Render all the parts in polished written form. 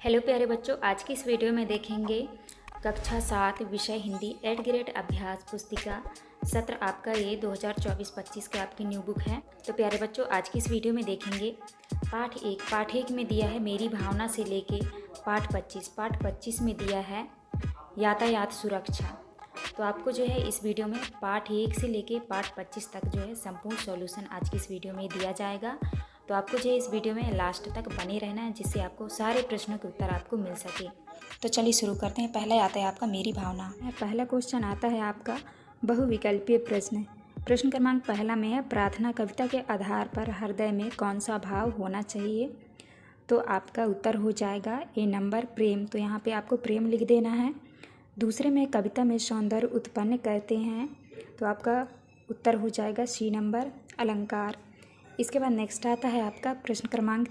Hello प्यारे बच्चों, आज की इस वीडियो में देखेंगे कक्षा 7 विषय हिंदी 8 ग्रेड अभ्यास पुस्तिका सत्र आपका ये 2024-25 का आपकी न्यू बुक है। तो प्यारे बच्चों, आज की इस वीडियो में देखेंगे पाठ एक में दिया है मेरी भावना से लेके पाठ 25 में दिया है यातायात सुरक्षा। तो आपको जो है इस वीडियो में पाठ 1 से लेके पाठ 25 तक जो है संपूर्ण सॉल्यूशन आज की इस वीडियो में दिया जाएगा। तो आपको जो है इस वीडियो में लास्ट तक बने रहना है, जिससे आपको सारे प्रश्नों के उत्तर आपको मिल सके। तो चलिए शुरू करते हैं। पहला आता है आपका मेरी भावना। पहला क्वेश्चन आता है आपका बहुविकल्पीय प्रश्न। प्रश्न क्रमांक पहला में है प्रार्थना कविता के आधार पर हृदय में कौन सा भाव होना चाहिए। तो आपका उत्तर हो जाएगा ए नंबर प्रेम। तो यहाँ पे आपको प्रेम लिख देना है। दूसरे में कविता में सौंदर्य उत्पन्न करते हैं, तो आपका उत्तर हो जाएगा सी नंबर अलंकार। इसके बाद नेक्स्ट आता है आपका प्रश्न क्रमांक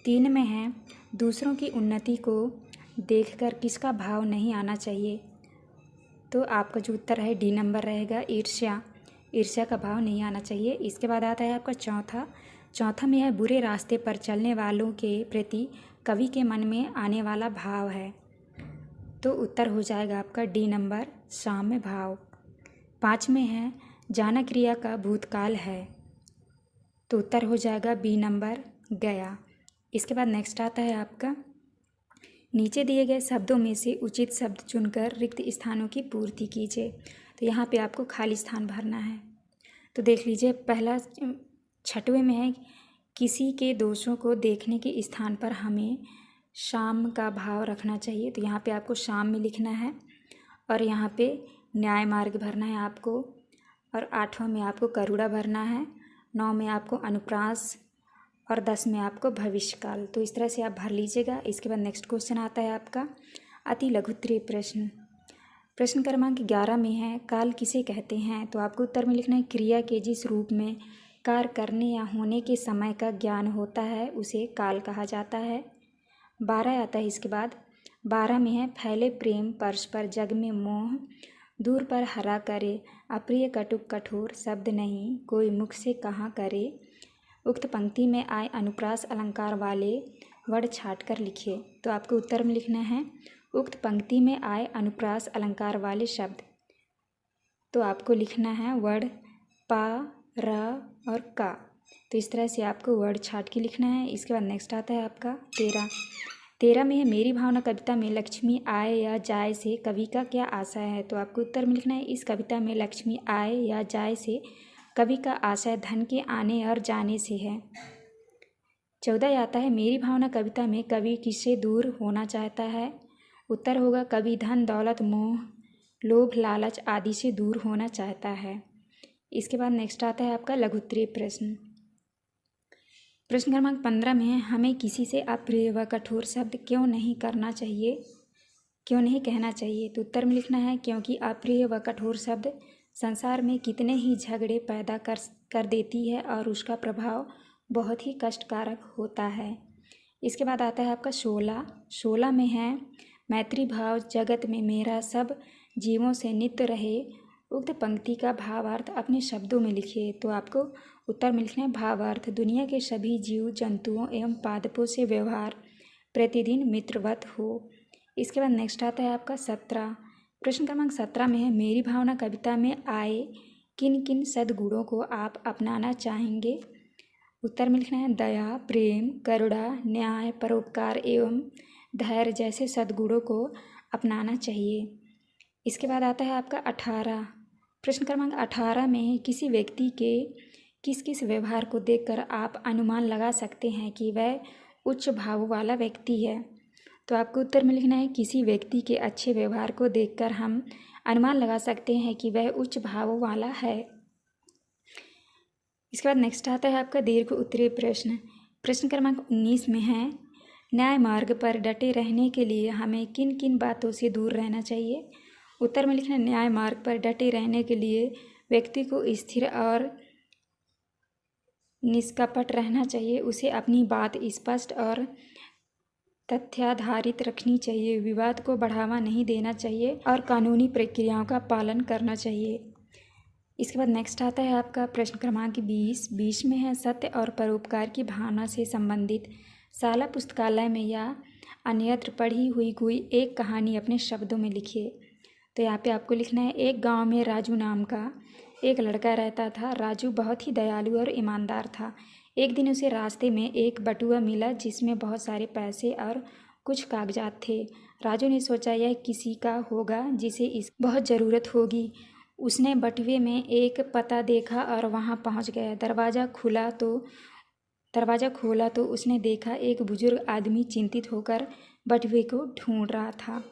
3 में है दूसरों की उन्नति को देखकर किसका भाव नहीं आना चाहिए। तो आपका जो उत्तर है डी नंबर रहेगा ईर्ष्या का भाव नहीं आना चाहिए। इसके बाद आता है आपका चौथा में है बुरे रास्ते पर चलने वालों के प्रति कवि के मन में आने वाला भाव है। तो उत्तर हो जाएगा आपका डी नंबर साम्य भाव। 5 में है जाना क्रिया का भूतकाल है। तो उत्तर हो जाएगा बी नंबर गया। इसके बाद नेक्स्ट आता है आपका नीचे दिए गए शब्दों में से उचित शब्द चुनकर रिक्त स्थानों की पूर्ति कीजिए। तो यहाँ पे आपको खाली स्थान भरना है। तो देख लीजिए, पहला 6वें में है किसी के दोषों को देखने के स्थान पर हमें शाम का भाव रखना चाहिए। तो यहाँ पे आपको शाम में लिखना है। और यहाँ पे न्याय मार्ग भरना है आपको। और 8वां में आपको करुणा भरना है। 9 में आपको अनुप्रास और 10 में आपको भविष्यकाल। तो इस तरह से आप भर लीजिएगा। इसके बाद नेक्स्ट क्वेश्चन आता है आपका अति लघुत्तरीय प्रश्न। प्रश्न क्रमांक 11 में है काल किसे कहते हैं। तो आपको उत्तर में लिखना है क्रिया के जिस रूप में कार्य करने या होने के समय का ज्ञान होता है उसे काल कहा जाता है। 12 आता है। इसके बाद 12 में है फैले प्रेम परस्पर जग में मोह दूर पर हरा करे अप्रिय कटुक कठोर शब्द नहीं कोई मुख से कहाँ करे। उक्त पंक्ति में आए अनुप्रास अलंकार वाले वर्ड छाट कर लिखिए। तो आपको उत्तर में लिखना है उक्त पंक्ति में आए अनुप्रास अलंकार वाले शब्द। तो आपको लिखना है वर्ड पा र और का। तो इस तरह से आपको वर्ड छाट के लिखना है। इसके बाद नेक्स्ट आता है आपका 13 में है मेरी भावना कविता में लक्ष्मी आए या जाए से कवि का क्या आशय है। तो आपको उत्तर में लिखना है इस कविता में लक्ष्मी आए या जाए से कवि का आशय धन के आने और जाने से है। 14 आता है मेरी भावना कविता में कवि किससे दूर होना चाहता है। उत्तर होगा कवि धन दौलत मोह लोभ लालच आदि से दूर होना चाहता है। इसके बाद नेक्स्ट आता है आपका लघुत्तरीय प्रश्न। प्रश्न क्रमांक 15 में है हमें किसी से अप्रिय व कठोर शब्द क्यों नहीं कहना चाहिए। तो उत्तर में लिखना है क्योंकि अप्रिय व कठोर शब्द संसार में कितने ही झगड़े पैदा कर देती है और उसका प्रभाव बहुत ही कष्टकारक होता है। इसके बाद आता है आपका 16 में है मैत्री भाव जगत में मेरा सब जीवों से नित्य रहे। उक्त पंक्ति का भावार्थ अपने शब्दों में लिखिए। तो आपको उत्तर में लिखना है भावार्थ दुनिया के सभी जीव जंतुओं एवं पादपों से व्यवहार प्रतिदिन मित्रवत हो। इसके बाद नेक्स्ट आता है आपका 17। प्रश्न क्रमांक 17 में है मेरी भावना कविता में आए किन किन सद्गुणों को आप अपनाना चाहेंगे। उत्तर में लिखना है दया प्रेम करुणा न्याय परोपकार एवं धैर्य जैसे सद्गुणों को अपनाना चाहिए। इसके बाद आता है आपका 18। प्रश्न क्रमांक 18 में है किसी व्यक्ति के किस किस व्यवहार को देखकर आप अनुमान लगा सकते हैं कि वह उच्च भाव वाला व्यक्ति है। तो आपको उत्तर में लिखना है किसी व्यक्ति के अच्छे व्यवहार को देखकर हम अनुमान लगा सकते हैं कि वह उच्च भाव वाला है। इसके बाद नेक्स्ट आता है आपका दीर्घ उत्तरीय प्रश्न। प्रश्न क्रमांक 19 में है न्याय मार्ग पर डटे रहने के लिए हमें किन किन बातों से दूर रहना चाहिए। उत्तर में लिखना न्याय मार्ग पर डटे रहने के लिए व्यक्ति को स्थिर और निष्कपट रहना चाहिए। उसे अपनी बात स्पष्ट और तथ्याधारित रखनी चाहिए। विवाद को बढ़ावा नहीं देना चाहिए और कानूनी प्रक्रियाओं का पालन करना चाहिए। इसके बाद नेक्स्ट आता है आपका प्रश्न क्रमांक 20 में है सत्य और परोपकार की भावना से संबंधित शाला पुस्तकालय में या अन्यत्र पढ़ी हुई कोई एक कहानी अपने शब्दों में लिखिए। तो यहाँ पे आपको लिखना है, एक गांव में राजू नाम का एक लड़का रहता था। राजू बहुत ही दयालु और ईमानदार था। एक दिन उसे रास्ते में एक बटुआ मिला जिसमें बहुत सारे पैसे और कुछ कागजात थे। राजू ने सोचा यह किसी का होगा जिसे इस बहुत ज़रूरत होगी। उसने बटुए में एक पता देखा और वहां पहुंच गया। दरवाज़ा खोला तो उसने देखा एक बुजुर्ग आदमी चिंतित होकर बटुए को ढूंढ रहा था।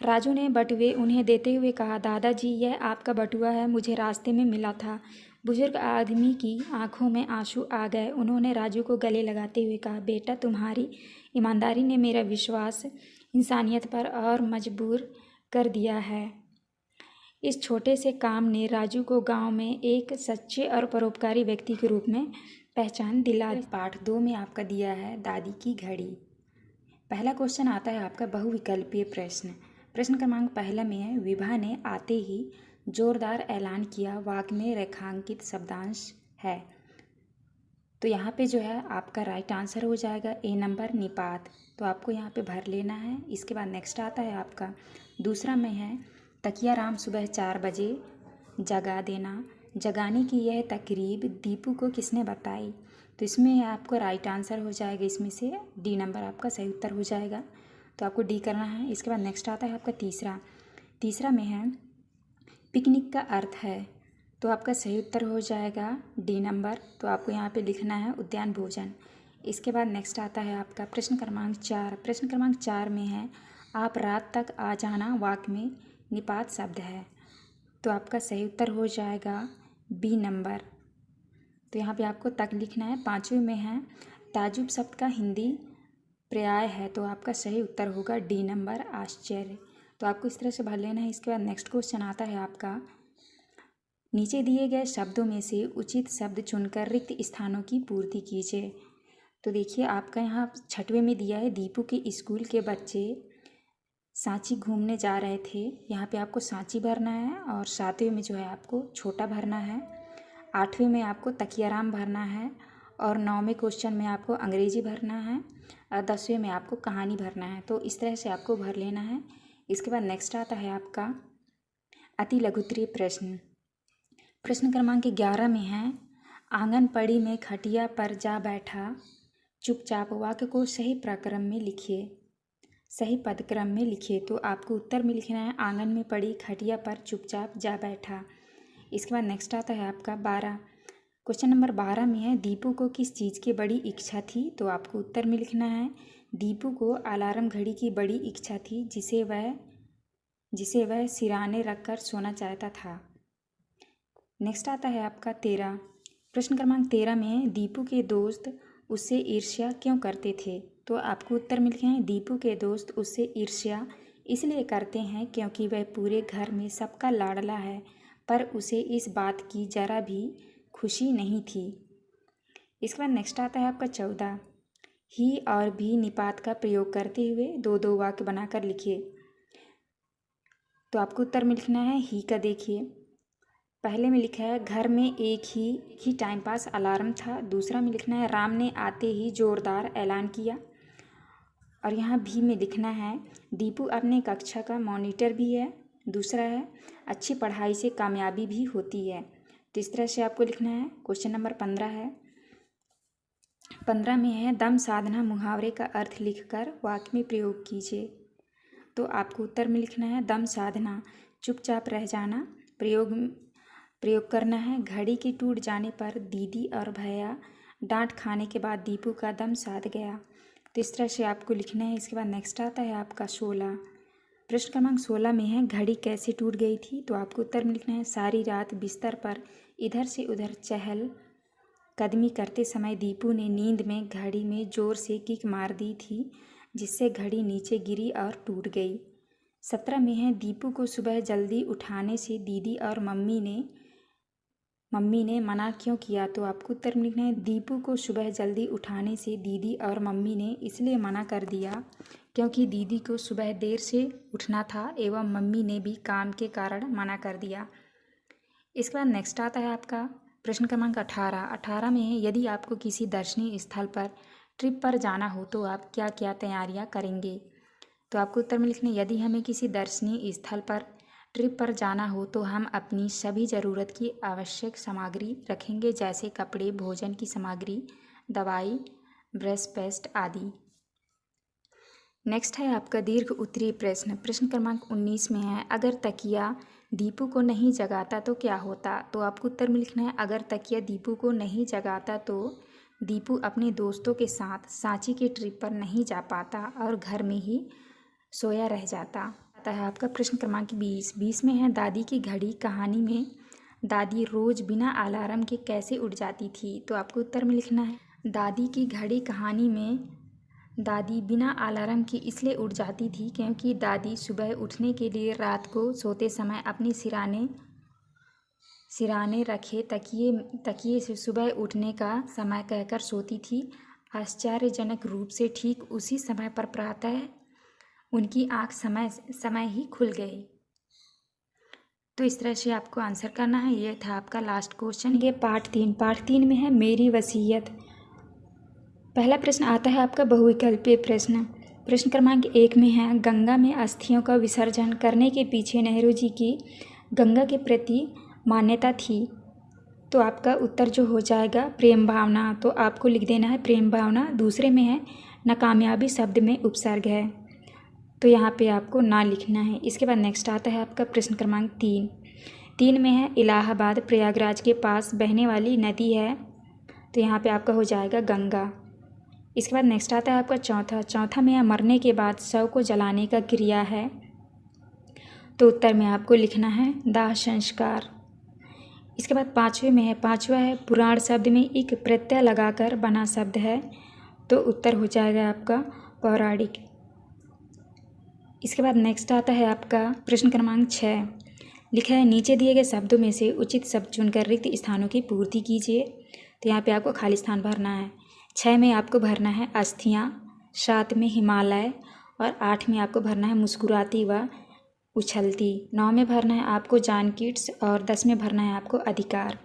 राजू ने बटुए उन्हें देते हुए कहा, दादाजी यह आपका बटुआ है, मुझे रास्ते में मिला था। बुजुर्ग आदमी की आंखों में आंसू आ गए। उन्होंने राजू को गले लगाते हुए कहा, बेटा तुम्हारी ईमानदारी ने मेरा विश्वास इंसानियत पर और मजबूर कर दिया है। इस छोटे से काम ने राजू को गांव में एक सच्चे और परोपकारी व्यक्ति के रूप में पहचान दिला। पाठ 2 में आपका दिया है दादी की घड़ी। पहला क्वेश्चन आता है आपका बहुविकल्पीय प्रश्न। प्रश्न क्रमांक पहला में है, विभा ने आते ही जोरदार ऐलान किया, वाक्य में रेखांकित शब्दांश है। तो यहाँ पे जो है आपका राइट आंसर हो जाएगा ए नंबर निपात। तो आपको यहाँ पे भर लेना है। इसके बाद नेक्स्ट आता है आपका दूसरा में है, तकिया राम सुबह 4 बजे जगा देना। जगाने की यह तकरीब दीपू को किसने बताई? तो इसमें आपको राइट आंसर हो जाएगा, इसमें से डी नंबर आपका सही उत्तर हो जाएगा। तो आपको डी करना है। इसके बाद नेक्स्ट आता है आपका तीसरा में है, पिकनिक का अर्थ है। तो आपका सही उत्तर हो जाएगा डी नंबर। तो आपको यहाँ पे लिखना है उद्यान भोजन। इसके बाद नेक्स्ट आता है आपका प्रश्न क्रमांक 4। प्रश्न क्रमांक 4 में है, आप रात तक आ जाना, वाक्य में निपात शब्द है। तो आपका सही उत्तर हो जाएगा बी नंबर। तो यहाँ पे आपको तक लिखना है। 5वें में है, ताजुब शब्द का हिंदी पर्याय है। तो आपका सही उत्तर होगा डी नंबर आश्चर्य। तो आपको इस तरह से भर लेना है। इसके बाद नेक्स्ट क्वेश्चन आता है आपका, नीचे दिए गए शब्दों में से उचित शब्द चुनकर रिक्त स्थानों की पूर्ति कीजिए। तो देखिए आपका यहाँ 6वें में दिया है, दीपू के स्कूल के बच्चे सांची घूमने जा रहे थे। यहाँ पे आपको सांची भरना है। और 7वें में जो है आपको छोटा भरना है। 8वें में आपको तकियाराम भरना है। और 9वें क्वेश्चन में आपको अंग्रेजी भरना है। और 10वें में आपको कहानी भरना है। तो इस तरह से आपको भर लेना है। इसके बाद नेक्स्ट आता है आपका अति लघुत्तरीय प्रश्न। प्रश्न क्रमांक 11 में है, आंगनपड़ी में खटिया पर जा बैठा, चुपचाप, वाक्य को सही प्रक्रम में लिखिए, सही पदक्रम में लिखिए। तो आपको उत्तर में लिखना है, आंगन में पड़ी खटिया पर चुपचाप जा बैठा। इसके बाद नेक्स्ट आता है आपका 12। क्वेश्चन नंबर 12 में है, दीपू को किस चीज़ की बड़ी इच्छा थी? तो आपको उत्तर में लिखना है, दीपू को अलार्म घड़ी की बड़ी इच्छा थी जिसे वह सिराने रखकर सोना चाहता था। नेक्स्ट आता है आपका 13। प्रश्न क्रमांक 13 में है, दीपू के दोस्त उससे ईर्ष्या क्यों करते थे? तो आपको उत्तर में लिखे हैं, दीपू के दोस्त उससे ईर्ष्या इसलिए करते हैं क्योंकि वह पूरे घर में सबका लाडला है, पर उसे इस बात की जरा भी खुशी नहीं थी। इसके बाद नेक्स्ट आता है आपका 14। ही और भी निपात का प्रयोग करते हुए 2-2 वाक्य बनाकर लिखिए। तो आपको उत्तर में लिखना है, ही का देखिए पहले में लिखा है, घर में एक ही टाइम पास अलार्म था। दूसरा में लिखना है, राम ने आते ही जोरदार ऐलान किया। और यहाँ भी में लिखना है, दीपू अपने कक्षा का मॉनिटर भी है। दूसरा है, अच्छी पढ़ाई से कामयाबी भी होती है। तो इस तरह से आपको लिखना है। क्वेश्चन नंबर 15 है। 15 में है, दम साधना मुहावरे का अर्थ लिखकर वाक्य में प्रयोग कीजिए। तो आपको उत्तर में लिखना है, दम साधना चुपचाप रह जाना, प्रयोग करना है। घड़ी के टूट जाने पर दीदी और भैया डांट खाने के बाद दीपू का दम साध गया। तो इस तरह से आपको लिखना है। इसके बाद नेक्स्ट आता है आपका 16। प्रश्न क्रमांक 16 में है, घड़ी कैसे टूट गई थी? तो आपको उत्तर में लिखना है, सारी रात बिस्तर पर इधर से उधर चहल कदमी करते समय दीपू ने नींद में घड़ी में जोर से किक मार दी थी, जिससे घड़ी नीचे गिरी और टूट गई। 17 में है, दीपू को सुबह जल्दी उठाने से दीदी और मम्मी ने मना क्यों किया? तो आपको उत्तर में लिखना है, दीपू को सुबह जल्दी उठाने से दीदी और मम्मी ने इसलिए मना कर दिया क्योंकि दीदी को सुबह देर से उठना था एवं मम्मी ने भी काम के कारण मना कर दिया। इसके बाद नेक्स्ट आता है आपका प्रश्न क्रमांक 18 में है, यदि आपको किसी दर्शनीय स्थल पर ट्रिप पर जाना हो तो आप क्या क्या तैयारियां करेंगे? तो आपको उत्तर में लिखना है, यदि हमें किसी दर्शनीय स्थल पर ट्रिप पर जाना हो तो हम अपनी सभी ज़रूरत की आवश्यक सामग्री रखेंगे, जैसे कपड़े, भोजन की सामग्री, दवाई, ब्रश, पेस्ट आदि। नेक्स्ट है आपका दीर्घ उत्तरीय प्रश्न। प्रश्न क्रमांक 19 में है, अगर तकिया दीपू को नहीं जगाता तो क्या होता? तो आपको उत्तर में लिखना है, अगर तकिया दीपू को नहीं जगाता तो दीपू अपने दोस्तों के साथ सांची की ट्रिप पर नहीं जा पाता और घर में ही सोया रह जाता। आता है आपका प्रश्न क्रमांक 20 में है, दादी की घड़ी कहानी में दादी रोज बिना अलार्म के कैसे उठ जाती थी? तो आपको उत्तर में लिखना है, दादी की घड़ी कहानी में दादी बिना अलार्म के इसलिए उठ जाती थी क्योंकि दादी सुबह उठने के लिए रात को सोते समय अपने सिराने रखे तकिए से सुबह उठने का समय कहकर सोती थी। आश्चर्यजनक रूप से ठीक उसी समय पर प्रातः उनकी आँख समय ही खुल गई। तो इस तरह से आपको आंसर करना है। ये था आपका लास्ट क्वेश्चन। ये पार्ट 3 में है मेरी वसीयत। पहला प्रश्न आता है आपका बहुविकल्पीय प्रश्न। प्रश्न क्रमांक 1 में है, गंगा में अस्थियों का विसर्जन करने के पीछे नेहरू जी की गंगा के प्रति मान्यता थी। तो आपका उत्तर जो हो जाएगा प्रेम भावना। तो आपको लिख देना है प्रेम भावना। दूसरे में है नाकामयाबी शब्द में उपसर्ग है, तो यहाँ पे आपको ना लिखना है। इसके बाद नेक्स्ट आता है आपका प्रश्न क्रमांक 3 में है, इलाहाबाद प्रयागराज के पास बहने वाली नदी है। तो यहाँ पे आपका हो जाएगा गंगा। इसके बाद नेक्स्ट आता है आपका चौथा में है, मरने के बाद शव को जलाने का क्रिया है। तो उत्तर में आपको लिखना है दाह संस्कार। इसके बाद पाँचवा है, पुराण शब्द में एक प्रत्यय लगाकर बना शब्द है। तो उत्तर हो जाएगा आपका पौराणिक। इसके बाद नेक्स्ट आता है आपका प्रश्न क्रमांक 6। लिखा है, नीचे दिए गए शब्दों में से उचित शब्द चुनकर रिक्त स्थानों की पूर्ति कीजिए। तो यहाँ पे आपको खाली स्थान भरना है। 6 में आपको भरना है अस्थियाँ, 7 में हिमालय और 8 में आपको भरना है मुस्कुराती व उछलती। 9 में भरना है आपको जानकीट्स और 10 में भरना है आपको अधिकार।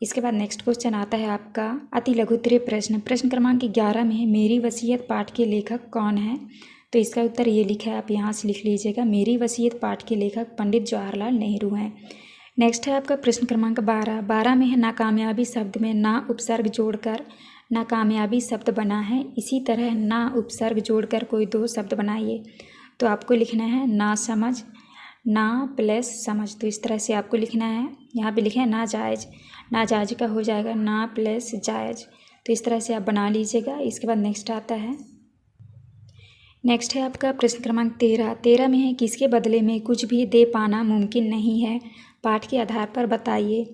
इसके बाद नेक्स्ट क्वेश्चन आता है आपका अति लघुत्तरीय प्रश्न। प्रश्न क्रमांक 11 में है, मेरी वसीयत पाठ के लेखक कौन है? तो इसका उत्तर ये लिखा है, आप यहाँ से लिख लीजिएगा, मेरी वसीयत पाठ के लेखक पंडित जवाहरलाल नेहरू हैं। नेक्स्ट है आपका प्रश्न क्रमांक 12 में है, नाकामयाबी शब्द में ना उपसर्ग जोड़कर नाकामयाबी शब्द बना है। इसी तरह ना उपसर्ग जोड़कर कोई 2 शब्द बनाइए। तो आपको लिखना है ना समझ, ना प्लस समझ। तो इस तरह से आपको लिखना है। यहाँ पे लिखे हैं नाजायज, नाजायज का हो जाएगा ना प्लस जायज। तो इस तरह से आप बना लीजिएगा। इसके बाद नेक्स्ट आता है, नेक्स्ट है आपका प्रश्न क्रमांक 13 में है, किसके बदले में कुछ भी दे पाना मुमकिन नहीं है? पाठ के आधार पर बताइए।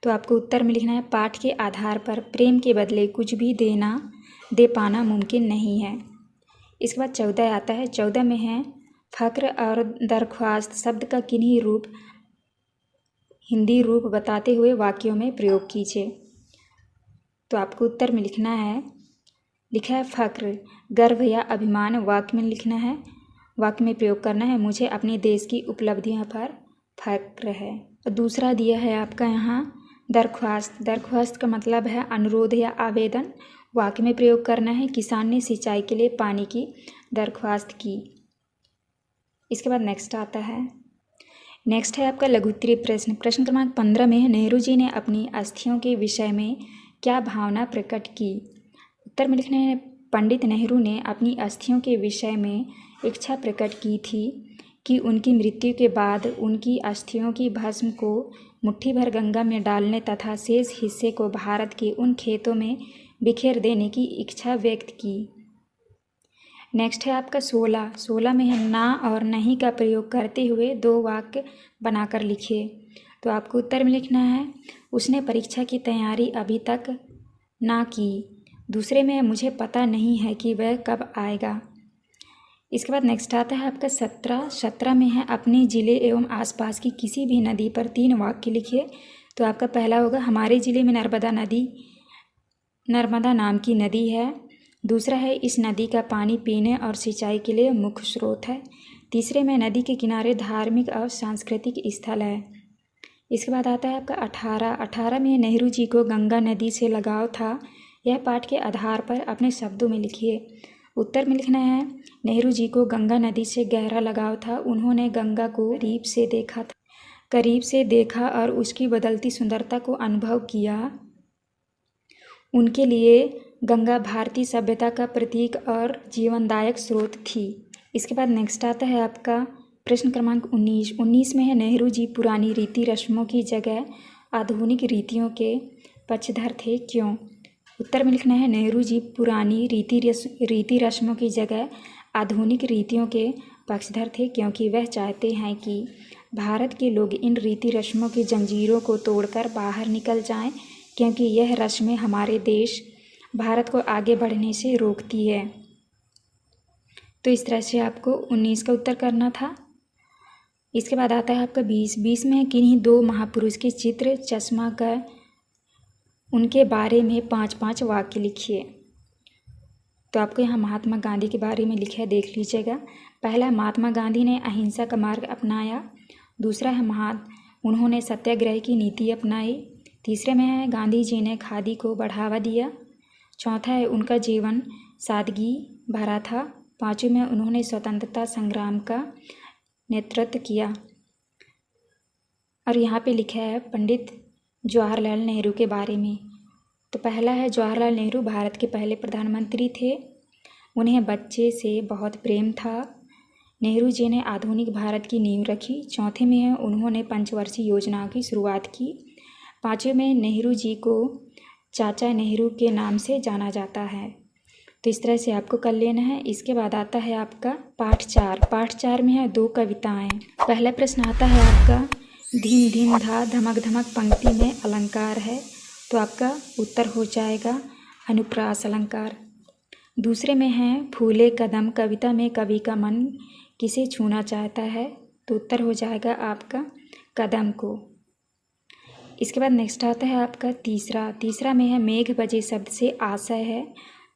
तो आपको उत्तर में लिखना है, पाठ के आधार पर प्रेम के बदले कुछ भी दे पाना मुमकिन नहीं है। इसके बाद 14 आता है। 14 में है, फ़क्र और दरख्वास्त शब्द का किन्हीं हिंदी रूप बताते हुए वाक्यों में प्रयोग कीजिए। तो आपको उत्तर में लिखना है, लिखा है फ़क्र गर्व या अभिमान। वाक्य में लिखना है, वाक्य में प्रयोग करना है, मुझे अपने देश की उपलब्धियों पर फ़क्र है। और दूसरा दिया है आपका यहाँ दरख्वास्त। दरख्वास्त का मतलब है अनुरोध या आवेदन। वाक्य में प्रयोग करना है, किसान ने सिंचाई के लिए पानी की दरख्वास्त की। इसके बाद नेक्स्ट आता है, नेक्स्ट है आपका लघुत्तरीय प्रश्न। प्रश्न क्रमांक 15 में है, नेहरू जी ने अपनी अस्थियों के विषय में क्या भावना प्रकट की? उत्तर में लिखना है, पंडित नेहरू ने अपनी अस्थियों के विषय में इच्छा प्रकट की थी कि उनकी मृत्यु के बाद उनकी अस्थियों की भस्म को मुट्ठी भर गंगा में डालने तथा शेष हिस्से को भारत के उन खेतों में बिखेर देने की इच्छा व्यक्त की। नेक्स्ट है आपका 16 में है, ना और नहीं का प्रयोग करते हुए 2 वाक्य बनाकर लिखिए। तो आपको उत्तर में लिखना है, उसने परीक्षा की तैयारी अभी तक ना की। दूसरे में मुझे पता नहीं है कि वह कब आएगा। इसके बाद नेक्स्ट आता है आपका 17 में है, अपने ज़िले एवं आसपास की किसी भी नदी पर 3 वाक्य लिखिए। तो आपका पहला होगा, हमारे ज़िले में नर्मदा नाम की नदी है। दूसरा है, इस नदी का पानी पीने और सिंचाई के लिए मुख्य स्रोत है। तीसरे में, नदी के किनारे धार्मिक और सांस्कृतिक स्थल है। इसके बाद आता है आपका 18 में नेहरू जी को गंगा नदी से लगाव था। यह पाठ के आधार पर अपने शब्दों में लिखिए। उत्तर में लिखना है नेहरू जी को गंगा नदी से गहरा लगाव था। उन्होंने गंगा को करीब से देखा और उसकी बदलती सुंदरता को अनुभव किया। उनके लिए गंगा भारतीय सभ्यता का प्रतीक और जीवनदायक स्रोत थी। इसके बाद नेक्स्ट आता है आपका प्रश्न क्रमांक 19 में है नेहरू जी पुरानी रीति रस्मों की जगह आधुनिक रीतियों के पक्षधर थे, क्यों? उत्तर में लिखना है नेहरू जी पुरानी रीति रस्मों की जगह आधुनिक रीतियों के पक्षधर थे क्योंकि वह चाहते हैं कि भारत के लोग इन रीति रस्मों की जंजीरों को तोड़कर बाहर निकल जाएं, क्योंकि यह रस्में हमारे देश भारत को आगे बढ़ने से रोकती है। तो इस तरह से आपको 19 का उत्तर करना था। इसके बाद आता है आपका 20 में किन्हीं दो महापुरुष के चित्र चश्मा का उनके बारे में 5 वाक्य लिखिए। तो आपको यहाँ महात्मा गांधी के बारे में लिखा है, देख लीजिएगा। पहला, महात्मा गांधी ने अहिंसा का मार्ग अपनाया। दूसरा है उन्होंने सत्याग्रह की नीति अपनाई। तीसरे में है गांधी जी ने खादी को बढ़ावा दिया। चौथा है उनका जीवन सादगी भरा था। पाँचवें में उन्होंने स्वतंत्रता संग्राम का नेतृत्व किया। और यहाँ पे लिखा है पंडित जवाहरलाल नेहरू के बारे में। तो पहला है जवाहरलाल नेहरू भारत के पहले प्रधानमंत्री थे। उन्हें बच्चे से बहुत प्रेम था। नेहरू जी ने आधुनिक भारत की नींव रखी। चौथे में है उन्होंने पंचवर्षीय योजनाओं की शुरुआत की। पाँचवें में नेहरू जी को चाचा नेहरू के नाम से जाना जाता है। तो इस तरह से आपको कर लेना है। इसके बाद आता है आपका पाठ 4। पाठ 4 में है 2 कविताएं। पहला प्रश्न आता है आपका धीम धीम धा धमक धमक पंक्ति में अलंकार है, तो आपका उत्तर हो जाएगा अनुप्रास अलंकार। दूसरे में है फूले कदम कविता में कवि का मन किसे छूना चाहता है, तो उत्तर हो जाएगा आपका कदम को। इसके बाद नेक्स्ट आता है आपका तीसरा में है मेघ बजे शब्द से आशय है,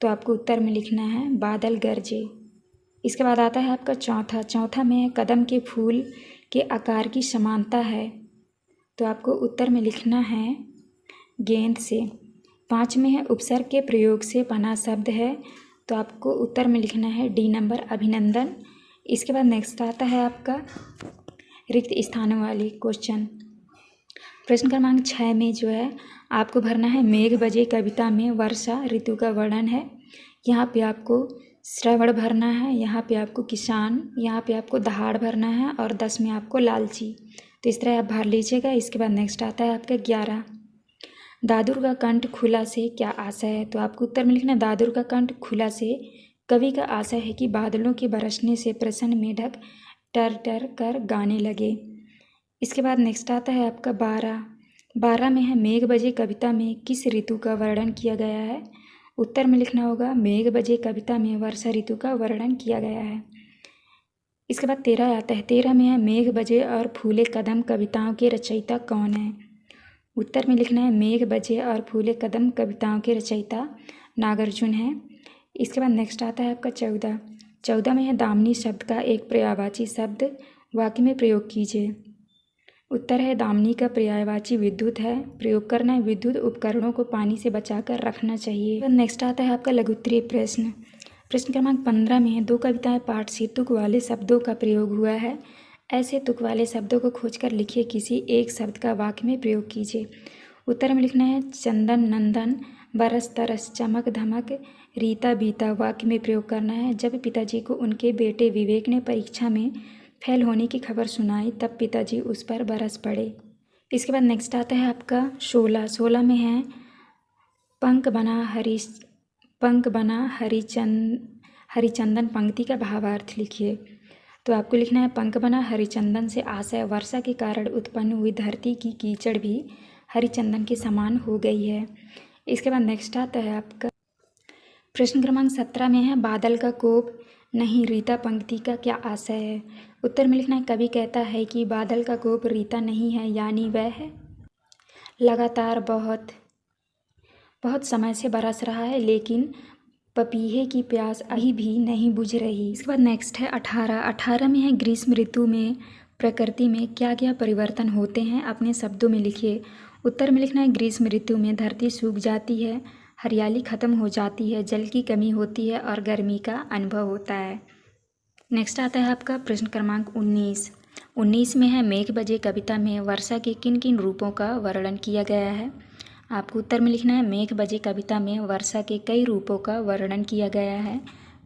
तो आपको उत्तर में लिखना है बादल गरजे। इसके बाद आता है आपका चौथा में है कदम के फूल के आकार की समानता है, तो आपको उत्तर में लिखना है गेंद से। 5 में है उपसर्ग के प्रयोग से बना शब्द है, तो आपको उत्तर में लिखना है डी नंबर अभिनंदन। इसके बाद नेक्स्ट आता है आपका रिक्त स्थानों वाली क्वेश्चन। प्रश्न क्रमांक 6 में जो है आपको भरना है मेघ बजे कविता में वर्षा ऋतु का वर्णन है। यहाँ पे आपको श्रवण भरना है, यहाँ पे आपको किसान, यहाँ पे आपको दहाड़ भरना है और 10 में आपको लालची। तो इस तरह आप भर लीजिएगा। इसके बाद नेक्स्ट आता है आपका 11 दादुर का कंठ खुला से क्या आशय है, तो आपको उत्तर में लिखना दादुर का कंठ खुला से कवि का आशय है कि बादलों के बरसने से प्रसन्न मेढक टर टर कर गाने लगे। इसके बाद नेक्स्ट आता है आपका 12 में है मेघ बजे कविता में किस ऋतु का वर्णन किया गया है, उत्तर में लिखना होगा मेघ बजे कविता में वर्षा ऋतु का वर्णन किया गया है। इसके बाद 13 आता है 13 में है मेघ बजे और फूले कदम कविताओं के रचयिता कौन है, उत्तर में लिखना है मेघ बजे और फूले कदम कविताओं के रचयिता नागार्जुन है। इसके बाद नेक्स्ट आता है आपका 14 में है दामिनी शब्द का एक पर्यायवाची शब्द वाक्य में प्रयोग कीजिए, उत्तर है दामिनी का पर्यायवाची विद्युत है। प्रयोग करना है विद्युत उपकरणों को पानी से बचाकर रखना चाहिए। नेक्स्ट आता है आपका लघुत्तरीय प्रश्न। प्रश्न क्रमांक 15 में है 2 कविताएं पाठ से तुक वाले शब्दों का प्रयोग हुआ है। ऐसे तुक वाले शब्दों को खोजकर लिखिए, किसी एक शब्द का वाक्य में प्रयोग कीजिए। उत्तर में लिखना है चंदन नंदन बरस तरस चमक धमक रीता बीता वाक्य में प्रयोग करना है। जब पिताजी को उनके बेटे विवेक ने परीक्षा में फेल होने की खबर सुनाई तब पिताजी उस पर बरस पड़े। इसके बाद नेक्स्ट आता है आपका 16 में है पंख बना हरिचंदन पंक्ति का भावार्थ लिखिए। तो आपको लिखना है पंख बना हरिचंदन से आशय वर्षा के कारण उत्पन्न हुई धरती की कीचड़ भी हरिचंदन के समान हो गई है। इसके बाद नेक्स्ट आता है आपका प्रश्न क्रमांक 17 में है बादल का कोप नहीं रीता पंक्ति का क्या आशय है, उत्तर में लिखना है कवि कहता है कि बादल का कोप रीता नहीं है, यानी वह है लगातार बहुत समय से बरस रहा है लेकिन पपीहे की प्यास अभी भी नहीं बुझ रही। इसके बाद नेक्स्ट है 18 में है ग्रीष्म ऋतु में प्रकृति में क्या क्या परिवर्तन होते हैं अपने शब्दों में लिखिए। उत्तर में लिखना है ग्रीष्म ऋतु में धरती सूख जाती है, हरियाली खत्म हो जाती है, जल की कमी होती है और गर्मी का अनुभव होता है। नेक्स्ट आता है आपका प्रश्न क्रमांक 19 में है मेघ बजे कविता में वर्षा के किन किन रूपों का वर्णन किया गया है। आपको उत्तर में लिखना है मेघ बजे कविता में वर्षा के कई रूपों का वर्णन किया गया है।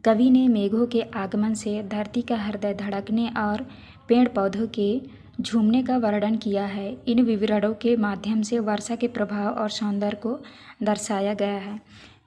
कवि ने मेघों के आगमन से धरती का हृदय धड़कने और पेड़ पौधों के झूमने का वर्णन किया है। इन विवरणों के माध्यम से वर्षा के प्रभाव और सौंदर्य को दर्शाया गया है।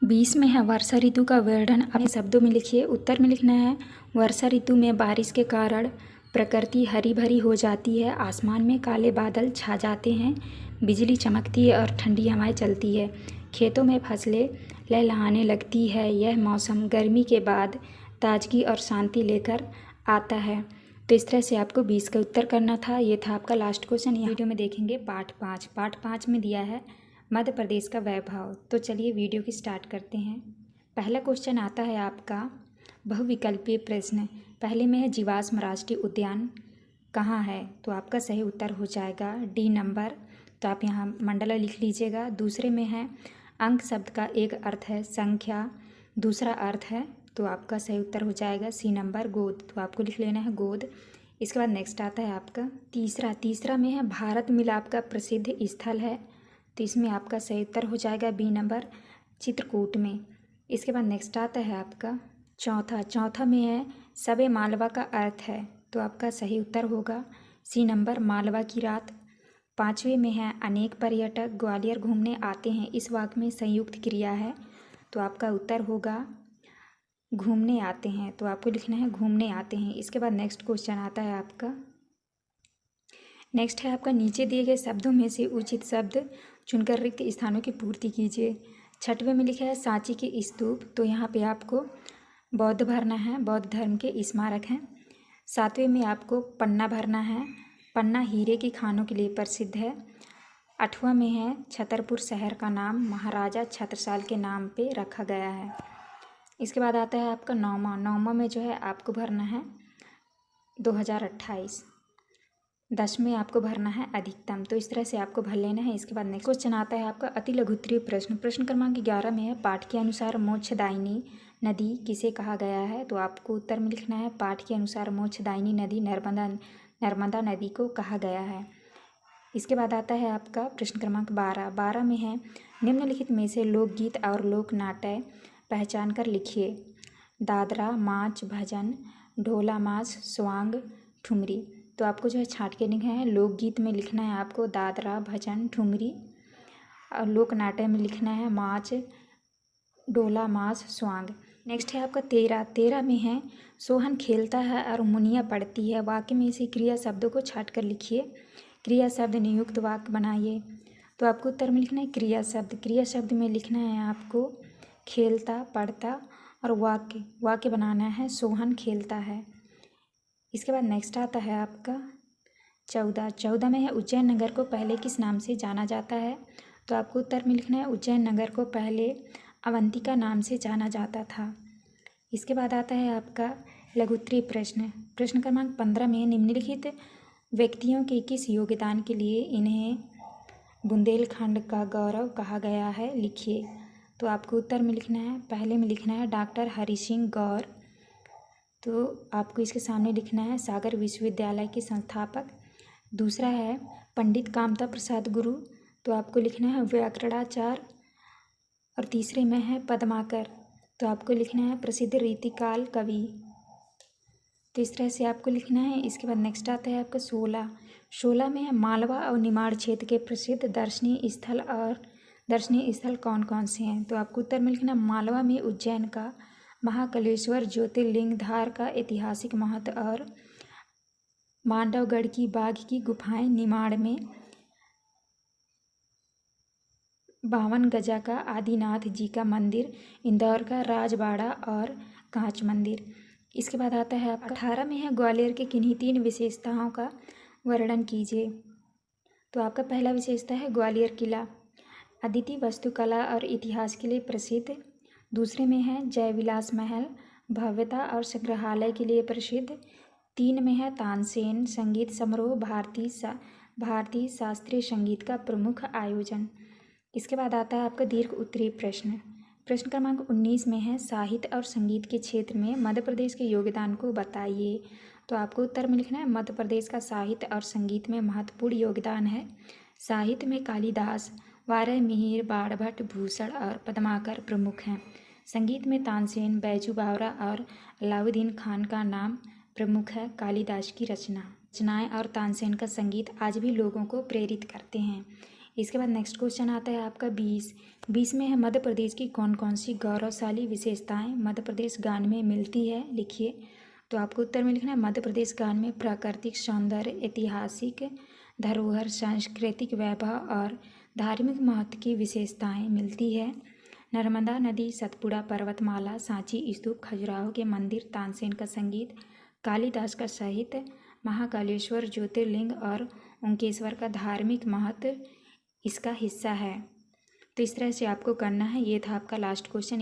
20 में है वर्षा ऋतु का वर्णन अपने शब्दों में लिखिए। उत्तर में लिखना है वर्षा ऋतु में बारिश के कारण प्रकृति हरी भरी हो जाती है, आसमान में काले बादल छा जाते हैं, बिजली चमकती है और ठंडी हवाएं चलती है, खेतों में फसलें लहलहाने लगती है। यह मौसम गर्मी के बाद ताजगी और शांति लेकर आता है। तो इस तरह से आपको 20 का उत्तर करना था। ये था आपका लास्ट क्वेश्चन। यहाँ वीडियो में देखेंगे पार्ट 5 में दिया है मध्य प्रदेश का वैभव। तो चलिए वीडियो की स्टार्ट करते हैं। पहला क्वेश्चन आता है आपका बहुविकल्पीय प्रश्न। पहले में है जीवाश्म राष्ट्रीय उद्यान कहाँ है, तो आपका सही उत्तर हो जाएगा डी नंबर, तो आप यहाँ मंडला लिख लीजिएगा। दूसरे में है अंक शब्द का एक अर्थ है संख्या, दूसरा अर्थ है, तो आपका सही उत्तर हो जाएगा सी नंबर गोद, तो आपको लिख लेना है गोद। इसके बाद नेक्स्ट आता है आपका तीसरा में है भारत मिलाप का प्रसिद्ध स्थल है, तो इसमें आपका सही उत्तर हो जाएगा बी नंबर चित्रकूट में। इसके बाद नेक्स्ट आता है आपका चौथा में है सबे मालवा का अर्थ है, तो आपका सही उत्तर होगा सी नंबर मालवा की रात। 5वें में है अनेक पर्यटक ग्वालियर घूमने आते हैं, इस वाक्य में संयुक्त क्रिया है, तो आपका उत्तर होगा घूमने आते हैं, तो आपको लिखना है घूमने आते हैं। इसके बाद नेक्स्ट क्वेश्चन आता है आपका नेक्स्ट है आपका नीचे दिए गए शब्दों में से उचित शब्द चुनकर रिक्त स्थानों की पूर्ति कीजिए। 6वें में लिखा है सांची के स्तूप, तो यहाँ पे आपको बौद्ध भरना है, बौद्ध धर्म के स्मारक हैं। 7वें में आपको पन्ना भरना है, पन्ना हीरे की खानों के लिए प्रसिद्ध है। 8वां में है छतरपुर शहर का नाम महाराजा छत्रसाल के नाम पे रखा गया है। इसके बाद आता है आपका 9वां में जो है आपको भरना है 2028। 10वें आपको भरना है अधिकतम, तो इस तरह से आपको भर लेना है। इसके बाद नेक्स्ट क्वेश्चन आता है आपका अति लघुत्तरीय प्रश्न। प्रश्न क्रमांक 11 में है पाठ के अनुसार मोक्षदायिनी नदी किसे कहा गया है, तो आपको उत्तर में लिखना है पाठ के अनुसार मोक्षदायिनी नदी नर्मदा नदी को कहा गया है। इसके बाद आता है आपका प्रश्न क्रमांक 12 में है निम्नलिखित में से लोकगीत और लोक नाट्य पहचान कर लिखिए। दादरा माच भजन, ढोला माच, स्वांग, ठुमरी, तो आपको जो है छाँट के लिखना है। लोकगीत में लिखना है आपको दादरा भजन ठुमरी, और लोक नाट्य में लिखना है माच ढोला माच स्वांग। नेक्स्ट है आपका 13 में है सोहन खेलता है और मुनिया पढ़ती है, वाक्य में से क्रिया शब्दों को छाट कर लिखिए। क्रिया शब्द नियुक्त वाक्य बनाइए, तो आपको उत्तर में लिखना है क्रिया शब्द में लिखना है आपको खेलता, पढ़ता, और वाक्य बनाना है सोहन खेलता है। इसके बाद नेक्स्ट आता है आपका 14 में है उज्जैन नगर को पहले किस नाम से जाना जाता है, तो आपको उत्तर में लिखना है उज्जैन नगर को पहले अवंतिका नाम से जाना जाता था। इसके बाद आता है आपका लघुत्तरीय प्रश्न। प्रश्न क्रमांक 15 में निम्नलिखित व्यक्तियों के किस योगदान के लिए इन्हें बुंदेलखंड का गौरव कहा गया है, लिखिए। तो आपको उत्तर में लिखना है, पहले में लिखना है डॉक्टर हरि सिंह गौर, तो आपको इसके सामने लिखना है सागर विश्वविद्यालय के संस्थापक। दूसरा है पंडित कामता प्रसाद गुरु, तो आपको लिखना है व्याकरणाचार्य। और तीसरे में है पद्माकर, तो आपको लिखना है प्रसिद्ध रीतिकाल कवि। तो इस तरह से आपको लिखना है। इसके बाद नेक्स्ट आता है आपका 16 में है मालवा और निमाड़ क्षेत्र के प्रसिद्ध दर्शनीय स्थल कौन कौन से हैं, तो आपको उत्तर में लिखना मालवा में उज्जैन का महाकालेश्वर ज्योतिर्लिंग, धार का ऐतिहासिक महत्व, और मांडवगढ़ की बाघ की गुफाएं, निमाड़ में 52 गजा का आदिनाथ जी का मंदिर, इंदौर का राजबाड़ा और कांच मंदिर। इसके बाद आता है आपका 18 में है ग्वालियर के किन्हीं 3 विशेषताओं का वर्णन कीजिए, तो आपका पहला विशेषता है ग्वालियर किला, अद्वितीय वास्तुकला और इतिहास के लिए प्रसिद्ध। दूसरे में है जयविलास महल, भव्यता और संग्रहालय के लिए प्रसिद्ध। 3 में है तानसेन संगीत समारोह भारतीय शास्त्रीय संगीत का प्रमुख आयोजन। इसके बाद आता है आपका दीर्घ उत्तरीय प्रश्न। प्रश्न क्रमांक 19 में है साहित्य और संगीत के क्षेत्र में मध्य प्रदेश के योगदान को बताइए। तो आपको उत्तर में लिखना है मध्य प्रदेश का साहित्य और संगीत में महत्वपूर्ण योगदान है। साहित्य में कालिदास, वारह मिहिर, बाणभट्ट, भूषण और पद्माकर प्रमुख हैं। संगीत में तानसेन, बैजू बावरा और अलाउद्दीन खान का नाम प्रमुख है। कालिदास की रचनाएं और तानसेन का संगीत आज भी लोगों को प्रेरित करते हैं। इसके बाद नेक्स्ट क्वेश्चन आता है आपका 20 में है मध्य प्रदेश की कौन कौन सी गौरवशाली विशेषताएं मध्य प्रदेश गान में मिलती है, लिखिए। तो आपको उत्तर में लिखना है मध्य प्रदेश गान में प्राकृतिक सौंदर्य, ऐतिहासिक धरोहर, सांस्कृतिक वैभव और धार्मिक महत्व की विशेषताएं मिलती है। नर्मदा नदी, सतपुड़ा पर्वतमाला, सांची स्तूप, खजुराहो के मंदिर, तानसेन का संगीत, कालिदास का साहित्य, महाकालेश्वर ज्योतिर्लिंग और ओंकेश्वर का धार्मिक महत्व इसका हिस्सा है। तो इस तरह से आपको करना है। ये था आपका लास्ट क्वेश्चन।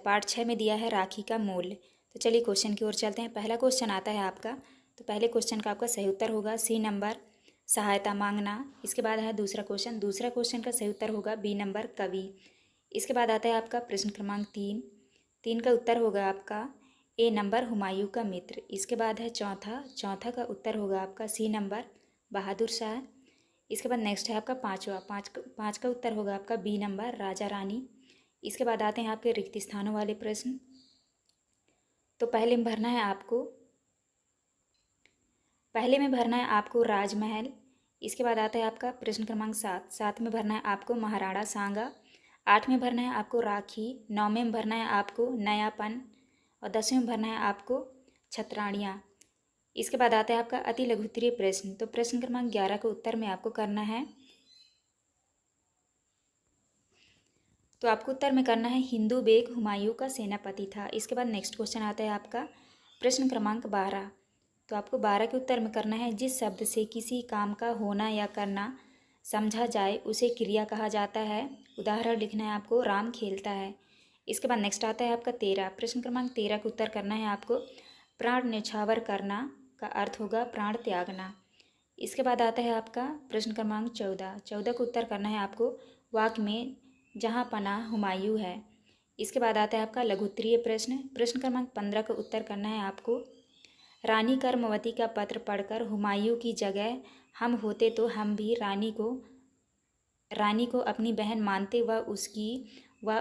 पार्ट 6 में दिया है राखी का मूल्य। तो चलिए क्वेश्चन की ओर चलते हैं। पहला क्वेश्चन आता है आपका, तो पहले क्वेश्चन का आपका सही उत्तर होगा सी नंबर सहायता मांगना। इसके बाद है दूसरा क्वेश्चन का सही उत्तर होगा बी नंबर कवि। इसके बाद आता है आपका प्रश्न क्रमांक 3 का उत्तर होगा आपका ए नंबर हुमायूं का मित्र। इसके बाद है चौथा का उत्तर होगा आपका सी नंबर बहादुर शाह। इसके बाद नेक्स्ट है आपका पाँच का उत्तर होगा आपका बी नंबर राजा रानी। इसके बाद आते हैं आपके रिक्त स्थानों वाले प्रश्न। तो पहले में भरना है आपको राजमहल। इसके बाद आता है आपका प्रश्न क्रमांक 7 में भरना है आपको महाराणा सांगा। 8 में भरना है आपको राखी। 9 में भरना है आपको नयापन और 10 में भरना है आपको छतरानियाँ। इसके बाद आता है आपका अति लघुत्तरीय प्रश्न। तो प्रश्न क्रमांक 11 का उत्तर में आपको करना है, तो आपको उत्तर में करना है हिंदू बेग हुमायूं का सेनापति था। इसके बाद नेक्स्ट क्वेश्चन आता है आपका प्रश्न क्रमांक 12। तो आपको 12 के उत्तर में करना है जिस शब्द से किसी काम का होना या करना समझा जाए उसे क्रिया कहा जाता है। उदाहरण लिखना है आपको राम खेलता है। इसके बाद नेक्स्ट आता है आपका 13। प्रश्न क्रमांक 13 का उत्तर करना है आपको प्राण न्यौछावर करना का अर्थ होगा प्राण त्यागना। इसके बाद आता है आपका प्रश्न क्रमांक 14 का उत्तर करना है आपको वाक में जहाँ पनाह हुमायूं है। इसके बाद आता है आपका लघुत्तरीय प्रश्न क्रमांक 15 का उत्तर करना है आपको रानी कर्मवती का पत्र पढ़कर हुमायूं की जगह हम होते तो हम भी रानी को अपनी बहन मानते व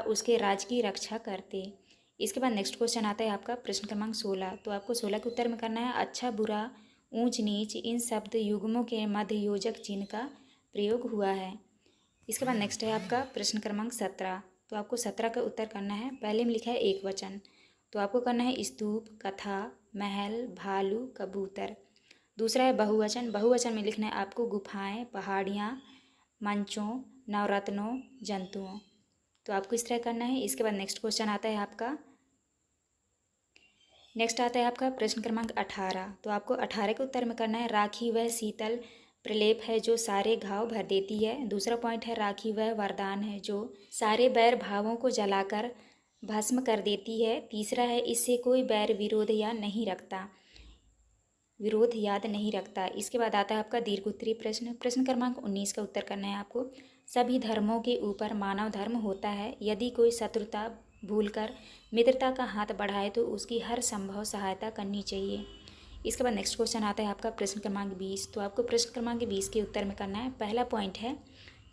उसके राज की रक्षा करते। इसके बाद नेक्स्ट क्वेश्चन आता है आपका प्रश्न क्रमांक 16। तो आपको 16 के उत्तर में करना है अच्छा बुरा ऊंच नीच इन शब्द युग्मों के मध्य योजक चिन्ह का प्रयोग हुआ है। इसके बाद नेक्स्ट है आपका प्रश्न क्रमांक 17। तो आपको 17 का उत्तर करना है, पहले में लिखा है एक वचन, तो आपको करना है स्तूप, कथा, महल, भालू, कबूतर। दूसरा है बहुवचन में लिखना है आपको गुफाएं, पहाड़ियाँ, मंचों, नवरत्नों, जंतुओं। तो आपको इस तरह करना है। इसके बाद नेक्स्ट क्वेश्चन आता है आपका प्रश्न क्रमांक 18। तो आपको 18 के उत्तर में करना है राखी वह शीतल प्रलेप है जो सारे घाव भर देती है। दूसरा पॉइंट है राखी वह वरदान है जो सारे बैर भावों को जलाकर भस्म कर देती है। तीसरा है इससे कोई बैर विरोध याद नहीं रखता। इसके बाद आता है आपका दीर्घ उत्तरीय प्रश्न क्रमांक 19 का उत्तर करना है आपको सभी धर्मों के ऊपर मानव धर्म होता है। यदि कोई शत्रुता भूलकर मित्रता का हाथ बढ़ाए तो उसकी हर संभव सहायता करनी चाहिए। इसके बाद नेक्स्ट क्वेश्चन आता है आपका प्रश्न क्रमांक 20। तो आपको प्रश्न क्रमांक 20 के उत्तर में करना है, पहला पॉइंट है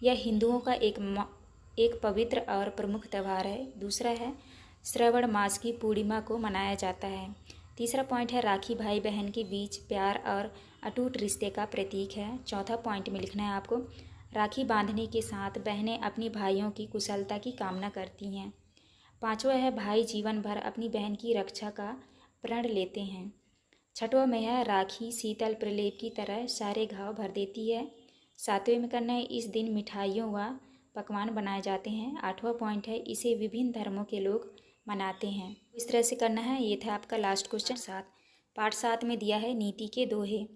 यह हिंदुओं का एक पवित्र और प्रमुख त्यौहार है। दूसरा है श्रावण मास की पूर्णिमा को मनाया जाता है। तीसरा पॉइंट है राखी भाई बहन के बीच प्यार और अटूट रिश्ते का प्रतीक है। चौथा पॉइंट में लिखना है आपको राखी बांधने के साथ बहनें अपनी भाइयों की कुशलता की कामना करती हैं। पांचवा है भाई जीवन भर अपनी बहन की रक्षा का प्रण लेते हैं। छठवां में है राखी शीतल प्रलेप की तरह सारे घाव भर देती है। सातवें में करना है इस दिन मिठाइयों व पकवान बनाए जाते हैं। आठवां पॉइंट है इसे विभिन्न धर्मों के लोग मनाते हैं। इस तरह से करना है। ये था आपका लास्ट क्वेश्चन। पार्ट 7 में दिया है नीति के दोहे।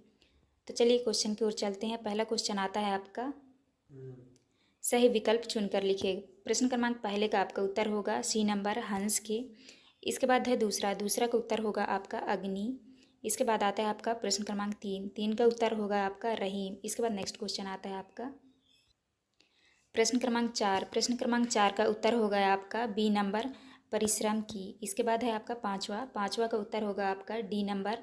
तो चलिए क्वेश्चन की ओर चलते हैं। पहला क्वेश्चन आता है आपका सही विकल्प चुनकर लिखिए। प्रश्न क्रमांक पहले का आपका उत्तर होगा सी नंबर हंस के। इसके बाद है दूसरा का उत्तर होगा आपका अग्नि। इसके बाद आता है आपका प्रश्न क्रमांक 3। 3 का उत्तर होगा आपका रहीम। इसके बाद नेक्स्ट क्वेश्चन आता है आपका प्रश्न क्रमांक 4। प्रश्न क्रमांक 4 का उत्तर होगा आपका बी नंबर परिश्रम की। इसके बाद है आपका पाँचवा का उत्तर होगा आपका डी नंबर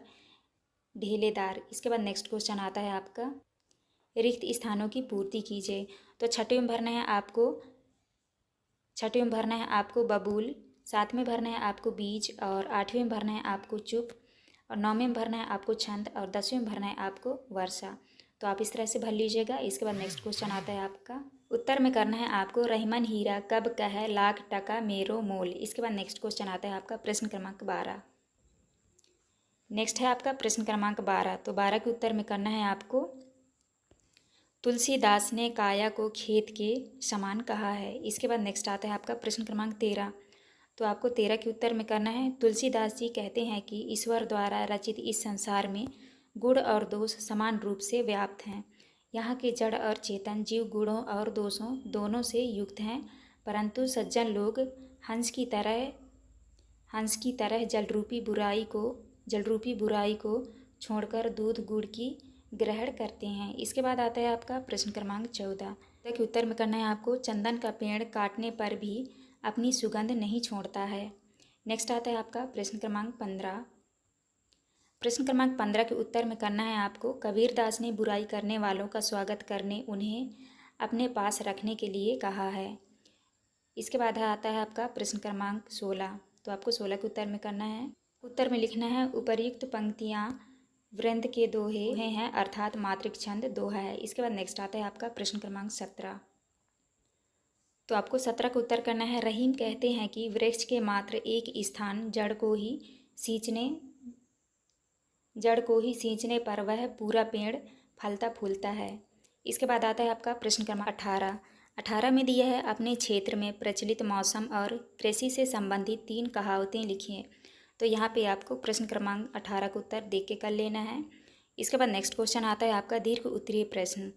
ढेलेदार। इसके बाद नेक्स्ट क्वेश्चन आता है आपका रिक्त स्थानों की पूर्ति कीजिए। तो छठे में भरना है आपको बबूल, सातवें में भरना है आपको बीज, और आठवें में भरना है आपको चुप, और नौवें में भरना है आपको छंद, और 10वें में भरना है आपको वर्षा। तो आप इस तरह से भर लीजिएगा। इसके बाद नेक्स्ट क्वेश्चन आता है आपका उत्तर में करना है आपको रहीमन हीरा कब कह लाख टका मेरो मोल। इसके बाद नेक्स्ट क्वेश्चन आता है आपका प्रश्न क्रमांक 12। नेक्स्ट है आपका प्रश्न क्रमांक 12। तो 12 के उत्तर में करना है आपको तुलसीदास ने काया को खेत के समान कहा है। इसके बाद नेक्स्ट आता है आपका प्रश्न क्रमांक 13। तो आपको 13 के उत्तर में करना है तुलसीदास जी कहते हैं कि ईश्वर द्वारा रचित इस संसार में गुण और दोष समान रूप से व्याप्त हैं। यहाँ के जड़ और चेतन जीव गुणों और दोषों दोनों से युक्त हैं, परंतु सज्जन लोग हंस की तरह जलरूपी बुराई को छोड़कर दूध गुड़ की ग्रहण करते हैं। इसके बाद आता है आपका प्रश्न क्रमांक 14 के उत्तर में करना है आपको चंदन का पेड़ काटने पर भी अपनी सुगंध नहीं छोड़ता है। नेक्स्ट आता है आपका प्रश्न क्रमांक 15। प्रश्न क्रमांक 15 के उत्तर में करना है आपको कबीरदास ने बुराई करने वालों का स्वागत करने उन्हें अपने पास रखने के लिए कहा है। इसके बाद आता है आपका प्रश्न क्रमांक 16। तो आपको 16 के उत्तर में करना है, उत्तर में लिखना है उपर्युक्त पंक्तियाँ वृंद के दोहे हैं अर्थात मातृक छंद दोहा है। इसके बाद नेक्स्ट आता है आपका प्रश्न क्रमांक 17। तो आपको 17 का उत्तर करना है रहीम कहते हैं कि वृक्ष के मात्र एक स्थान जड़ को ही सींचने पर वह पूरा पेड़ फलता फूलता है। इसके बाद आता है आपका प्रश्न क्रमांक 18। 18 में दिया है अपने क्षेत्र में प्रचलित मौसम और कृषि से संबंधित 3 कहावतें लिखिए। तो यहाँ पे आपको प्रश्न क्रमांक 18 का उत्तर देख के कर लेना है। इसके बाद नेक्स्ट क्वेश्चन आता है आपका दीर्घ उत्तरीय प्रश्न।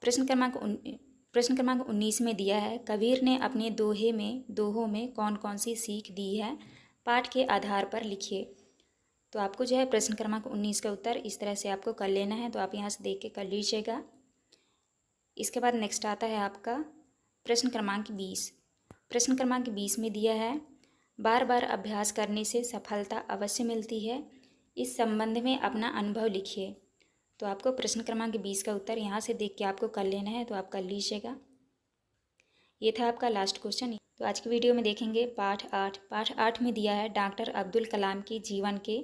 प्रश्न क्रमांक 19 में दिया है कबीर ने अपने दोहों में कौन कौन सी सीख दी है, पाठ के आधार पर लिखिए। तो आपको जो है प्रश्न क्रमांक 19 का उत्तर इस तरह से आपको कर लेना है। तो आप यहाँ से देख के कर लीजिएगा। इसके बाद नेक्स्ट आता है आपका प्रश्न क्रमांक 20। प्रश्न क्रमांक 20 में दिया है बार बार अभ्यास करने से सफलता अवश्य मिलती है, इस संबंध में अपना अनुभव लिखिए। तो आपको प्रश्न क्रमांक 20 का उत्तर यहाँ से देख के आपको कर लेना है। तो आप कर लीजिएगा। ये था आपका लास्ट क्वेश्चन। तो आज की वीडियो में देखेंगे पाठ 8। पाठ 8 में दिया है डॉक्टर अब्दुल कलाम के जीवन के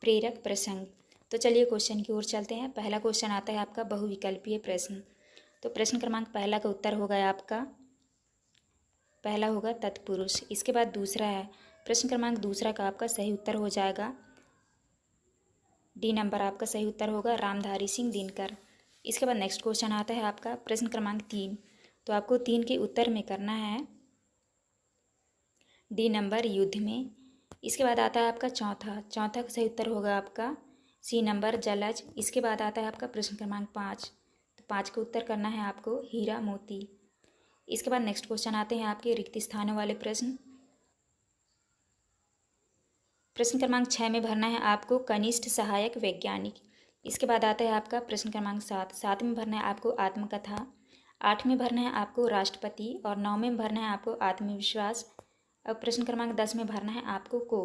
प्रेरक प्रसंग। तो चलिए क्वेश्चन की ओर चलते हैं। पहला क्वेश्चन आता है आपका बहुविकल्पीय प्रश्न। तो प्रश्न क्रमांक पहला का उत्तर होगा आपका पहला होगा तत्पुरुष। इसके बाद दूसरा है प्रश्न क्रमांक दूसरा का आपका सही उत्तर हो जाएगा डी नंबर आपका सही उत्तर होगा रामधारी सिंह दिनकर। इसके बाद नेक्स्ट क्वेश्चन आता है आपका प्रश्न क्रमांक 3। तो आपको 3 के उत्तर में करना है डी नंबर युद्ध में। इसके बाद आता है आपका चौथा का सही उत्तर होगा आपका सी नंबर जलज। इसके बाद आता है आपका प्रश्न क्रमांक 5। तो 5 का उत्तर करना है आपको हीरा मोती। इसके बाद नेक्स्ट क्वेश्चन आते हैं आपके रिक्त स्थानों वाले प्रश्न। प्रश्न क्रमांक 6 में भरना है आपको कनिष्ठ सहायक वैज्ञानिक। इसके बाद आता है आपका प्रश्न क्रमांक 7 में भरना है आपको आत्मकथा। 8 में भरना है आपको राष्ट्रपति, और 9 में भरना है आपको आत्मविश्वास। और प्रश्न क्रमांक 10 में भरना है आपको को।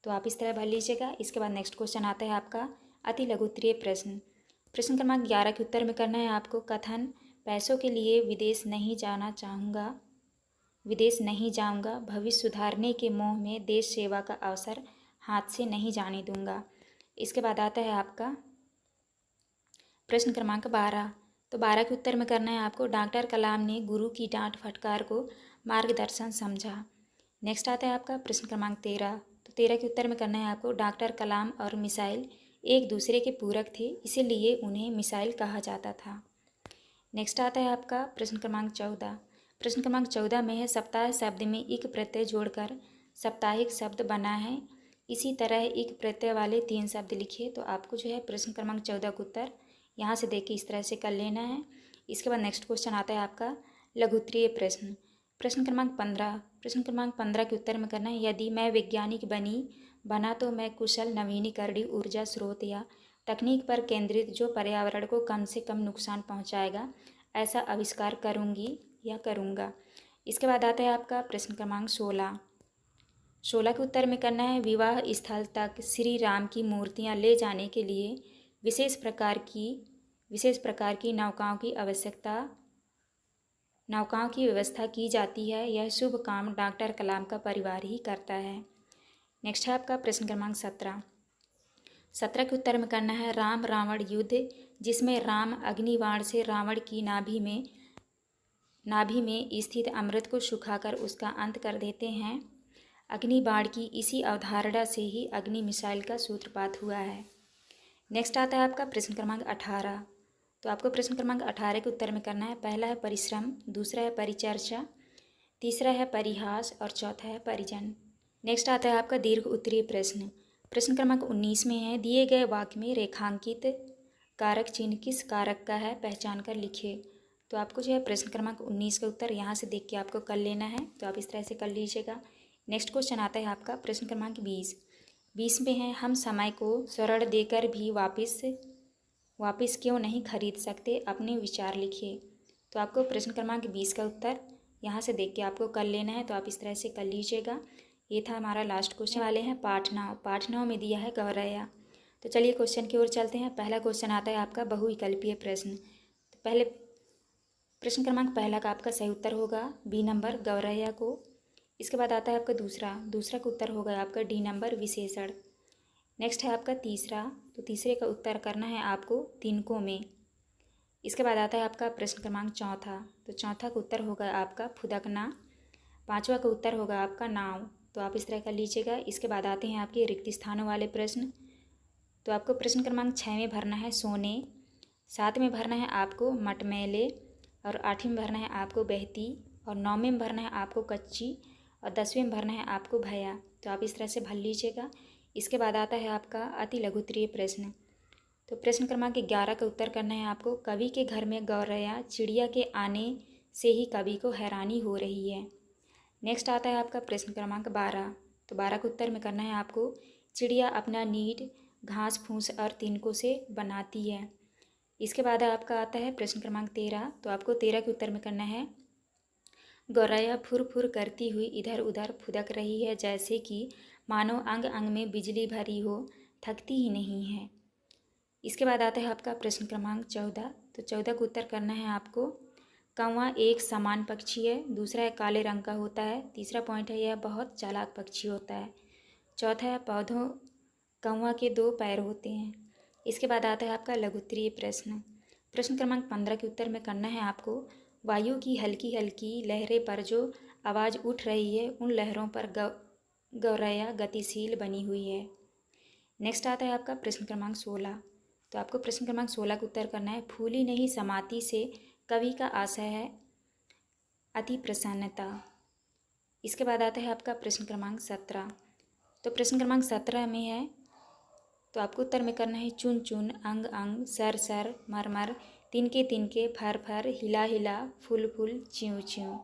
तो आप इस तरह भर लीजिएगा। इसके बाद नेक्स्ट क्वेश्चन आता है आपका अति लघु उत्तरीय प्रश्न। प्रश्न क्रमांक 11 के उत्तर में करना है आपको कथन पैसों के लिए विदेश नहीं जाऊंगा, भविष्य सुधारने के मोह में देश सेवा का अवसर हाथ से नहीं जाने दूंगा। इसके बाद आता है आपका प्रश्न क्रमांक 12। तो 12 के उत्तर में करना है आपको डॉक्टर कलाम ने गुरु की डांट फटकार को मार्गदर्शन समझा। नेक्स्ट आता है आपका प्रश्न क्रमांक 13। तो 13 के उत्तर में करना है आपको डॉक्टर कलाम और मिसाइल एक दूसरे के पूरक थे, इसीलिए उन्हें मिसाइल कहा जाता था। नेक्स्ट आता है आपका प्रश्न क्रमांक 14। प्रश्न क्रमांक 14 में है सप्ताह शब्द में इक प्रत्यय जोड़कर साप्ताहिक शब्द बना है, इसी तरह इक प्रत्यय वाले 3 शब्द लिखिए। तो आपको जो है प्रश्न क्रमांक 14 का उत्तर यहाँ से देख के इस तरह से कर लेना है। इसके बाद नेक्स्ट क्वेश्चन आता है आपका लघु उत्तरीय प्रश्न। प्रश्न क्रमांक 15। प्रश्न क्रमांक 15 के उत्तर में करना है, यदि मैं वैज्ञानिक बना तो मैं कुशल नवीनीकरणीय ऊर्जा स्रोत या तकनीक पर केंद्रित जो पर्यावरण को कम से कम नुकसान पहुंचाएगा ऐसा आविष्कार करूंगी या करूंगा। इसके बाद आता है आपका प्रश्न क्रमांक 16 के उत्तर में करना है, विवाह स्थल तक श्री राम की मूर्तियां ले जाने के लिए विशेष प्रकार की नौकाओं की व्यवस्था की जाती है। यह शुभ काम डॉक्टर कलाम का परिवार ही करता है। नेक्स्ट है आपका प्रश्न क्रमांक 17 के उत्तर में करना है, राम रावण युद्ध जिसमें राम अग्निबाण से रावण की नाभि में स्थित अमृत को सुखाकर उसका अंत कर देते हैं। अग्निबाण की इसी अवधारणा से ही अग्नि मिसाइल का सूत्रपात हुआ है। नेक्स्ट आता है आपका प्रश्न क्रमांक 18। तो आपको प्रश्न क्रमांक 18 के उत्तर में करना है, पहला है परिश्रम, दूसरा है परिचर्चा, तीसरा है परिहास और चौथा है परिजन। नेक्स्ट आता है आपका दीर्घ उत्तरीय प्रश्न। प्रश्न क्रमांक 19 में है, दिए गए वाक्य में रेखांकित कारक चिन्ह किस कारक का है, पहचान कर लिखिए। तो आपको जो है प्रश्न क्रमांक 19 का उत्तर यहाँ से देख के आपको कर लेना है, तो आप इस तरह से कर लीजिएगा। नेक्स्ट क्वेश्चन आता है आपका प्रश्न क्रमांक 20 में है, हम समय को स्वर्ण देकर भी वापस क्यों नहीं खरीद सकते, अपने विचार लिखिए। तो आपको प्रश्न क्रमांक 20 का उत्तर यहाँ से देख के आपको कर लेना है, तो आप इस तरह से कर लीजिएगा। ये था हमारा लास्ट क्वेश्चन। वाले हैं पाठ 9 में दिया है गौरैया। तो चलिए क्वेश्चन की ओर चलते हैं। पहला क्वेश्चन आता है आपका बहुविकल्पीय प्रश्न। तो पहले प्रश्न क्रमांक पहला का आपका सही उत्तर होगा बी नंबर गौरैया को। इसके बाद आता है आपका दूसरा का उत्तर होगा आपका डी नंबर विशेषण। नेक्स्ट है आपका तीसरा, तो तीसरे का उत्तर करना है आपको तिनकों में। इसके बाद आता है आपका प्रश्न क्रमांक चौथा, तो चौथा का उत्तर होगा आपका फुदकना। पांचवा का उत्तर होगा आपका नाव, तो आप इस तरह कर लीजिएगा। इसके बाद आते हैं आपके रिक्त स्थानों वाले प्रश्न। तो आपको प्रश्न क्रमांक 6 में भरना है सोने, 7 में भरना है आपको मटमैले, और 8 में भरना है आपको बहती, और 9 में भरना है आपको कच्ची, और 10वें में भरना है आपको भया। तो आप इस तरह से भर लीजिएगा। इसके बाद आता है आपका अति लघु उत्तरीय प्रश्न। तो प्रश्न क्रमांक 11 का उत्तर करना है आपको, कवि के घर में गौरैया चिड़िया के आने से ही कवि को हैरानी हो रही है। नेक्स्ट आता है आपका प्रश्न क्रमांक 12। तो 12 का उत्तर में करना है आपको, चिड़िया अपना नीड घास फूस और तिनकों से बनाती है। इसके बाद आपका आता है प्रश्न क्रमांक 13। तो आपको 13 के उत्तर में करना है, गौरैया फुर फुर करती हुई इधर उधर फुदक रही है जैसे कि मानो अंग अंग में बिजली भरी हो, थकती ही नहीं है। इसके बाद आता है आपका प्रश्न क्रमांक 14। तो 14 का उत्तर करना है आपको, कौवा एक समान पक्षी है, दूसरा है काले रंग का होता है, तीसरा पॉइंट है यह बहुत चालाक पक्षी होता है, चौथा है पौधों कौवा के 2 पैर होते हैं। इसके बाद आता है आपका लघु उत्तरीय प्रश्न। प्रश्न क्रमांक 15 के उत्तर में करना है आपको, वायु की हल्की हल्की लहरें पर जो आवाज़ उठ रही है उन लहरों पर गौरैया गतिशील बनी हुई है। नेक्स्ट आता है आपका प्रश्न क्रमांक 16। तो आपको प्रश्न क्रमांक 16 का उत्तर करना है, फूली नहीं समाती से कवि का आशय है अति प्रसन्नता। इसके बाद आता है आपका प्रश्न क्रमांक 17। तो प्रश्न क्रमांक 17 में है, तो आपको उत्तर में करना है, चुन चुन अंग अंग सर सर मर मर तिनके तिनके फर फर हिला हिला फूल फूल च्यूँ च्यूँ।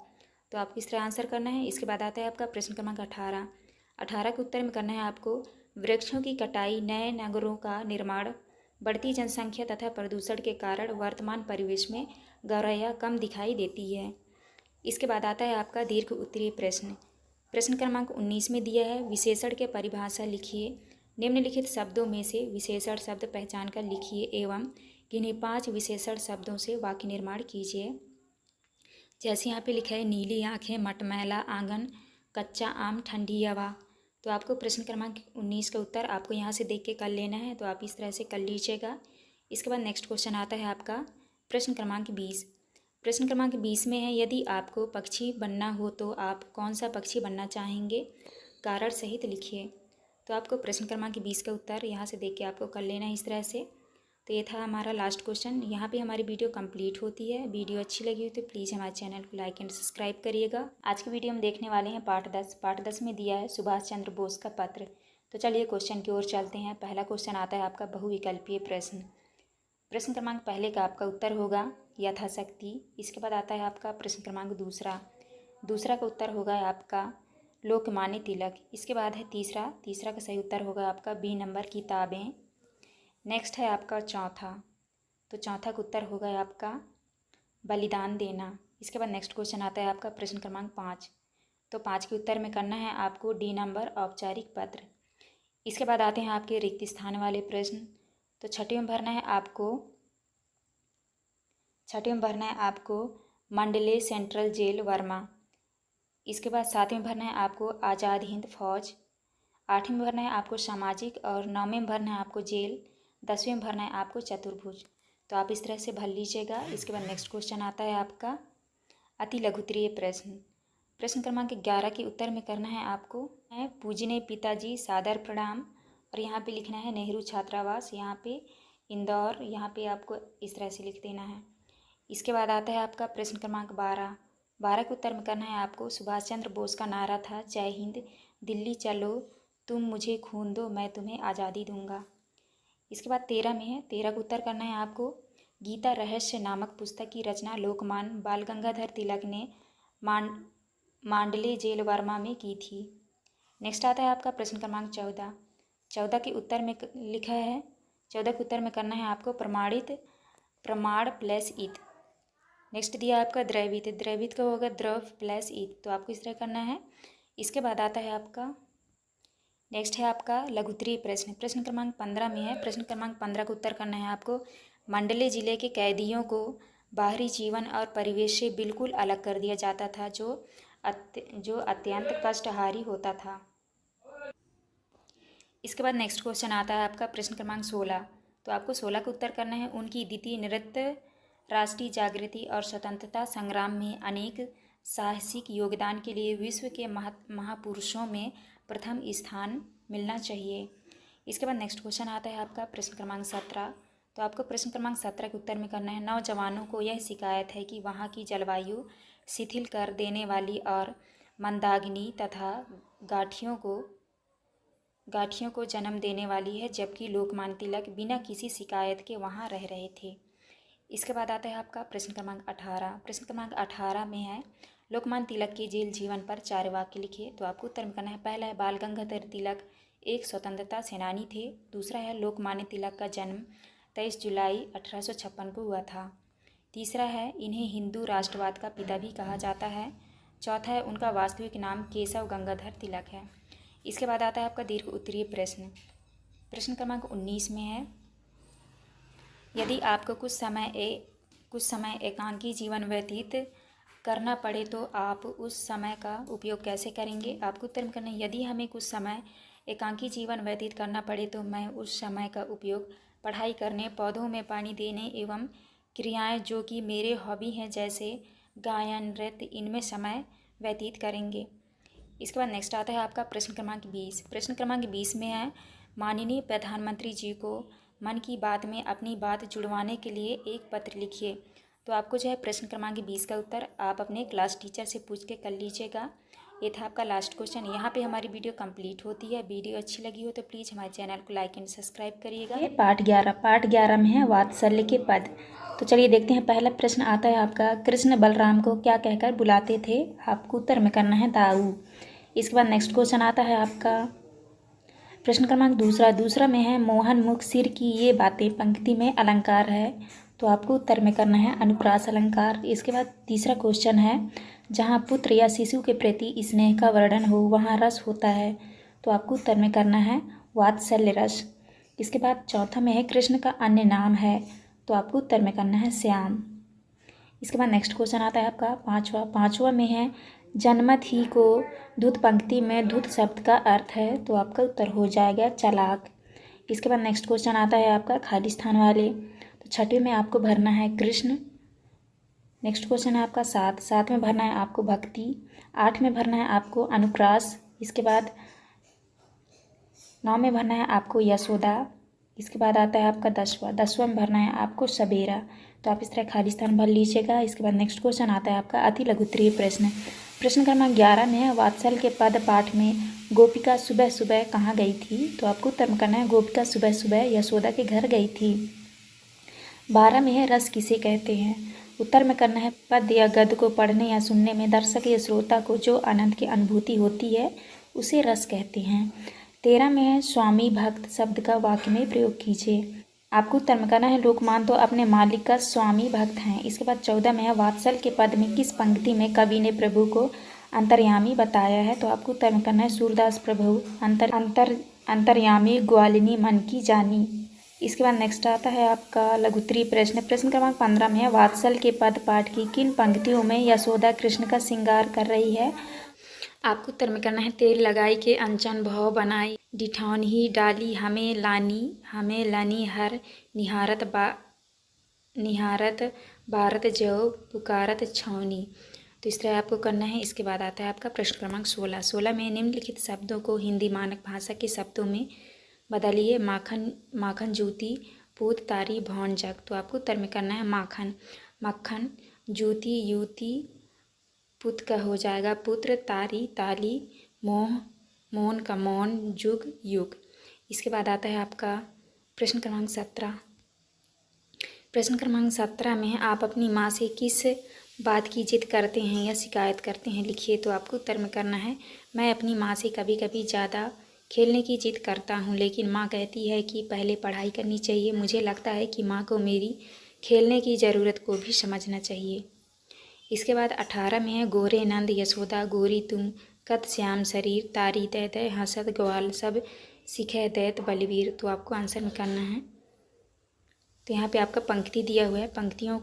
तो आपको इस तरह आंसर करना है। इसके बाद आता है आपका प्रश्न क्रमांक 18 के उत्तर में करना है आपको, वृक्षों की कटाई, नए नगरों का निर्माण, बढ़ती जनसंख्या तथा प्रदूषण के कारण वर्तमान परिवेश में गौरैया कम दिखाई देती है। इसके बाद आता है आपका दीर्घ उत्तरीय प्रश्न। प्रश्न क्रमांक 19 में दिया है, विशेषण के परिभाषा लिखिए, निम्नलिखित शब्दों में से विशेषण शब्द पहचान कर लिखिए एवं किन्हीं 5 विशेषण शब्दों से वाक्य निर्माण कीजिए। जैसे यहाँ पे लिखा है, नीली आँखें, मटमैला आंगन, कच्चा आम, ठंडी हवा। तो आपको प्रश्न क्रमांक 19 का उत्तर आपको यहाँ से देख के कर लेना है, तो आप इस तरह से कर लीजिएगा। इसके बाद नेक्स्ट क्वेश्चन आता है आपका प्रश्न क्रमांक 20। प्रश्न क्रमांक 20 में है, यदि आपको पक्षी बनना हो तो आप कौन सा पक्षी बनना चाहेंगे, कारण सहित लिखिए। तो आपको प्रश्न क्रमांक 20 का उत्तर यहाँ से देख के आपको कर लेना है इस तरह से। तो ये था हमारा लास्ट क्वेश्चन। यहाँ पे हमारी वीडियो कंप्लीट होती है। वीडियो अच्छी लगी हो तो प्लीज़ हमारे चैनल को लाइक एंड सब्सक्राइब करिएगा। आज की वीडियो हम देखने वाले हैं पाठ 10 में दिया है सुभाष चंद्र बोस का पत्र। तो चलिए क्वेश्चन की ओर चलते हैं। पहला क्वेश्चन आता है आपका बहुविकल्पीय प्रश्न। प्रश्न क्रमांक पहले का आपका उत्तर होगा यथाशक्ति। इसके बाद आता है आपका प्रश्न क्रमांक दूसरा, दूसरा का उत्तर होगा आपका लोकमान्य तिलक। इसके बाद है तीसरा का सही उत्तर होगा आपका बी नंबर किताबें। नेक्स्ट है आपका चौथा, तो चौथा का उत्तर होगा आपका बलिदान देना। इसके बाद नेक्स्ट क्वेश्चन आता है आपका प्रश्न क्रमांक 5, तो 5 के उत्तर में करना है आपको डी नंबर औपचारिक पत्र। इसके बाद आते हैं आपके रिक्त स्थान वाले प्रश्न, तो छठे में भरना है आपको मंडले सेंट्रल जेल वर्मा। इसके बाद 7वें भरना है आपको आज़ाद हिंद फौज। 8वें में भरना है आपको सामाजिक, और 9वें में भरना है आपको जेल। 10वें में भरना है आपको चतुर्भुज। तो आप इस तरह से भर लीजिएगा। इसके बाद नेक्स्ट क्वेश्चन आता है आपका अति लघुत्तरीय प्रश्न। प्रश्न क्रमांक 11 के उत्तर में करना है आपको पूजनीय पिताजी सादर प्रणाम, और यहाँ पे लिखना है नेहरू छात्रावास, यहाँ पे इंदौर, यहाँ पे आपको इस तरह से लिख देना है। इसके बाद आता है आपका प्रश्न क्रमांक 12 के उत्तर में करना है आपको सुभाष चंद्र बोस का नारा था जय हिंद, दिल्ली चलो, तुम मुझे खून दो, मैं तुम्हें आज़ादी दूंगा। इसके बाद 13 का उत्तर करना है आपको गीता रहस्य नामक पुस्तक की रचना लोकमान्य बाल गंगाधर तिलक ने मांडले जेल वर्मा में की थी। नेक्स्ट आता है आपका प्रश्न क्रमांक 14 के उत्तर में लिखा है, 14 के उत्तर में करना है आपको प्रमाण प्लस ईत। नेक्स्ट दिया आपका द्रवित का होगा द्रव प्लस ईत, तो आपको इस तरह करना है। इसके बाद आता है आपका नेक्स्ट है आपका लघुत्तरीय प्रश्न। प्रश्न क्रमांक 15 में है। प्रश्न क्रमांक 15 का उत्तर करना है आपको मंडले जिले के कैदियों को बाहरी जीवन और परिवेश से बिल्कुल अलग कर दिया जाता था, जो अत्यंत कष्टहारी होता था। इसके बाद नेक्स्ट क्वेश्चन आता है आपका प्रश्न क्रमांक 16, तो आपको 16 का उत्तर करना है उनकी द्वितीय नृत्य राष्ट्रीय जागृति और स्वतंत्रता संग्राम में अनेक साहसिक योगदान के लिए विश्व के महापुरुषों में प्रथम स्थान मिलना चाहिए। इसके बाद नेक्स्ट क्वेश्चन आता है आपका प्रश्न क्रमांक 17, तो आपको प्रश्न क्रमांक 17 के उत्तर में करना है नौजवानों को यह शिकायत है कि वहाँ की जलवायु शिथिल कर देने वाली और मंदाग्नि तथा गाठियों को जन्म देने वाली है, जबकि लोकमान्य तिलक बिना किसी शिकायत के वहाँ रह रहे थे। इसके बाद आता है आपका प्रश्न क्रमांक 18। प्रश्न क्रमांक 18 में है लोकमान्य तिलक के जेल जीवन पर 4 वाक्य लिखिए। तो आपको उत्तर में करना है पहला है बाल गंगाधर तिलक एक स्वतंत्रता सेनानी थे। दूसरा है लोकमान्य तिलक का जन्म 23 जुलाई 1856 को हुआ था। तीसरा है इन्हें हिंदू राष्ट्रवाद का पिता भी कहा जाता है। चौथा है उनका वास्तविक नाम केशव गंगाधर तिलक है। इसके बाद आता है आपका दीर्घ उत्तरीय प्रश्न। प्रश्न क्रमांक 19 में है यदि आपको कुछ समय एकांकी जीवन व्यतीत करना पड़े तो आप उस समय का उपयोग कैसे करेंगे। आपको उत्तर में करना है यदि हमें कुछ समय एकांकी जीवन व्यतीत करना पड़े तो मैं उस समय का उपयोग पढ़ाई करने, पौधों में पानी देने एवं क्रियाएं जो कि मेरे हॉबी हैं जैसे गायन, नृत्य, इनमें समय व्यतीत करेंगे। इसके बाद नेक्स्ट आता है आपका प्रश्न क्रमांक 20। प्रश्न क्रमांक 20 में है माननीय प्रधानमंत्री जी को मन की बात में अपनी बात जुड़वाने के लिए एक पत्र लिखिए। तो आपको जो है प्रश्न क्रमांक 20 का उत्तर आप अपने क्लास टीचर से पूछ के कर लीजिएगा। ये था आपका लास्ट क्वेश्चन। यहाँ पे हमारी वीडियो कंप्लीट होती है। वीडियो अच्छी लगी हो तो प्लीज़ हमारे चैनल को लाइक एंड सब्सक्राइब करिएगा। ये पाठ 11 में है वात्सल्य के पद। तो चलिए देखते हैं। पहला प्रश्न आता है आपका कृष्ण बलराम को क्या कहकर बुलाते थे। आपको उत्तर में करना है दाऊ। इसके बाद नेक्स्ट क्वेश्चन आता है आपका प्रश्न क्रमांक दूसरा में है मोहन मुख सिर की ये बातें पंक्ति में अलंकार है। तो आपको उत्तर में करना है अनुप्रास अलंकार। इसके बाद तीसरा क्वेश्चन है जहाँ पुत्र या शिशु के प्रति स्नेह का वर्णन हो वहाँ रस होता है। तो आपको उत्तर में करना है वात्सल्य रस। इसके बाद चौथा में है कृष्ण का अन्य नाम है। तो आपको उत्तर में करना है श्याम। इसके बाद नेक्स्ट क्वेश्चन आता है आपका पाँचवा में है जनमत ही को धुत पंक्ति में धुत शब्द का अर्थ है। तो आपका उत्तर हो जाएगा चालाक। इसके बाद नेक्स्ट क्वेश्चन आता है आपका खाली स्थान वाले। तो छठे में आपको भरना है कृष्ण। नेक्स्ट क्वेश्चन है आपका 7 में भरना है आपको भक्ति। 8 में भरना है आपको अनुप्रास। इसके बाद 9 में भरना है आपको यशोदा। इसके बाद आता है आपका 10वां में भरना है आपको सवेरा। तो आप इस तरह खाली स्थान भर लीजिएगा। इसके बाद नेक्स्ट क्वेश्चन आता है आपका अति लघुत्तरीय प्रश्न। प्रश्न क्रमांक 11 में है वात्सल के पद पाठ में गोपिका सुबह सुबह कहाँ गई थी। तो आपको उत्तर में करना है गोपिका सुबह सुबह यशोदा के घर गई थी। 12 में है रस किसे कहते हैं। उत्तर में करना है पद्य या गद्य को पढ़ने या सुनने में दर्शक या श्रोता को जो आनंद की अनुभूति होती है उसे रस कहते हैं। 13 में है स्वामी भक्त शब्द का वाक्य में प्रयोग कीजिए। आपको उत्तर में करना है लोकमान तो अपने मालिक का स्वामी भक्त हैं। इसके बाद 14 में है वात्सल के पद में किस पंक्ति में कवि ने प्रभु को अंतर्यामी बताया है। तो आपको उत्तर में करना है सूरदास प्रभु अंतर्यामी ग्वालिनी मन की जानी। इसके बाद नेक्स्ट आता है आपका लघुत्तरीय प्रश्न। प्रश्न क्रमांक 15 में है वात्सल के पद पाठ की किन पंक्तियों में यशोदा कृष्ण का श्रृंगार कर रही है। आपको उत्तर में करना है तेल लगाई के अंचन भव बनाई डिठौन ही डाली हमें लानी हर निहारत भारत जव पुकारत छौनी। तो इस तरह आपको करना है। इसके बाद आता है आपका प्रश्न क्रमांक 16 में निम्नलिखित शब्दों को हिंदी मानक भाषा के शब्दों में बदलिए। माखन जूती पूत तारी भौन जग। तो आपको उत्तर में करना है मक्खन जूती युति पुत का हो जाएगा पुत्र तारी ताली मोहन का मौन जुग युग। इसके बाद आता है आपका प्रश्न क्रमांक 17। प्रश्न क्रमांक 17 में आप अपनी माँ से किस बात की जिद करते हैं या शिकायत करते हैं लिखिए। तो आपको उत्तर में करना है मैं अपनी माँ से कभी कभी ज़्यादा खेलने की जिद करता हूँ, लेकिन माँ कहती है कि पहले पढ़ाई करनी चाहिए। मुझे लगता है कि माँ को मेरी खेलने की ज़रूरत को भी समझना चाहिए। इसके बाद 18 में है गोरे नंद यशोदा गोरी तुम कत श्याम शरीर तारी तय हंसत ग्वाल सब सिखे दैत बलवीर। तो आपको आंसर में करना है। तो यहाँ पे आपका पंक्ति दिया हुआ है, पंक्तियों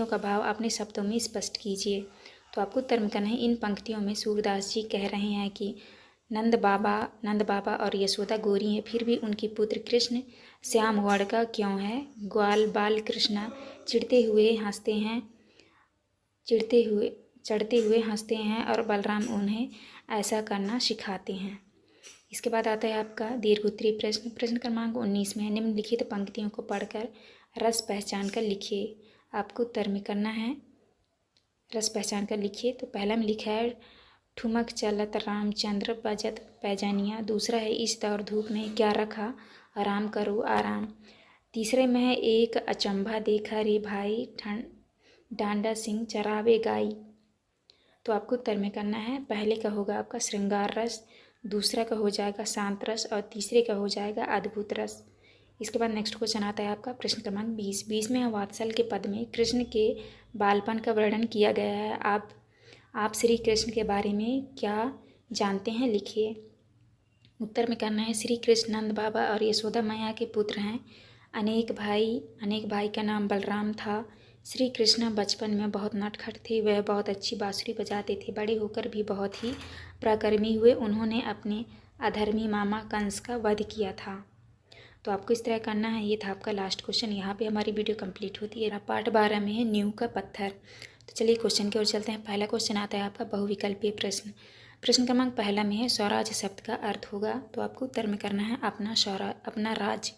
का भाव अपने शब्दों में स्पष्ट कीजिए। तो आपको उत्तर में करना है इन पंक्तियों में सूरदास जी कह रहे हैं कि नंद बाबा और यशोदा गोरी हैं, फिर भी उनकी पुत्र कृष्ण श्याम वर्ण का क्यों है। ग्वाल बाल कृष्ण चढ़ते हुए हंसते हैं और बलराम उन्हें ऐसा करना सिखाते हैं। इसके बाद आता है आपका दीर्घोत्तरीय प्रश्न। प्रश्न क्रमांक 19 में निम्नलिखित पंक्तियों को पढ़कर रस पहचान कर लिखिए। आपको उत्तर में करना है रस पहचान कर लिखिए। तो पहला में लिखा है ठुमक चलत रामचंद्र बजत पैजानिया। दूसरा है इस दौर धूप में क्या रखा आराम करो आराम। तीसरे में है एक अचंभा देखा रे भाई डांडा सिंह चरावे गाई। तो आपको उत्तर में करना है पहले का होगा आपका श्रृंगार रस, दूसरा का हो जाएगा शांत रस और तीसरे का हो जाएगा अद्भुत रस। इसके बाद नेक्स्ट क्वेश्चन आता है आपका प्रश्न क्रमांक 20 में वात्सल के पद में कृष्ण के बालपन का वर्णन किया गया है। आप श्री कृष्ण के बारे में क्या जानते हैं लिखिए। उत्तर में करना है श्री कृष्ण नंद बाबा और यशोदा मैया के पुत्र हैं। अनेक भाई का नाम बलराम था। श्री कृष्ण बचपन में बहुत नटखट थे, वह बहुत अच्छी बांसुरी बजाते थे। बड़े होकर भी बहुत ही पराक्रमी हुए। उन्होंने अपने अधर्मी मामा कंस का वध किया था। तो आपको इस तरह करना है। ये था आपका लास्ट क्वेश्चन। यहाँ पे हमारी वीडियो कंप्लीट होती है। पार्ट 12 में है नींव का पत्थर। तो चलिए क्वेश्चन की ओर चलते हैं। पहला क्वेश्चन आता है आपका बहुविकल्पीय प्रश्न। प्रश्न क्रमांक पहला में है स्वराज शब्द का अर्थ होगा। तो आपको उत्तर में करना है अपना राज।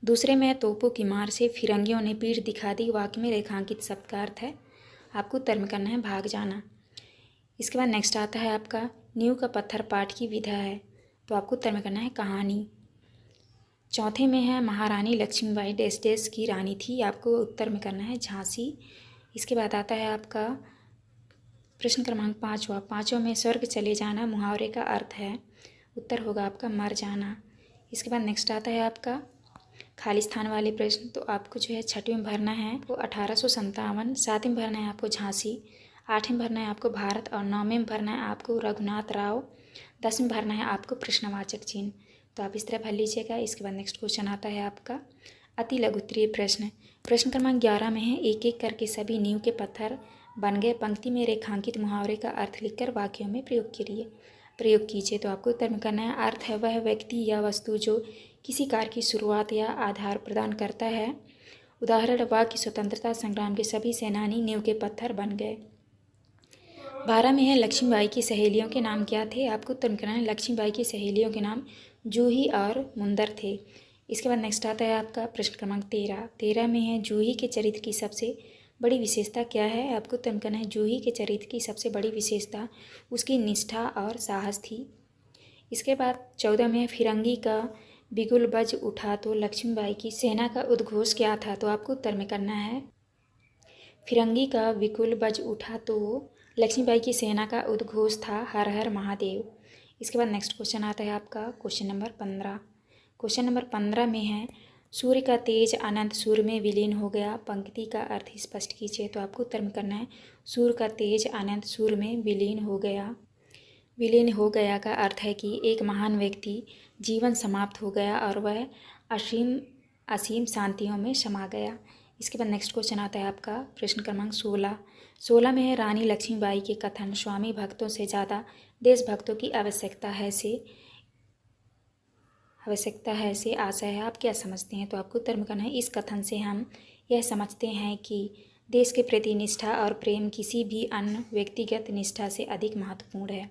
दूसरे में है तोपों की मार से फिरंगियों ने पीठ दिखा दी। वाक्य में रेखांकित शब्द का अर्थ है। आपको उत्तर में करना है भाग जाना। इसके बाद नेक्स्ट आता है आपका नींव का पत्थर पाठ की विधा है। तो आपको उत्तर में करना है कहानी। चौथे में है महारानी लक्ष्मीबाई डैश की रानी थी। आपको उत्तर में करना है झांसी। इसके बाद आता है आपका प्रश्न क्रमांक 5वां में स्वर्ग चले जाना मुहावरे का अर्थ है। उत्तर होगा आपका मर जाना। इसके बाद नेक्स्ट आता है आपका खाली स्थान वाले प्रश्न। तो आपको जो है 6वीं में भरना है वो 1857, 7वीं में भरना है आपको झांसी, 8वीं में भरना है आपको भारत और 9वीं में भरना है आपको रघुनाथ राव, 10वीं में भरना है आपको प्रश्नवाचक चिन्ह। तो आप इस तरह भर लीजिएगा। इसके बाद नेक्स्ट क्वेश्चन आता है आपका अति लघुत्तरीय प्रश्न। प्रश्न क्रमांक 11 में है एक एक करके सभी नींव के पत्थर बन गए। पंक्ति में रेखांकित मुहावरे का अर्थ लिखकर वाक्यों में प्रयोग कीजिए। तो आपको उत्तर में करना है अर्थ है वह व्यक्ति या वस्तु जो किसी कार्य की शुरुआत या आधार प्रदान करता है। उदाहरण वाक्य स्वतंत्रता संग्राम के सभी सेनानी नींव के पत्थर बन गए। 12 में है लक्ष्मीबाई की सहेलियों के नाम क्या थे। आपको उत्तर में करना है लक्ष्मीबाई की सहेलियों के नाम जूही और मुंदर थे। इसके बाद नेक्स्ट आता है आपका प्रश्न क्रमांक 13 में है जूही के चरित्र की सबसे बड़ी विशेषता क्या है। आपको उत्तर करना है जूही के चरित्र की सबसे बड़ी विशेषता उसकी निष्ठा और साहस थी। इसके बाद 14 में फिरंगी का बिगुल बज उठा तो लक्ष्मीबाई की सेना का उद्घोष क्या था। तो आपको उत्तर में करना है फिरंगी का विकुल बज उठा तो लक्ष्मीबाई की सेना का उद्घोष था हर हर महादेव। इसके बाद नेक्स्ट क्वेश्चन आता है आपका क्वेश्चन नंबर 15। क्वेश्चन नंबर 15 में है सूर्य का तेज अनंत सूर्य में विलीन हो गया, पंक्ति का अर्थ स्पष्ट कीजिए। तो आपको उत्तर में करना है सूर्य का तेज अनंत सूर्य में विलीन हो गया। विलीन हो गया का अर्थ है कि एक महान व्यक्ति जीवन समाप्त हो गया और वह असीम असीम शांतियों में समा गया। इसके बाद नेक्स्ट क्वेश्चन आता है आपका प्रश्न क्रमांक 16 में है रानी लक्ष्मीबाई के कथन स्वामी भक्तों से ज़्यादा देशभक्तों की आवश्यकता है से आशय है, आप क्या समझते हैं। तो आपको उत्तर में करना है इस कथन से हम यह समझते हैं कि देश के प्रति निष्ठा और प्रेम किसी भी अन्य व्यक्तिगत निष्ठा से अधिक महत्वपूर्ण है।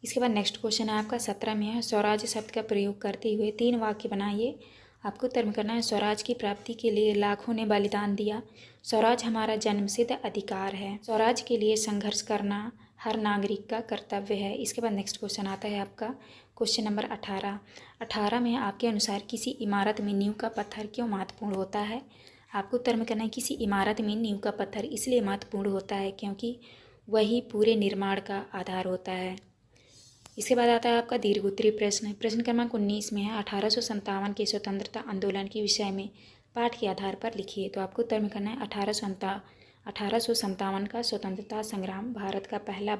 इसके बाद नेक्स्ट क्वेश्चन है आपका 17 में है स्वराज शब्द का प्रयोग करते हुए 3 वाक्य बनाइए। आपको उत्तर में करना है स्वराज की प्राप्ति के लिए लाखों ने बलिदान दिया, स्वराज हमारा जन्मसिद्ध अधिकार है, स्वराज के लिए संघर्ष करना हर नागरिक का कर्तव्य है। इसके बाद नेक्स्ट क्वेश्चन आता है आपका क्वेश्चन नंबर 18 में आपके अनुसार किसी इमारत में नींव का पत्थर क्यों महत्वपूर्ण होता है। आपको उत्तर में करना है किसी इमारत में नींव का पत्थर इसलिए महत्वपूर्ण होता है क्योंकि वही पूरे निर्माण का आधार होता है। इसके बाद आता है आपका दीर्घोत्तरीय प्रश्न क्रमांक 19 में है 1857 के स्वतंत्रता आंदोलन के विषय में पाठ के आधार पर लिखिए। तो आपको उत्तर में करना है 1857 का स्वतंत्रता संग्राम भारत का पहला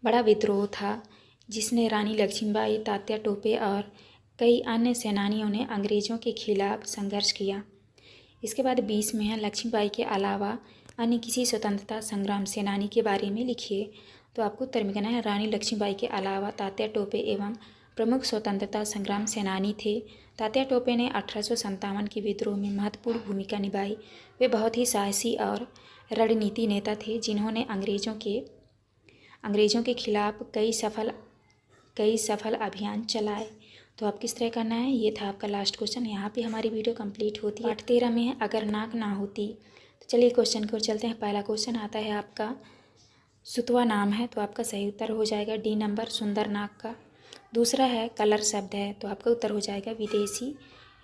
बड़ा विद्रोह था जिसने रानी लक्ष्मीबाई, तात्या टोपे और कई अन्य सेनानियों ने अंग्रेज़ों के खिलाफ संघर्ष किया। इसके बाद 20 में है लक्ष्मीबाई के अलावा अन्य किसी स्वतंत्रता संग्राम सेनानी के बारे में लिखिए। तो आपको उत्तर में कहना है रानी लक्ष्मीबाई के अलावा तात्या टोपे एवं प्रमुख स्वतंत्रता संग्राम सेनानी थे। तात्या टोपे ने 1857 के विद्रोह में महत्वपूर्ण भूमिका निभाई। वे बहुत ही साहसी और रणनीति नेता थे जिन्होंने अंग्रेज़ों के खिलाफ कई सफल अभियान चलाए। तो आप किस तरह करना है, ये था आपका लास्ट क्वेश्चन। यहाँ पे हमारी वीडियो कंप्लीट होती है। पार्ट 13 में है अगर नाक ना होती। तो चलिए क्वेश्चन की ओर चलते हैं। पहला क्वेश्चन आता है आपका सुतवा नाम है, तो आपका सही उत्तर हो जाएगा डी नंबर सुंदर नाग का। दूसरा है कलर शब्द है, तो आपका उत्तर हो जाएगा विदेशी।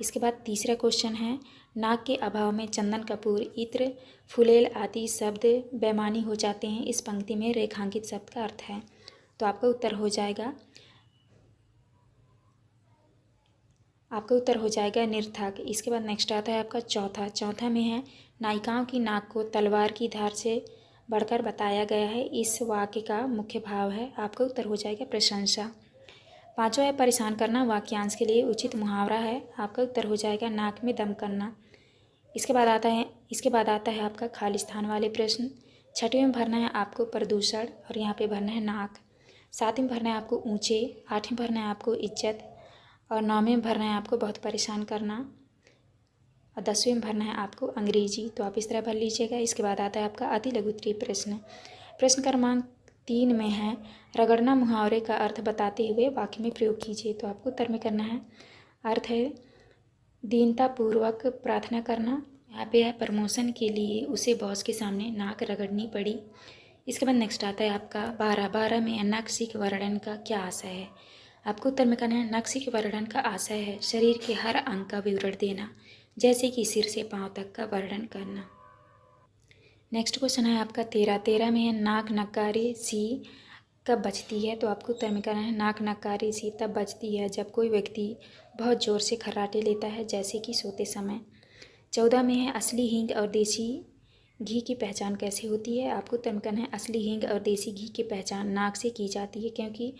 इसके बाद तीसरा क्वेश्चन है नाक के अभाव में चंदन कपूर, इत्र, फुलेल आदि शब्द बेमानी हो जाते हैं, इस पंक्ति में रेखांकित शब्द का अर्थ है। तो आपका उत्तर हो जाएगा निर्थक। इसके बाद नेक्स्ट आता है आपका चौथा में है नायिकाओं की नाक को तलवार की धार से बढ़कर बताया गया है, इस वाक्य का मुख्य भाव है। आपका उत्तर हो जाएगा प्रशंसा। पांचवा है परेशान करना वाक्यांश के लिए उचित मुहावरा है। आपका उत्तर हो जाएगा नाक में दम करना। इसके बाद आता है आपका खाली स्थान वाले प्रश्न। छठवें में भरना है आपको प्रदूषण और यहाँ पे भरना है नाक। सातवें में भरना है आपको ऊंचे, आठवें में भरना है आपको इज्जत और नौवें में भरना है आपको बहुत परेशान करना और 10वें में भरना है आपको अंग्रेजी। तो आप इस तरह भर लीजिएगा। इसके बाद आता है आपका अति लघु उत्तरीय प्रश्न क्रमांक 3 में है रगड़ना मुहावरे का अर्थ बताते हुए वाक्य में प्रयोग कीजिए। तो आपको उत्तर में करना है अर्थ है दीनतापूर्वक प्रार्थना करना। यहाँ पे है प्रमोशन के लिए उसे बॉस के सामने नाक रगड़नी पड़ी। इसके बाद नेक्स्ट आता है आपका 12 में नक्सिक वर्णन का क्या आशय है। आपको उत्तर में करना है नक्सिक वर्णन का आशय है शरीर के हर अंग का विवरण देना, जैसे कि सिर से पांव तक का वर्णन करना। नेक्स्ट क्वेश्चन है आपका 13 में है नाक नक्कारे सी कब बजती है। तो आपको उत्तर में करना है नाक नक्कारे सी तब बजती है जब कोई व्यक्ति बहुत ज़ोर से खर्राटे लेता है, जैसे कि सोते समय। 14 में है असली हींग और देसी घी की पहचान कैसे होती है। आपको उत्तर में करना है असली हींग और देसी घी की पहचान नाक से की जाती है क्योंकि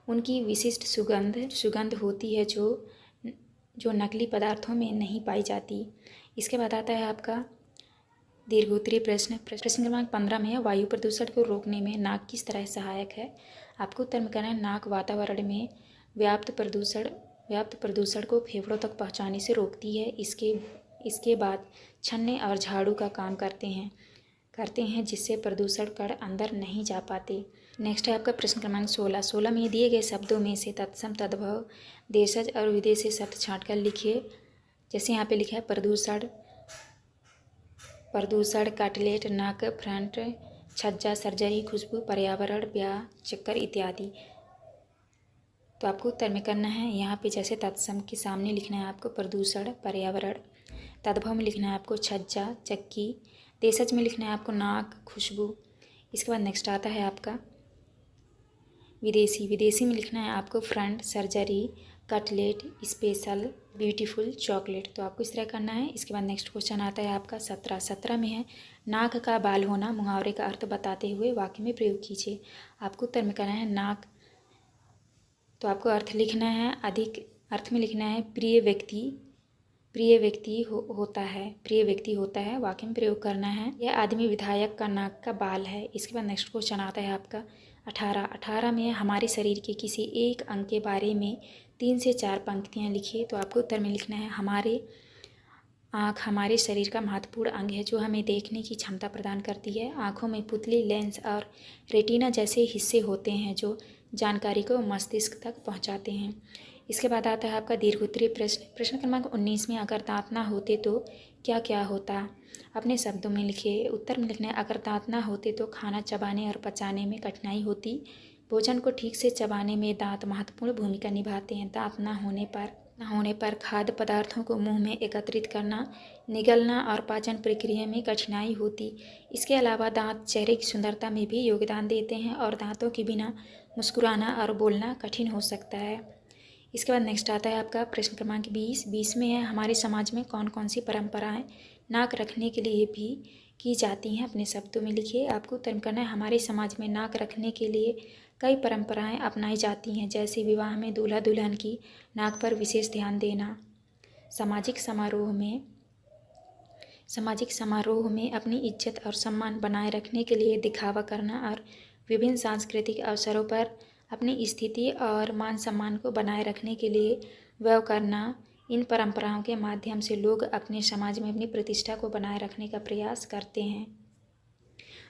उनकी विशिष्ट सुगंध होती है जो नकली पदार्थों में नहीं पाई जाती। इसके बाद आता है आपका दीर्घोत्तरीय प्रश्न क्रमांक 15 में है वायु प्रदूषण को रोकने में नाक किस तरह सहायक है। आपको उत्तर में करना है नाक वातावरण में व्याप्त प्रदूषण को फेफड़ों तक पहुंचाने से रोकती है। इसके बाद छन्ने और झाड़ू का काम करते हैं जिससे प्रदूषण कण अंदर नहीं जा पाते। नेक्स्ट है आपका प्रश्न क्रमांक 16 में दिए गए शब्दों में से तत्सम तद्भव देशज और विदेशी शब्द छांटकर लिखिए। जैसे यहाँ पे लिखा है प्रदूषण, कटलेट, नक, फ्रंट, छज्जा, सर्जरी, खुशबू, पर्यावरण, ब्याह, चक्कर इत्यादि। तो आपको उत्तर में करना है यहाँ पे जैसे तत्सम के सामने लिखना है आपको प्रदूषण, पर्यावरण, तद्भव में लिखना है आपको छज्जा, चक्की। देशज में लिखना है आपको नाक, खुशबू। इसके बाद नेक्स्ट आता है आपका विदेशी। विदेशी में लिखना है आपको front, surgery, cutlet, special, beautiful, chocolate. तो आपको इस तरह करना है। इसके बाद नेक्स्ट क्वेश्चन आता है आपका 17। 17 में है नाक का बाल होना मुहावरे का अर्थ बताते हुए वाक्य में प्रयोग कीजिए। आपको उत्तर में करना है नाक। तो आपको अर्थ लिखना है, अधिक अर्थ में लिखना है प्रिय व्यक्ति होता है, प्रिय व्यक्ति होता है, वाक्य में प्रयोग करना है। यह आदमी विधायक का नाक का बाल है। इसके बाद नेक्स्ट क्वेश्चन आता है आपका 18। 18 में हमारे शरीर के किसी एक अंग के बारे में 3 से 4 पंक्तियाँ लिखिए। तो आपको उत्तर में लिखना है हमारे आँख हमारे शरीर का महत्वपूर्ण अंग है जो हमें देखने की क्षमता प्रदान करती है। आँखों में पुतली, लेंस और रेटिना जैसे हिस्से होते हैं जो जानकारी को मस्तिष्क तक पहुँचाते हैं। इसके बाद आता है आपका दीर्घोत्तरीय प्रश्न। प्रश्न क्रमांक 19 में अगर दांत ना होते तो क्या क्या होता? अपने शब्दों में लिखिए। उत्तर में लिखना है अगर दांत ना होते तो खाना चबाने और पचाने में कठिनाई होती। भोजन को ठीक से चबाने में दांत महत्वपूर्ण भूमिका निभाते हैं। दांत ना होने पर खाद्य पदार्थों को मुंह में एकत्रित करना, निगलना और पाचन प्रक्रिया में कठिनाई होती। इसके अलावा दांत चेहरे की सुंदरता में भी योगदान देते हैं और दांतों के बिना मुस्कुराना और बोलना कठिन हो सकता है। इसके बाद नेक्स्ट आता है आपका प्रश्न क्रमांक 20। 20 में है हमारे समाज में कौन कौन सी परंपराएं नाक रखने के लिए भी की जाती हैं? अपने शब्दों में लिखिए। आपको उत्तर करना है हमारे समाज में नाक रखने के लिए कई परंपराएं अपनाई जाती हैं, जैसे विवाह में दूल्हा दुल्हन की नाक पर विशेष ध्यान देना, सामाजिक समारोह में अपनी इज्जत और सम्मान बनाए रखने के लिए दिखावा करना और विभिन्न सांस्कृतिक अवसरों पर अपनी स्थिति और मान सम्मान को बनाए रखने के लिए व्यय करना। इन परंपराओं के माध्यम से लोग अपने समाज में अपनी प्रतिष्ठा को बनाए रखने का प्रयास करते हैं।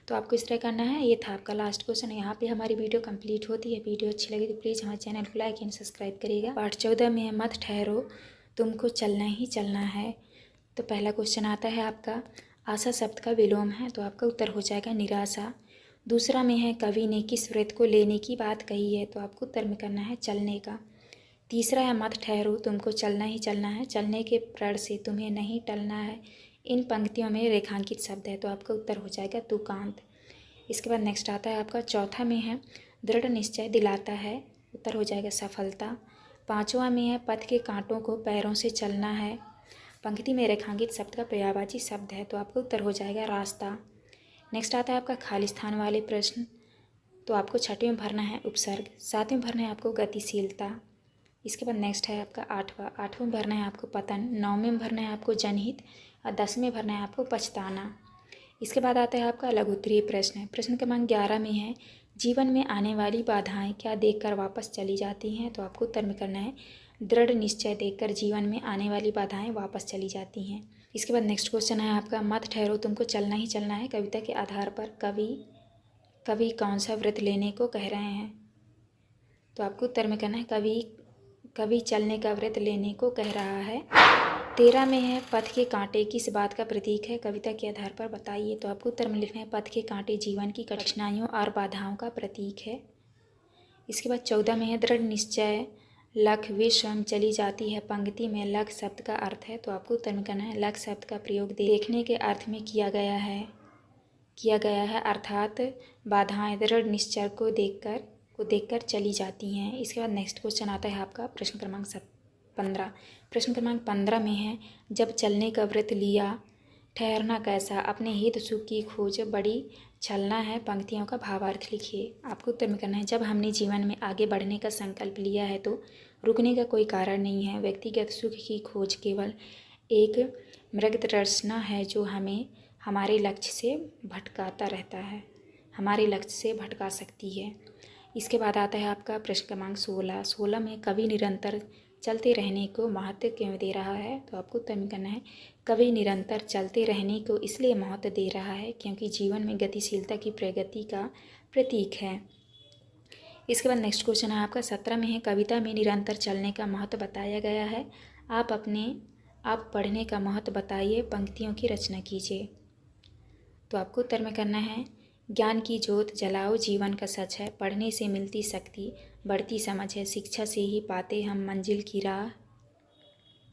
तो आपको इस तरह करना है। ये था आपका लास्ट क्वेश्चन। यहाँ पे हमारी वीडियो कंप्लीट होती है। वीडियो अच्छी लगी तो प्लीज़ हमारे चैनल को लाइक एंड सब्सक्राइब करिएगा। पार्ट 14 में है मत ठहरो तुमको चलना ही चलना है। तो पहला क्वेश्चन आता है आपका आशा शब्द का विलोम है, तो आपका उत्तर हो जाएगा निराशा। दूसरा में है कवि ने किस व्रत को लेने की बात कही है, तो आपको उत्तर में करना है चलने का। तीसरा है मत ठहरो तुमको चलना ही चलना है, चलने के प्रण से तुम्हें नहीं टलना है। इन पंक्तियों में रेखांकित शब्द है, तो आपका उत्तर हो जाएगा तुकांत। इसके बाद नेक्स्ट आता है आपका चौथा में है दृढ़ निश्चय दिलाता है, उत्तर हो जाएगा सफलता। पांचवा में है पथ के कांटों को पैरों से चलना है, पंक्ति में रेखांकित शब्द का पर्यायवाची शब्द है, तो आपका उत्तर हो जाएगा रास्ता। नेक्स्ट आता है आपका खाली स्थान वाले प्रश्न। तो आपको छठवें में भरना है उपसर्ग, सातवें में भरना है आपको गतिशीलता। इसके बाद नेक्स्ट है आपका आठवें में भरना है आपको पतन, नौवें में भरना है आपको जनहित और 10वें में भरना है आपको पछताना। इसके बाद आता है आपका लघुत्तरीय प्रश्न। प्रश्न क्रमांक 11 में है जीवन में आने वाली बाधाएं क्या देखकर वापस चली जाती हैं, तो आपको उत्तर में करना है दृढ़ निश्चय देखकर जीवन में आने वाली बाधाएं वापस चली जाती हैं। इसके बाद नेक्स्ट क्वेश्चन है आपका मत ठहरो तुमको चलना ही चलना है, कविता के आधार पर कवि कौन सा व्रत लेने को कह रहे हैं, तो आपको उत्तर में करना है कवि चलने का व्रत लेने को कह रहा है। 13 में है पथ के कांटे किस बात का प्रतीक है, कविता के आधार पर बताइए, तो आपको उत्तर में लिखना है पथ के कांटे जीवन की कठिनाइयों और बाधाओं का प्रतीक है। इसके बाद 14 में है दृढ़ निश्चय लख वे स्वयं चली जाती है, पंक्ति में लख शब्द का अर्थ है, तो आपको उत्तर में करना है लख शब्द का प्रयोग देखने के अर्थ में किया गया है, अर्थात बाधाएं दृढ़ निश्चय को देखकर चली जाती हैं। इसके बाद नेक्स्ट क्वेश्चन आता है आपका प्रश्न क्रमांक 15। प्रश्न क्रमांक 15 में है जब चलने का व्रत लिया ठहरना कैसा, अपने हित सुख की खोज बड़ी छलना है, पंक्तियों का भावार्थ लिखिए। आपको उत्तर में करना है जब हमने जीवन में आगे बढ़ने का संकल्प लिया है तो रुकने का कोई कारण नहीं है। व्यक्तिगत सुख की खोज केवल एक मृगतृष्णा है जो हमें हमारे लक्ष्य से भटका सकती है। इसके बाद आता है आपका प्रश्न क्रमांक 16। 16 में कवि निरंतर चलते रहने को महत्व क्यों दे रहा है, तो आपको उत्तर में करना है कवि निरंतर चलते रहने को इसलिए महत्व दे रहा है क्योंकि जीवन में गतिशीलता की प्रगति का प्रतीक है। इसके बाद नेक्स्ट क्वेश्चन है आपका 17 में है कविता में निरंतर चलने का महत्व बताया गया है, आप पढ़ने का महत्व बताइए, पंक्तियों की रचना कीजिए। तो आपको उत्तर में करना है ज्ञान की ज्योत जलाओ जीवन का सच है, पढ़ने से मिलती शक्ति बढ़ती समझ है, शिक्षा से ही पाते हम मंजिल की राह,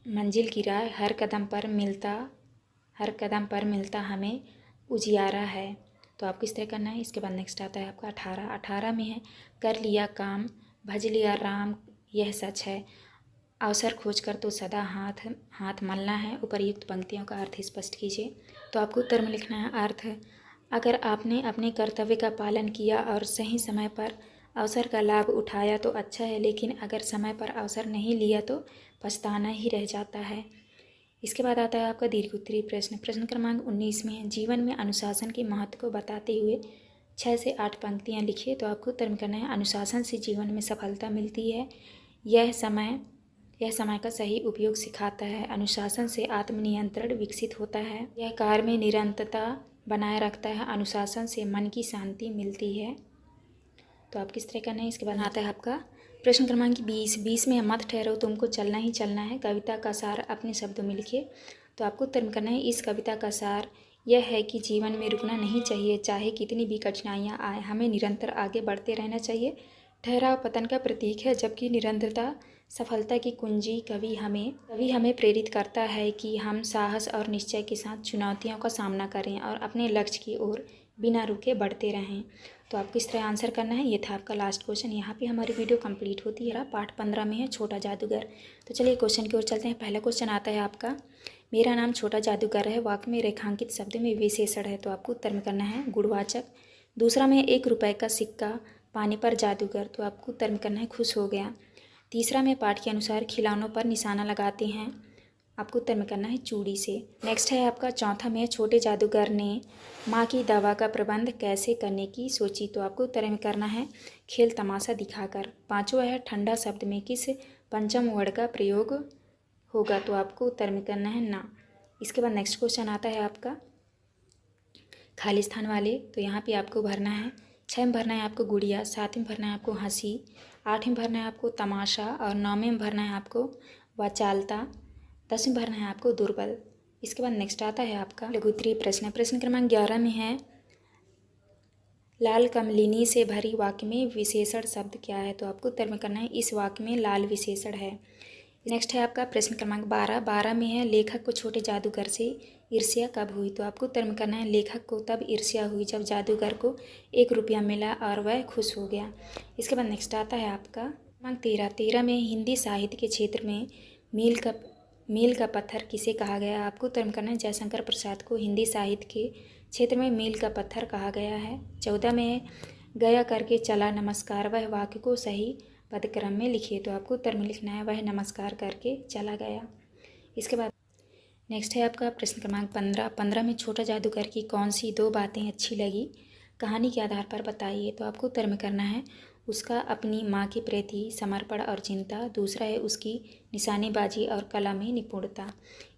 मंजिल की राह हर कदम पर मिलता हमें उजियारा है। तो आपको इस तरह करना है। इसके बाद नेक्स्ट आता है आपका 18 में है कर लिया काम भज लिया राम यह सच है, अवसर खोजकर तो सदा हाथ मलना है। उपर्युक्त पंक्तियों का अर्थ स्पष्ट कीजिए। तो आपको उत्तर में लिखना है अर्थ, अगर आपने अपने कर्तव्य का पालन किया और सही समय पर अवसर का लाभ उठाया तो अच्छा है, लेकिन अगर समय पर अवसर नहीं लिया तो पछताना ही रह जाता है। इसके बाद आता है आपका दीर्घ उत्तरीय प्रश्न। प्रश्न क्रमांक 19 में है जीवन में अनुशासन के महत्व को बताते हुए 6 से 8 पंक्तियाँ लिखिए। तो आपको उत्तर में करना है अनुशासन से जीवन में सफलता मिलती है, यह समय का सही उपयोग सिखाता है, अनुशासन से आत्मनियंत्रण विकसित होता है, यह कार्य में निरंतरता बनाए रखता है, अनुशासन से मन की शांति मिलती है। तो आप किस तरह करना है। इसके बाद आता है आपका प्रश्न क्रमांक 20 में मत ठहरो तुमको चलना ही चलना है, कविता का सार अपने शब्दों में लिखिए। तो आपको उत्तर करना है इस कविता का सार यह है कि जीवन में रुकना नहीं चाहिए, चाहे कितनी भी कठिनाइयाँ आए हमें निरंतर आगे बढ़ते रहना चाहिए। ठहराव पतन का प्रतीक है, जबकि निरंतरता सफलता की कुंजी। कवि हमें प्रेरित करता है कि हम साहस और निश्चय के साथ चुनौतियों का सामना करें और अपने लक्ष्य की ओर बिना रुके बढ़ते रहें। तो आपको इस तरह आंसर करना है। ये था आपका लास्ट क्वेश्चन। यहाँ पे हमारी वीडियो कंप्लीट होती है। पार्ट 15 में है छोटा जादूगर। तो चलिए क्वेश्चन की ओर चलते हैं। पहला क्वेश्चन आता है आपका, मेरा नाम छोटा जादूगर है, वाक्य में रेखांकित शब्द में विशेषण है। तो आपको उत्तर में करना है गुणवाचक। दूसरा में 1 रुपये का सिक्का पाने पर जादूगर। तो आपको उत्तर में करना है खुश हो गया। तीसरा में पाठ के अनुसार खिलौनों पर निशाना लगाते हैं। आपको उत्तर में करना है चूड़ी से। नेक्स्ट है आपका चौथा में छोटे जादूगर ने माँ की दवा का प्रबंध कैसे करने की सोची। तो आपको उत्तर में करना है खेल तमाशा दिखाकर। पांचवा है ठंडा शब्द में किस पंचम वर्ण का प्रयोग होगा। तो आपको उत्तर में करना है ना। इसके बाद नेक्स्ट क्वेश्चन आता है आपका खाली स्थान वाले। तो यहाँ पे आपको भरना है 6 में भरना है आपको गुड़िया, 7 में भरना है आपको हंसी, 8 में भरना है आपको तमाशा और 9 में भरना है आपको वाचालता, 10 में भरना है आपको दुर्बल। इसके बाद नेक्स्ट आता है आपका लघु उत्तरीय प्रश्न। प्रश्न क्रमांक 11 में है लाल कमलिनी से भरी वाक्य में विशेषण शब्द क्या है। तो आपको उत्तर में करना है इस वाक्य में लाल विशेषण है। नेक्स्ट है आपका प्रश्न क्रमांक 12 में है लेखक को छोटे जादूगर से ईर्ष्या कब हुई। तो आपको उत्तर में करना है लेखक को तब ईर्ष्या हुई जब जादूगर को 1 रुपया मिला और वह खुश हो गया। इसके बाद नेक्स्ट आता है आपका क्रमांक 13 में हिंदी साहित्य के क्षेत्र में मील का पत्थर किसे कहा गया। आपको उत्तर में करना है जयशंकर प्रसाद को हिंदी साहित्य के क्षेत्र में मील का पत्थर कहा गया है। 14 में गया करके चला नमस्कार, वह वाक्य को सही पदक्रम में लिखिए। तो आपको उत्तर में लिखना है वह नमस्कार करके चला गया। इसके बाद नेक्स्ट है आपका प्रश्न क्रमांक 15 में छोटा जादूगर की कौन सी 2 बातें अच्छी लगी, कहानी के आधार पर बताइए। तो आपको उत्तर में करना है उसका अपनी माँ के प्रति समर्पण और चिंता, दूसरा है उसकी निशानेबाजी और कला में निपुणता।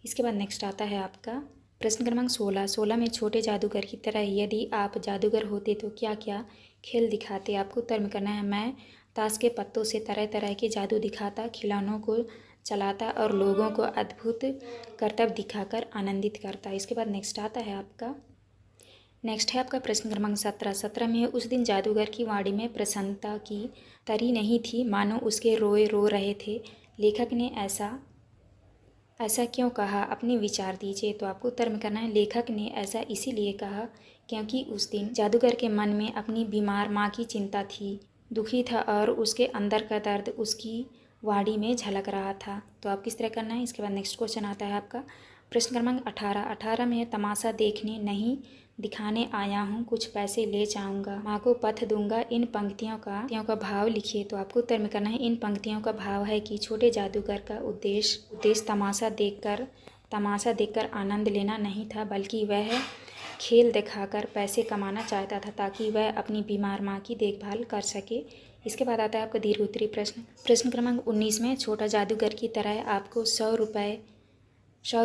इसके बाद नेक्स्ट आता है आपका प्रश्न क्रमांक 16 में छोटे जादूगर की तरह यदि आप जादूगर होते तो क्या क्या खेल दिखाते। आपको उत्तर में करना है मैं ताश के पत्तों से तरह तरह के जादू दिखाता, खिलौनों को चलाता और लोगों को अद्भुत करतब दिखाकर आनंदित करता। इसके बाद नेक्स्ट है आपका प्रश्न क्रमांक 17 में है उस दिन जादूगर की वाणी में प्रसन्नता की तरी नहीं थी, मानो उसके रोए रो रहे थे, लेखक ने ऐसा क्यों कहा, अपने विचार दीजिए। तो आपको उत्तर में करना है लेखक ने ऐसा इसीलिए कहा क्योंकि उस दिन जादूगर के मन में अपनी बीमार माँ की चिंता थी, दुखी था और उसके अंदर का दर्द उसकी वाणी में झलक रहा था। तो आप किस तरह करना है। इसके बाद नेक्स्ट क्वेश्चन आता है आपका प्रश्न क्रमांक 18 में है तमाशा देखने नहीं दिखाने आया हूँ, कुछ पैसे ले जाऊँगा, माँ को पथ दूंगा। इन पंक्तियों का भाव लिखिए। तो आपको उत्तर में करना है इन पंक्तियों का भाव है कि छोटे जादूगर का उद्देश्य तमाशा देखकर आनंद लेना नहीं था, बल्कि वह खेल दिखाकर पैसे कमाना चाहता था ताकि वह अपनी बीमार माँ की देखभाल कर सके। इसके बाद आता है आपका दीर्घ उत्तरीय प्रश्न क्रमांक 19 में छोटा जादूगर की तरह आपको 100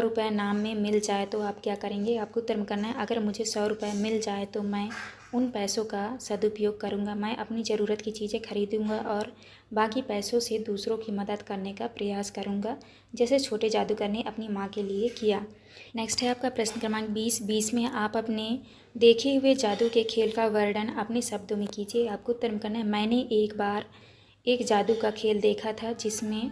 रुपये नाम में मिल जाए तो आप क्या करेंगे। आपको उत्तर में करना है अगर मुझे 100 रुपये मिल जाए तो मैं उन पैसों का सदुपयोग करूंगा, मैं अपनी ज़रूरत की चीज़ें खरीदूंगा और बाकी पैसों से दूसरों की मदद करने का प्रयास करूंगा, जैसे छोटे जादूगर ने अपनी माँ के लिए किया। नेक्स्ट है आपका प्रश्न क्रमांक 20 में आप अपने देखे हुए जादू के खेल का वर्णन अपने शब्दों में कीजिए। आपको उत्तर में करना है मैंने एक बार एक जादू का खेल देखा था जिसमें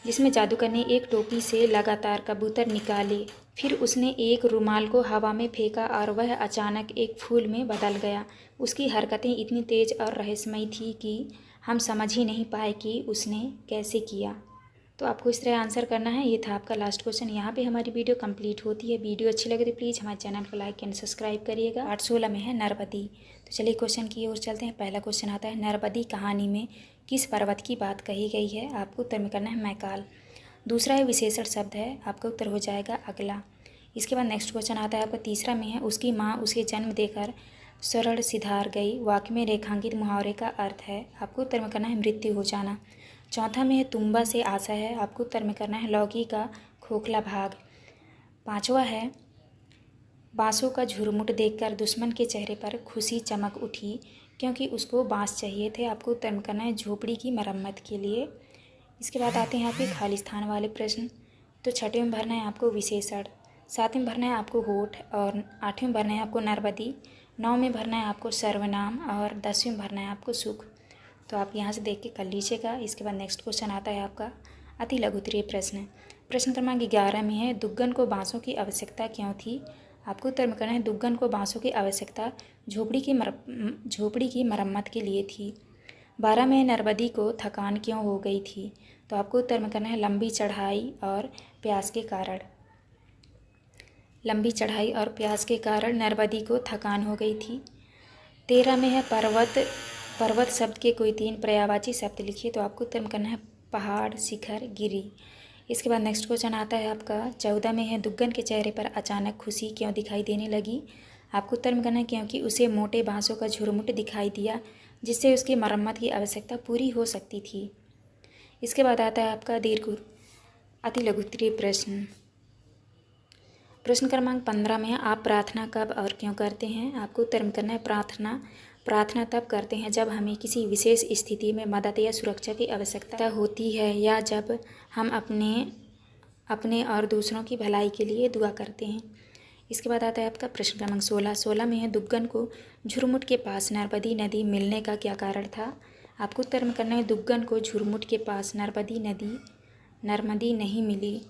जिसमें जादूगर ने एक टोपी से लगातार कबूतर निकाले। फिर उसने एक रुमाल को हवा में फेंका और वह अचानक एक फूल में बदल गया। उसकी हरकतें इतनी तेज और रहस्यमयी थी कि हम समझ ही नहीं पाए कि उसने कैसे किया। तो आपको इस तरह आंसर करना है। ये था आपका लास्ट क्वेश्चन। यहाँ पे हमारी वीडियो कंप्लीट होती है। वीडियो अच्छी लगे तो प्लीज़ हमारे चैनल को लाइक एंड सब्सक्राइब करिएगा। पार्ट 16 में है नरबदी। तो चलिए क्वेश्चन की ओर चलते हैं। पहला क्वेश्चन आता है, नरबदी कहानी में किस पर्वत की बात कही गई है? आपको उत्तर में करना है मैकाल। दूसरा है विशेषण शब्द है, आपका उत्तर हो जाएगा अगला। इसके बाद नेक्स्ट क्वेश्चन आता है आपका तीसरा में है, उसकी माँ उसे जन्म देकर स्वर्ण सिधार गई। वाक्य में रेखांकित मुहावरे का अर्थ है। आपको उत्तर में करना है मृत्यु हो जाना। चौथा में है तुम्बा से आशा है। आपको उत्तर में करना है लौकी का खोखला भाग। पांचवा है बाँसों का झुरमुट देखकर दुश्मन के चेहरे पर खुशी चमक उठी क्योंकि उसको बाँस चाहिए थे। आपको उत्तर में करना है झोपड़ी की मरम्मत के लिए। इसके बाद आते हैं आपके खाली स्थान वाले प्रश्न। तो छठवें में भरना है आपको विशेषण, सातवें में भरना है आपको होठ और आठवें में भरना है आपको नरबदी, 9 में भरना है आपको सर्वनाम और 10वें में भरना है आपको सुख। तो आप यहाँ से देख के कर लीजिएगा। इसके बाद नेक्स्ट क्वेश्चन आता है आपका अति लघुत्तरीय प्रश्न। प्रश्न क्रमांक 11 में है, दुग्गन को बाँसों की आवश्यकता क्यों थी? आपको उत्तर में करना है दुग्गन को बाँसों की आवश्यकता झोपड़ी की मरम्मत के लिए थी। 12 में नरबदी को थकान क्यों हो गई थी? तो आपको उत्तर में करना है लंबी चढ़ाई और प्यास के कारण। लंबी चढ़ाई और प्यास के कारण नरबदी को थकान हो गई थी। 13 में है पर्वत शब्द के कोई 3 पर्यायवाची शब्द लिखिए। तो आपको उत्तर में करना है पहाड़, शिखर, गिरी। इसके बाद नेक्स्ट क्वेश्चन आता है आपका 14 में है, दुग्गन के चेहरे पर अचानक खुशी क्यों दिखाई देने लगी? आपको उत्तर में करना है क्योंकि उसे मोटे बाँसों का झुरमुट दिखाई दिया जिससे उसकी मरम्मत की आवश्यकता पूरी हो सकती थी। इसके बाद आता है आपका दीर्घ अति लघुत्तरीय प्रश्न। प्रश्न क्रमांक 15 में है, आप प्रार्थना कब और क्यों करते हैं? आपको उत्तर में करना है प्रार्थना तब करते हैं जब हमें किसी विशेष स्थिति में मदद या सुरक्षा की आवश्यकता होती है या जब हम अपने और दूसरों की भलाई के लिए दुआ करते हैं। इसके बाद आता है आपका प्रश्न क्रमांक 16 में है, दुग्गन को झुरमुट के पास नर्मदी नदी मिलने का क्या कारण था? आपको उत्तर में करना है दुग्गन को झुरमुट के पास नर्मदी नहीं मिली।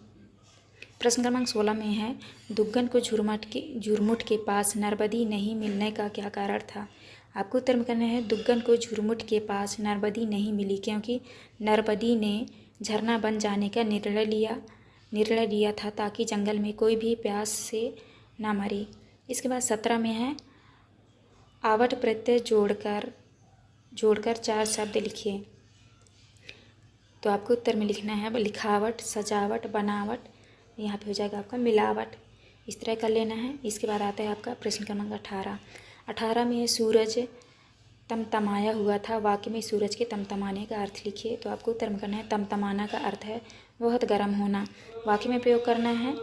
प्रश्न क्रमांक 16 में है, दुग्गन को झुरमुट के पास नर्मदी नहीं मिलने का क्या कारण था? आपको उत्तर में करना है दुग्गन को झुरमुट के पास नर्मदी नहीं मिली क्योंकि नर्मदी ने झरना बन जाने का निर्णय लिया था ताकि जंगल में कोई भी प्यास से ना मरे। इसके बाद 17 में है, आवट प्रत्यय जोड़कर 4 शब्द लिखिए। तो आपको उत्तर में लिखना है लिखावट, सजावट, बनावट, यहाँ पे हो जाएगा आपका मिलावट। इस तरह कर लेना है। इसके बाद आता है आपका प्रश्न क्रमांक 18 में सूरज तमतमाया हुआ था। वाक्य में सूरज के तमतमाने का अर्थ लिखिए। तो आपको उत्तर में करना है तमतमाना का अर्थ है बहुत गर्म होना। वाक्य में प्रयोग करना है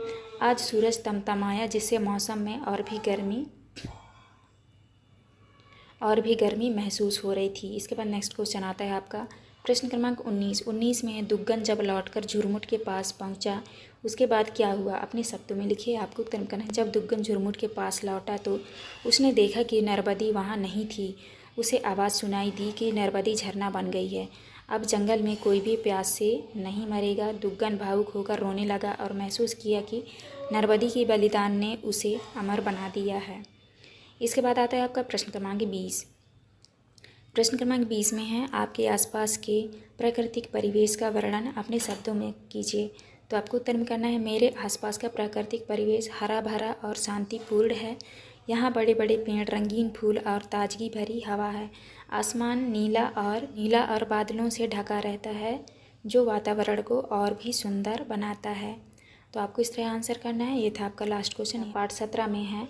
आज सूरज तमतमाया जिससे मौसम में और भी गर्मी महसूस हो रही थी। इसके बाद नेक्स्ट क्वेश्चन आता है आपका प्रश्न क्रमांक 19 में है, दुग्गन जब लौटकर झुरमुट के पास पहुंचा उसके बाद क्या हुआ? अपने शब्दों में लिखिए। आपको उत्तर करना है जब दुग्गन झुरमुट के पास लौटा तो उसने देखा कि नर्मदी वहां नहीं थी। उसे आवाज़ सुनाई दी कि नर्मदी झरना बन गई है, अब जंगल में कोई भी प्यास से नहीं मरेगा। दुग्गन भावुक होकर रोने लगा और महसूस किया कि नर्मदी के बलिदान ने उसे अमर बना दिया है। इसके बाद आता है आपका प्रश्न क्रमांक 20। प्रश्न क्रमांक 20 में है, आपके आसपास के प्राकृतिक परिवेश का वर्णन अपने शब्दों में कीजिए। तो आपको उत्तर में करना है मेरे आसपास का प्राकृतिक परिवेश हरा भरा और शांतिपूर्ण है। यहाँ बड़े बड़े पेड़, रंगीन फूल और ताजगी भरी हवा है। आसमान नीला और बादलों से ढका रहता है जो वातावरण को और भी सुंदर बनाता है। तो आपको इस तरह आंसर करना है। ये था आपका लास्ट क्वेश्चन। पार्ट 17 में है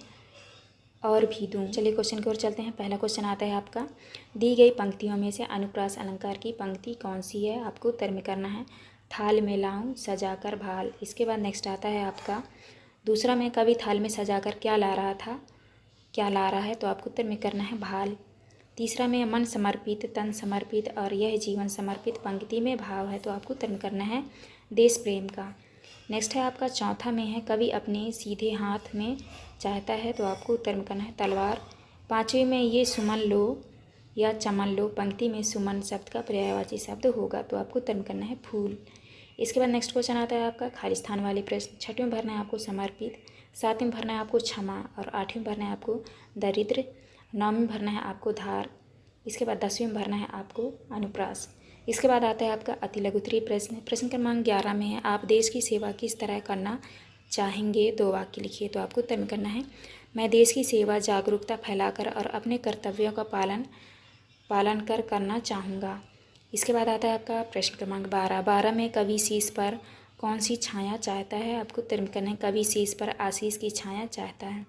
और भी दूँ। चलिए क्वेश्चन की ओर चलते हैं। पहला क्वेश्चन आता है आपका, दी गई पंक्तियों में से अनुप्रास अलंकार की पंक्ति कौन सी है? आपको उत्तर में करना है थाल में लाऊं सजाकर भाल। इसके बाद नेक्स्ट आता है आपका दूसरा में, कवि थाल में सजाकर क्या ला रहा है? तो आपको उत्तर में करना है भाल। तीसरा में, मन समर्पित, तन समर्पित और यह जीवन समर्पित पंक्ति में भाव है। तो आपको उत्तर में करना है देश प्रेम का। नेक्स्ट है आपका चौथा में है, कवि अपने सीधे हाथ में चाहता है। तो आपको उत्तर में करना है तलवार। पाँचवें में, ये सुमन लो या चमन लो पंक्ति में सुमन शब्द का पर्यायवाची शब्द होगा। तो आपको उत्तर में करना है फूल। इसके बाद नेक्स्ट क्वेश्चन आता है आपका खालिस्तान वाले प्रश्न। छठवीं में भरना है आपको समर्पित, सातवीं में भरना है आपको क्षमा और आठवीं में भरना है आपको दरिद्र, नौवीं में भरना है आपको धार, इसके बाद 10वीं में भरना है आपको अनुप्रास। इसके बाद आता है आपका अति लघु उत्तरीय प्रश्न। प्रश्न क्रमांक 11 में है आप देश की सेवा किस तरह करना चाहेंगे, 2 वाक्य लिखिए। तो आपको उत्तर में करना है मैं देश की सेवा जागरूकता फैलाकर और अपने कर्तव्यों का पालन कर करना चाहूँगा। इसके बाद आता है आपका प्रश्न क्रमांक 12 में कवि शीश पर कौन सी छाया चाहता है। आपको उत्तर में करना है कवि शीश पर आशीष की छाया चाहता है।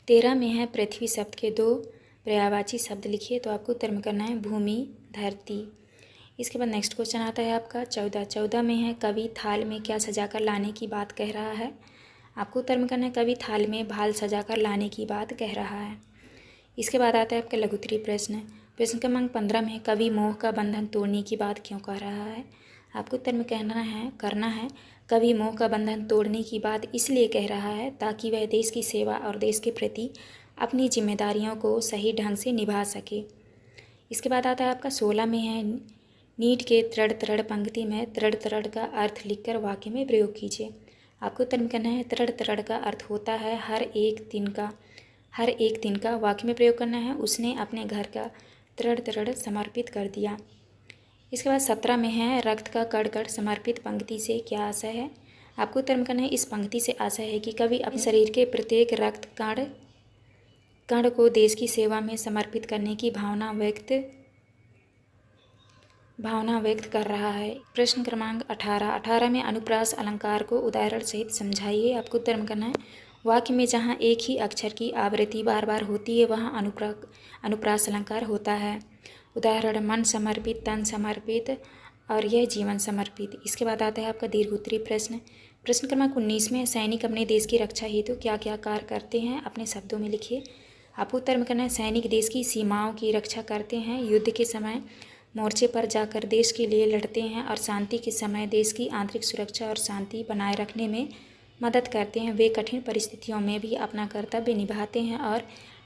13 में है पृथ्वी शब्द के 2 पर्यायवाची शब्द लिखिए। तो आपको उत्तर में करना है भूमि धरती। इसके बाद नेक्स्ट क्वेश्चन आता है आपका 14 में है कवि थाल में क्या सजाकर लाने की बात कह रहा है। आपको उत्तर में करना है कवि थाल में भाल सजाकर लाने की बात कह रहा है। इसके बाद आता है आपका लघु उत्तरीय प्रश्न। प्रश्न क्रमांक 15 में कवि मोह का बंधन तोड़ने की बात क्यों कह रहा है। आपको उत्तर में करना है कवि मोह का बंधन तोड़ने की बात इसलिए कह रहा है ताकि वह देश की सेवा और देश के प्रति अपनी जिम्मेदारियों को सही ढंग से निभा सके। इसके बाद आता है आपका 16 में है नीट के तृण तृण पंक्ति में तृण तृण का अर्थ लिखकर वाक्य में प्रयोग कीजिए। आपको उत्तर में करना है तृण तृण का अर्थ होता है हर एक दिन का वाक्य में प्रयोग करना है उसने अपने घर का तृण तृण समर्पित कर दिया। इसके बाद 17 में है रक्त का कण कण समर्पित पंक्ति से क्या आशय है। आपको उत्तर में करना है इस पंक्ति से आशय है कि कवि अपने शरीर के प्रत्येक रक्त कण को देश की सेवा में समर्पित करने की भावना व्यक्त कर रहा है। प्रश्न क्रमांक 18 में अनुप्रास अलंकार को उदाहरण सहित समझाइए। आपको उत्तर में करना है वाक्य में जहाँ एक ही अक्षर की आवृत्ति बार बार होती है वहाँ अनुप्रास अलंकार होता है। उदाहरण मन समर्पित, तन समर्पित और यह जीवन समर्पित। इसके बाद आता है आपका दीर्घ उत्तरीय प्रश्न। प्रश्न क्रमांक 19 में सैनिक अपने देश की रक्षा हेतु क्या क्या कार्य करते हैं, अपने शब्दों में लिखिए। आपको उत्तर में करना है सैनिक देश की सीमाओं की रक्षा करते हैं, युद्ध के समय मोर्चे पर जाकर देश के लिए लड़ते हैं और शांति के समय देश की आंतरिक सुरक्षा और शांति बनाए रखने में मदद करते हैं। वे कठिन परिस्थितियों में भी अपना कर्तव्य निभाते हैं और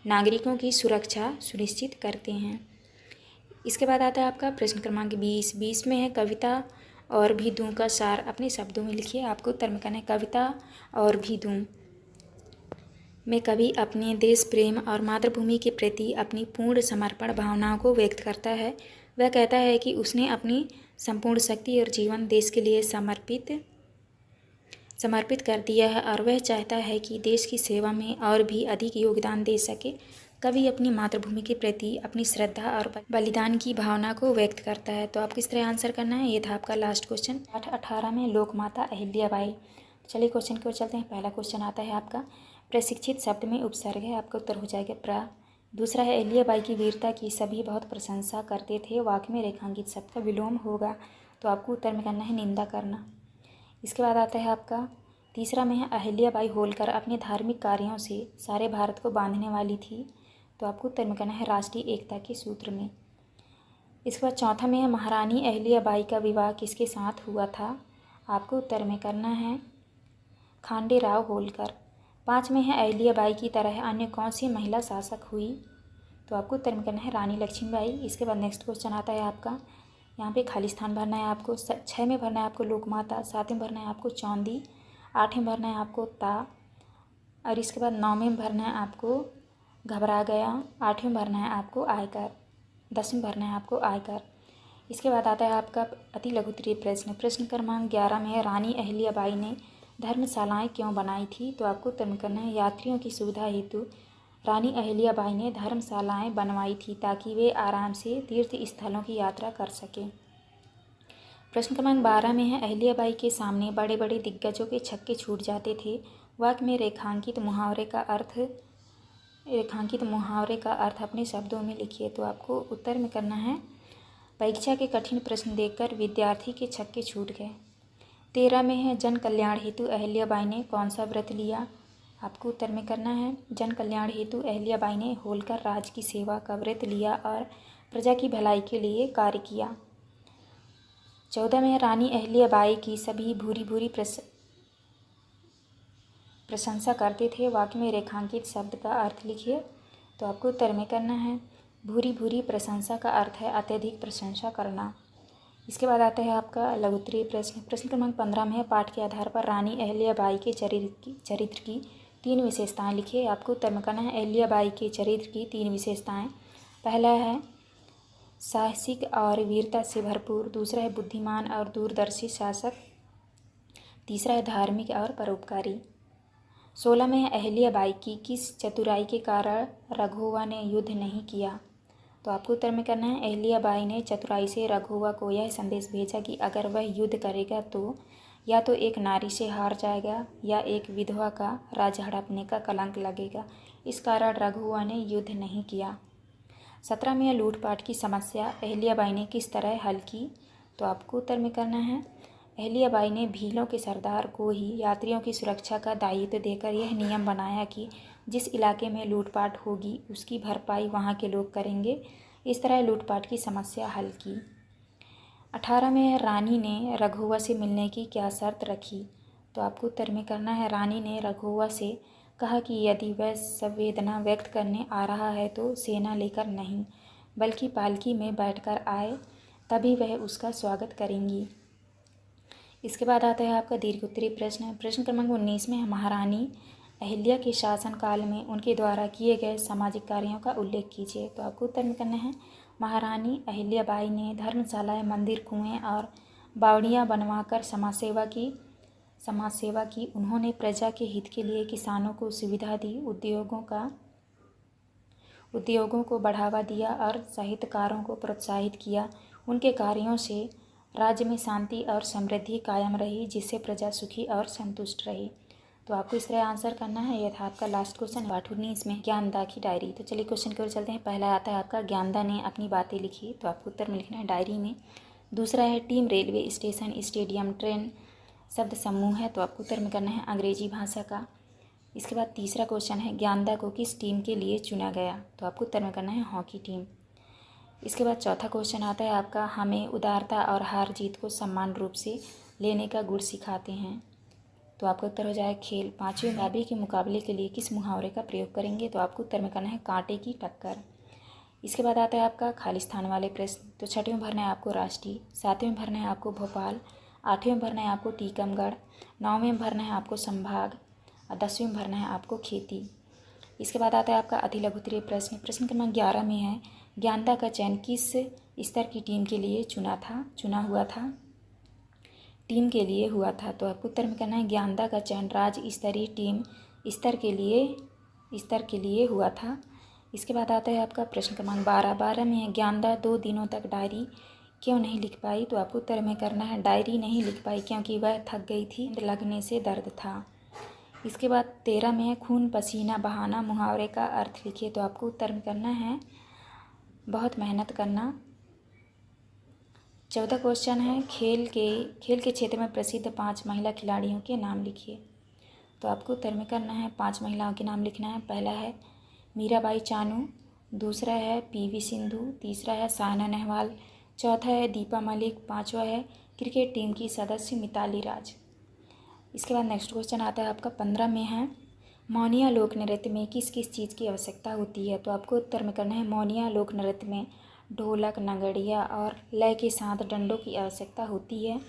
नागरिकों की सुरक्षा सुनिश्चित करते हैं। इसके बाद आता है आपका प्रश्न क्रमांक 20 में है कविता और भी दूँ का सार अपने शब्दों में लिखिए। आपको उत्तर में करना है कविता और भी दूँ में कवि अपने देश प्रेम और मातृभूमि के प्रति अपनी पूर्ण समर्पण भावनाओं को व्यक्त करता है। वह कहता है कि उसने अपनी संपूर्ण शक्ति और जीवन देश के लिए समर्पित कर दिया है और वह चाहता है कि देश की सेवा में और भी अधिक योगदान दे सके। कवि अपनी मातृभूमि के प्रति अपनी श्रद्धा और बलिदान की भावना को व्यक्त करता है। तो आपको इस तरह आंसर करना है। ये था आपका लास्ट क्वेश्चन। 18 में लोकमाता अहिल्याबाई। चलिए क्वेश्चन की ओर चलते हैं। पहला क्वेश्चन आता है आपका प्रशिक्षित शब्द में उपसर्ग है। आपका उत्तर हो जाएगा प्रा। दूसरा है अहिल्याबाई की वीरता की सभी बहुत प्रशंसा करते थे, वाक्य में रेखांकित शब्द का विलोम होगा। तो आपको उत्तर में करना है निंदा करना। इसके बाद आता है आपका तीसरा में है अहिल्याबाई होलकर अपने धार्मिक कार्यों से सारे भारत को बांधने वाली थी। तो आपको उत्तर में करना है राष्ट्रीय एकता के सूत्र में। इसके बाद चौथा में है महारानी अहिल्याबाई का विवाह किसके साथ हुआ था। आपको उत्तर में करना है खांडेराव होलकर। 5 में है अहिल्याबाई की तरह अन्य कौन सी महिला शासक हुई। तो आपको उत्तर में करना है रानी लक्ष्मीबाई। इसके बाद नेक्स्ट क्वेश्चन आता है आपका, यहाँ पे खालिस्तान भरना है आपको। 6 में भरना है आपको लोकमाता, 7 में भरना है आपको चौंदी, 8 में भरना है आपको ता और इसके बाद 9 में भरना है आपको घबरा गया, 8 में भरना है आपको आयकर, 10 में भरना है आपको आयकर। इसके बाद आता है आपका अति लघु उत्तरीय प्रश्न। प्रश्न क्रमांक 11 में है रानी अहिल्याबाई ने धर्मशालाएं क्यों बनाई थी। तो आपको उत्तर में करना है यात्रियों की सुविधा हेतु रानी अहिल्याबाई ने धर्मशालाएं बनवाई थी ताकि वे आराम से तीर्थ स्थलों की यात्रा कर सकें। प्रश्न क्रमांक 12 में है अहिल्याबाई के सामने बड़े बड़े दिग्गजों के छक्के छूट जाते थे, वाक्य में रेखांकित मुहावरे का अर्थ अपने शब्दों में लिखिए। तो आपको उत्तर में करना है परीक्षा के कठिन प्रश्न देखकर विद्यार्थी के छक्के छूट गए। 13 में है जन कल्याण हेतु अहिल्याबाई ने कौन सा व्रत लिया। आपको उत्तर में करना है जन कल्याण हेतु अहिल्याबाई ने होलकर राज की सेवा का व्रत लिया और प्रजा की भलाई के लिए कार्य किया। 14 में रानी अहिल्याबाई की सभी भूरी भूरी प्रशंसा करते थे, वाक्य में रेखांकित शब्द का अर्थ लिखिए। तो आपको उत्तर में करना है भूरी भूरी प्रशंसा का अर्थ है अत्यधिक प्रशंसा करना। इसके बाद आता है आपका लघु उत्तरीय प्रश्न। प्रश्न क्रमांक 15 में है, पाठ के आधार पर रानी अहिल्याबाई के चरित्र की 3 विशेषताएं लिखिए। आपको उत्तर में करना है अहिल्याबाई के चरित्र की 3 विशेषताएं। पहला है साहसिक और वीरता से भरपूर, दूसरा है बुद्धिमान और दूरदर्शी शासक, तीसरा है धार्मिक और परोपकारी। 16 में है, अहिल्याबाई की किस चतुराई के कारण राघोवा ने युद्ध नहीं किया। तो आपको उत्तर में करना है अहिल्याबाई ने चतुराई से राघोवा को यह संदेश भेजा कि अगर वह युद्ध करेगा तो या तो एक नारी से हार जाएगा या एक विधवा का राज हड़पने का कलंक लगेगा। इस कारण राघोवा ने युद्ध नहीं किया। 17 में लूटपाट की समस्या अहिल्याबाई ने किस तरह हल की। तो आपको उत्तर में करना है अहिल्याबाई ने भीलों के सरदार को ही यात्रियों की सुरक्षा का दायित्व देकर यह नियम बनाया कि जिस इलाके में लूटपाट होगी उसकी भरपाई वहाँ के लोग करेंगे। इस तरह लूटपाट की समस्या हल की। 18 में रानी ने राघोवा से मिलने की क्या शर्त रखी। तो आपको उत्तर में करना है रानी ने राघोवा से कहा कि यदि वह संवेदना व्यक्त करने आ रहा है तो सेना लेकर नहीं बल्कि पालकी में बैठकर आए, तभी वह उसका स्वागत करेंगी। इसके बाद आता है आपका दीर्घ उत्तरीय प्रश्न। प्रश्न क्रमांक 19 में महारानी अहिल्या के शासनकाल में उनके द्वारा किए गए सामाजिक कार्यों का उल्लेख कीजिए। तो आपको उत्तर में करना है महारानी अहिल्याबाई ने धर्मशालाएं, मंदिर, कुएं और बावड़ियां बनवाकर समाज सेवा की। उन्होंने प्रजा के हित के लिए किसानों को सुविधा दी, उद्योगों को बढ़ावा दिया और साहित्यकारों को प्रोत्साहित किया। उनके कार्यों से राज्य में शांति और समृद्धि कायम रही, जिससे प्रजा सुखी और संतुष्ट रही। तो आपको इस तरह आंसर करना है। यह था आपका लास्ट क्वेश्चन पाठ 19 में ज्ञानदा की डायरी। तो चलिए क्वेश्चन की ओर चलते हैं। पहला आता है आपका ज्ञानदा ने अपनी बातें लिखी। तो आपको उत्तर में लिखना है डायरी में। दूसरा है team, railway station, stadium, train शब्द समूह है। तो आपको उत्तर में करना है अंग्रेजी भाषा का। इसके बाद तीसरा क्वेश्चन है ज्ञानदा को किस टीम के लिए चुना गया। तो आपको उत्तर में करना है हॉकी टीम। इसके बाद चौथा क्वेश्चन आता है आपका हमें उदारता और हार जीत को समान रूप से लेने का गुण सिखाते हैं। तो आपका उत्तर हो जाए खेल। 5वें भाभी के मुकाबले के लिए किस मुहावरे का प्रयोग करेंगे। तो आपको उत्तर में करना है कांटे की टक्कर। इसके बाद आता है आपका खाली स्थान वाले प्रश्न। तो 6वें भरना है आपको राष्ट्रीय, 7वें भरना है आपको भोपाल, 8वें भरना है आपको टीकमगढ़, 9वें भरना है आपको संभाग और 10वें भरना है आपको खेती। इसके बाद आता है आपका अति लघु उत्तरीय प्रश्न। प्रश्न क्रमांक 11 में है ज्ञानदा का चयन किस स्तर की टीम के लिए चुना हुआ था। टीम के लिए हुआ था। तो आपको उत्तर में करना है ज्ञानदा का चयन राज्य स्तरीय टीम स्तर के लिए हुआ था। इसके बाद आता है आपका प्रश्न क्रमांक 12 में है ज्ञानदा 2 दिनों तक डायरी क्यों नहीं लिख पाई। तो आपको उत्तर में करना है डायरी नहीं लिख पाई क्योंकि वह थक गई थी, लगने से दर्द था। इसके बाद 13 में है खून पसीना बहाना मुहावरे का अर्थ लिखिए। तो आपको उत्तर में करना है बहुत मेहनत करना। 14 क्वेश्चन है खेल के क्षेत्र में प्रसिद्ध 5 महिला खिलाड़ियों के नाम लिखिए। तो आपको उत्तर में करना है 5 महिलाओं के नाम लिखना है। पहला है मीराबाई चानू, दूसरा है पीवी सिंधु, तीसरा है साइना नेहवाल, चौथा है दीपा मलिक, 5वां है क्रिकेट टीम की सदस्य मिताली राज। इसके बाद नेक्स्ट क्वेश्चन आता है आपका 15 में है मौनिया लोक नृत्य में किस किस चीज़ की आवश्यकता होती है। तो आपको उत्तर में करना है मौनिया लोक नृत्य में ढोलक, नगड़िया और लय के साथ डंडों की आवश्यकता होती है।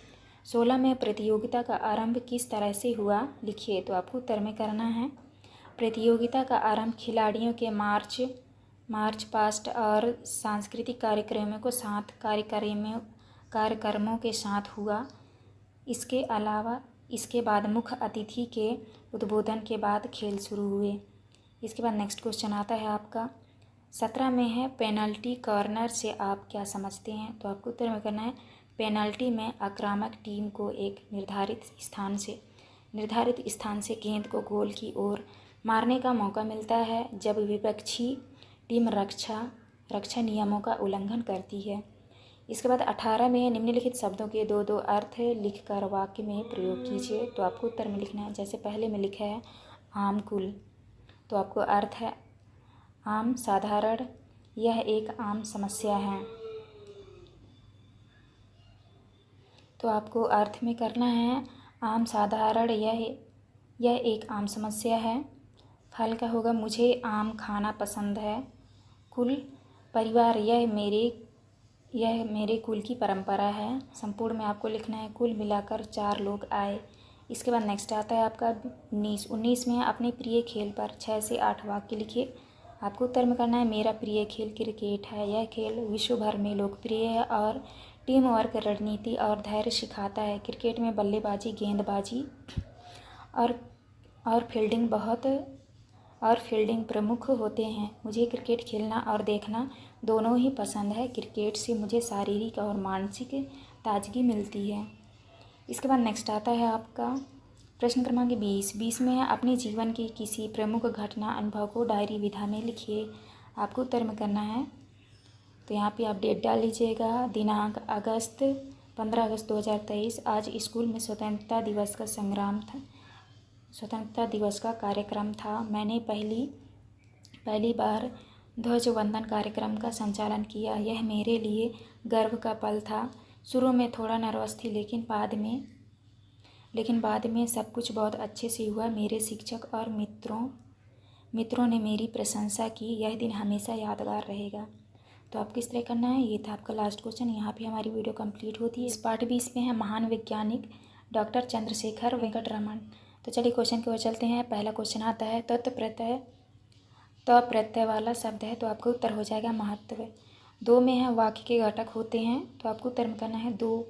16 में प्रतियोगिता का आरंभ किस तरह से हुआ लिखिए। तो आपको उत्तर में करना है प्रतियोगिता का आरंभ खिलाड़ियों के मार्च पास्ट और सांस्कृतिक कार्यक्रमों के साथ हुआ। इसके अलावा इसके बाद मुख्य अतिथि के उद्बोधन के बाद खेल शुरू हुए। इसके बाद नेक्स्ट क्वेश्चन आता है आपका 17 में है पेनल्टी कॉर्नर से आप क्या समझते हैं। तो आपको उत्तर में करना है पेनल्टी में आक्रामक टीम को एक निर्धारित स्थान से गेंद को गोल की ओर मारने का मौका मिलता है जब विपक्षी टीम रक्षा नियमों का उल्लंघन करती है। इसके बाद 18 में निम्नलिखित शब्दों के 2-2 अर्थ लिखकर वाक्य में प्रयोग कीजिए। तो आपको उत्तर में लिखना है जैसे पहले में लिखा है आम कुल। तो आपको अर्थ है आम साधारण, यह एक आम समस्या है। तो आपको अर्थ में करना है आम साधारण, यह एक आम समस्या है। फल का होगा मुझे आम खाना पसंद है। कुल परिवार, यह मेरे कुल की परंपरा है। संपूर्ण में आपको लिखना है कुल मिलाकर 4 लोग आए। इसके बाद नेक्स्ट आता है आपका 19 में अपने प्रिय खेल पर 6 से 8 वाक्य लिखिए। आपको उत्तर में करना है मेरा प्रिय खेल क्रिकेट है। यह खेल विश्व भर में लोकप्रिय है और टीम वर्क, रणनीति और धैर्य सिखाता है। क्रिकेट में बल्लेबाजी, गेंदबाजी और फील्डिंग प्रमुख होते हैं। मुझे क्रिकेट खेलना और देखना दोनों ही पसंद है। क्रिकेट से मुझे शारीरिक और मानसिक ताजगी मिलती है। इसके बाद नेक्स्ट आता है आपका प्रश्न क्रमांक 20 में है अपने जीवन की किसी प्रमुख घटना अनुभव को डायरी विधा में लिखिए। आपको उत्तर में करना है, तो यहाँ पे आप डेट डाल लीजिएगा। दिनांक 15 अगस्त 2023। आज स्कूल में स्वतंत्रता दिवस का कार्यक्रम था। मैंने पहली बार ध्वज वंदन कार्यक्रम का संचालन किया। यह मेरे लिए गर्व का पल था। शुरू में थोड़ा नर्वस थी, लेकिन बाद में सब कुछ बहुत अच्छे से हुआ। मेरे शिक्षक और मित्रों ने मेरी प्रशंसा की। यह दिन हमेशा यादगार रहेगा। तो आपको इस तरह करना है। ये था आपका लास्ट क्वेश्चन। यहाँ पे हमारी वीडियो कंप्लीट होती है। इस पार्ट 20 में है महान वैज्ञानिक डॉक्टर चंद्रशेखर वेंकट रमन। तो चलिए क्वेश्चन की ओर चलते हैं। पहला क्वेश्चन आता है तत् प्रत्यय वाला शब्द है, तो आपको उत्तर हो जाएगा महत्व। 2 में है वाक्य के घटक होते हैं, तो आपको उत्तर में करना है 2।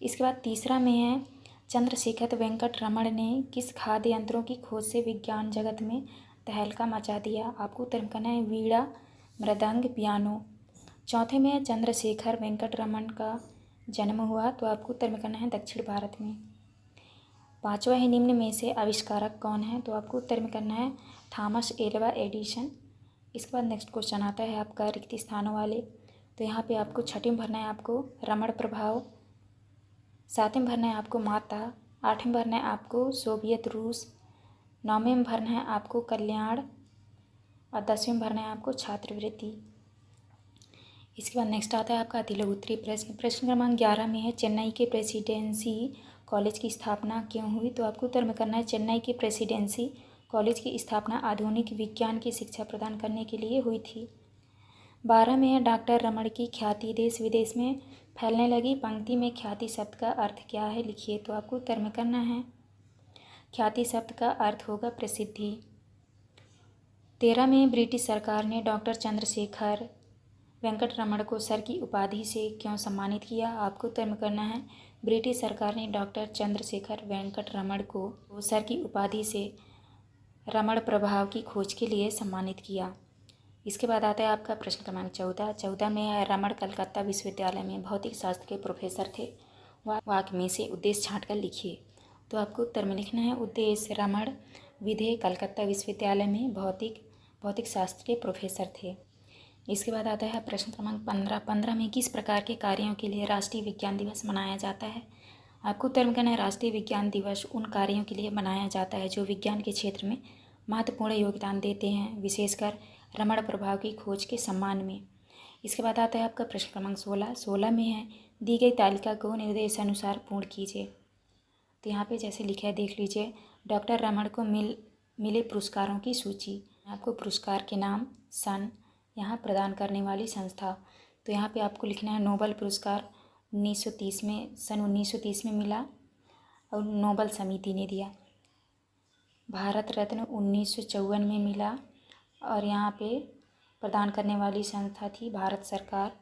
इसके बाद तीसरा में है चंद्रशेखर वेंकट रमन ने किस खाद्य यंत्रों की खोज से विज्ञान जगत में तहलका मचा दिया। आपको उत्तर में करना है वीणा, मृदंग, पियानो। चौथे में है चंद्रशेखर वेंकट रमन का जन्म हुआ, तो आपको उत्तर में करना है दक्षिण भारत में। 5वां है निम्न में से आविष्कारक कौन है, तो आपको उत्तर में करना है थॉमस एल्वा एडिसन। इसके बाद नेक्स्ट क्वेश्चन आता है आपका रिक्त स्थानों वाले। तो यहाँ पे आपको 6वीं भरना है आपको रमण प्रभाव, 7वीं भरना है आपको माता, 8वीं भरना है आपको सोवियत रूस, 9वीं में भरना है आपको कल्याण और 10वीं में भरना है आपको छात्रवृत्ति। इसके बाद नेक्स्ट आता है आपका अति लघु उत्तरीय प्रश्न। प्रश्न क्रमांक 11 में है चेन्नई के प्रेसिडेंसी कॉलेज की स्थापना क्यों हुई, तो आपको उत्तर में करना है चेन्नई के प्रेसिडेंसी कॉलेज की स्थापना आधुनिक विज्ञान की शिक्षा प्रदान करने के लिए हुई थी। 12 में है डॉक्टर रमन की ख्याति देश विदेश में फैलने लगी। पंक्ति में ख्याति शब्द का अर्थ क्या है लिखिए, तो आपको उत्तर में करना है ख्याति शब्द का अर्थ होगा प्रसिद्धि। 13 में ब्रिटिश सरकार ने डॉक्टर चंद्रशेखर वेंकट रमन को सर की उपाधि से क्यों सम्मानित किया। आपको उत्तर में करना है ब्रिटिश सरकार ने डॉक्टर चंद्रशेखर वेंकट रमन को सर की उपाधि से रमण प्रभाव की खोज के लिए सम्मानित किया। इसके बाद आता है आपका प्रश्न क्रमांक 14 में है रमन कलकत्ता विश्वविद्यालय में भौतिक शास्त्र के प्रोफेसर थे। वाक्य में से उद्देश्य छांटकर लिखिए, तो आपको उत्तर में लिखना है उद्देश्य रमन विधे कलकत्ता विश्वविद्यालय में भौतिक शास्त्र के प्रोफेसर थे। इसके बाद आता है प्रश्न क्रमांक 15 में किस प्रकार के कार्यों के लिए राष्ट्रीय विज्ञान दिवस मनाया जाता है। आपको उत्तर में कहना है राष्ट्रीय विज्ञान दिवस उन कार्यों के लिए मनाया जाता है जो विज्ञान के क्षेत्र में महत्वपूर्ण योगदान देते हैं, विशेषकर रमण प्रभाव की खोज के सम्मान में। इसके बाद आता है आपका प्रश्न क्रमांक 16 में है दी गई तालिका को निर्देशानुसार पूर्ण कीजिए। तो यहाँ पे जैसे लिखा है देख लीजिए। डॉक्टर रमन को मिले पुरस्कारों की सूची। आपको पुरस्कार के नाम, सन, यहाँ प्रदान करने वाली संस्था। तो यहाँ पे आपको लिखना है नोबेल पुरस्कार 1930 में मिला और नोबेल समिति ने दिया। भारत रत्न 1954 में मिला और यहाँ पे प्रदान करने वाली संस्था थी भारत सरकार।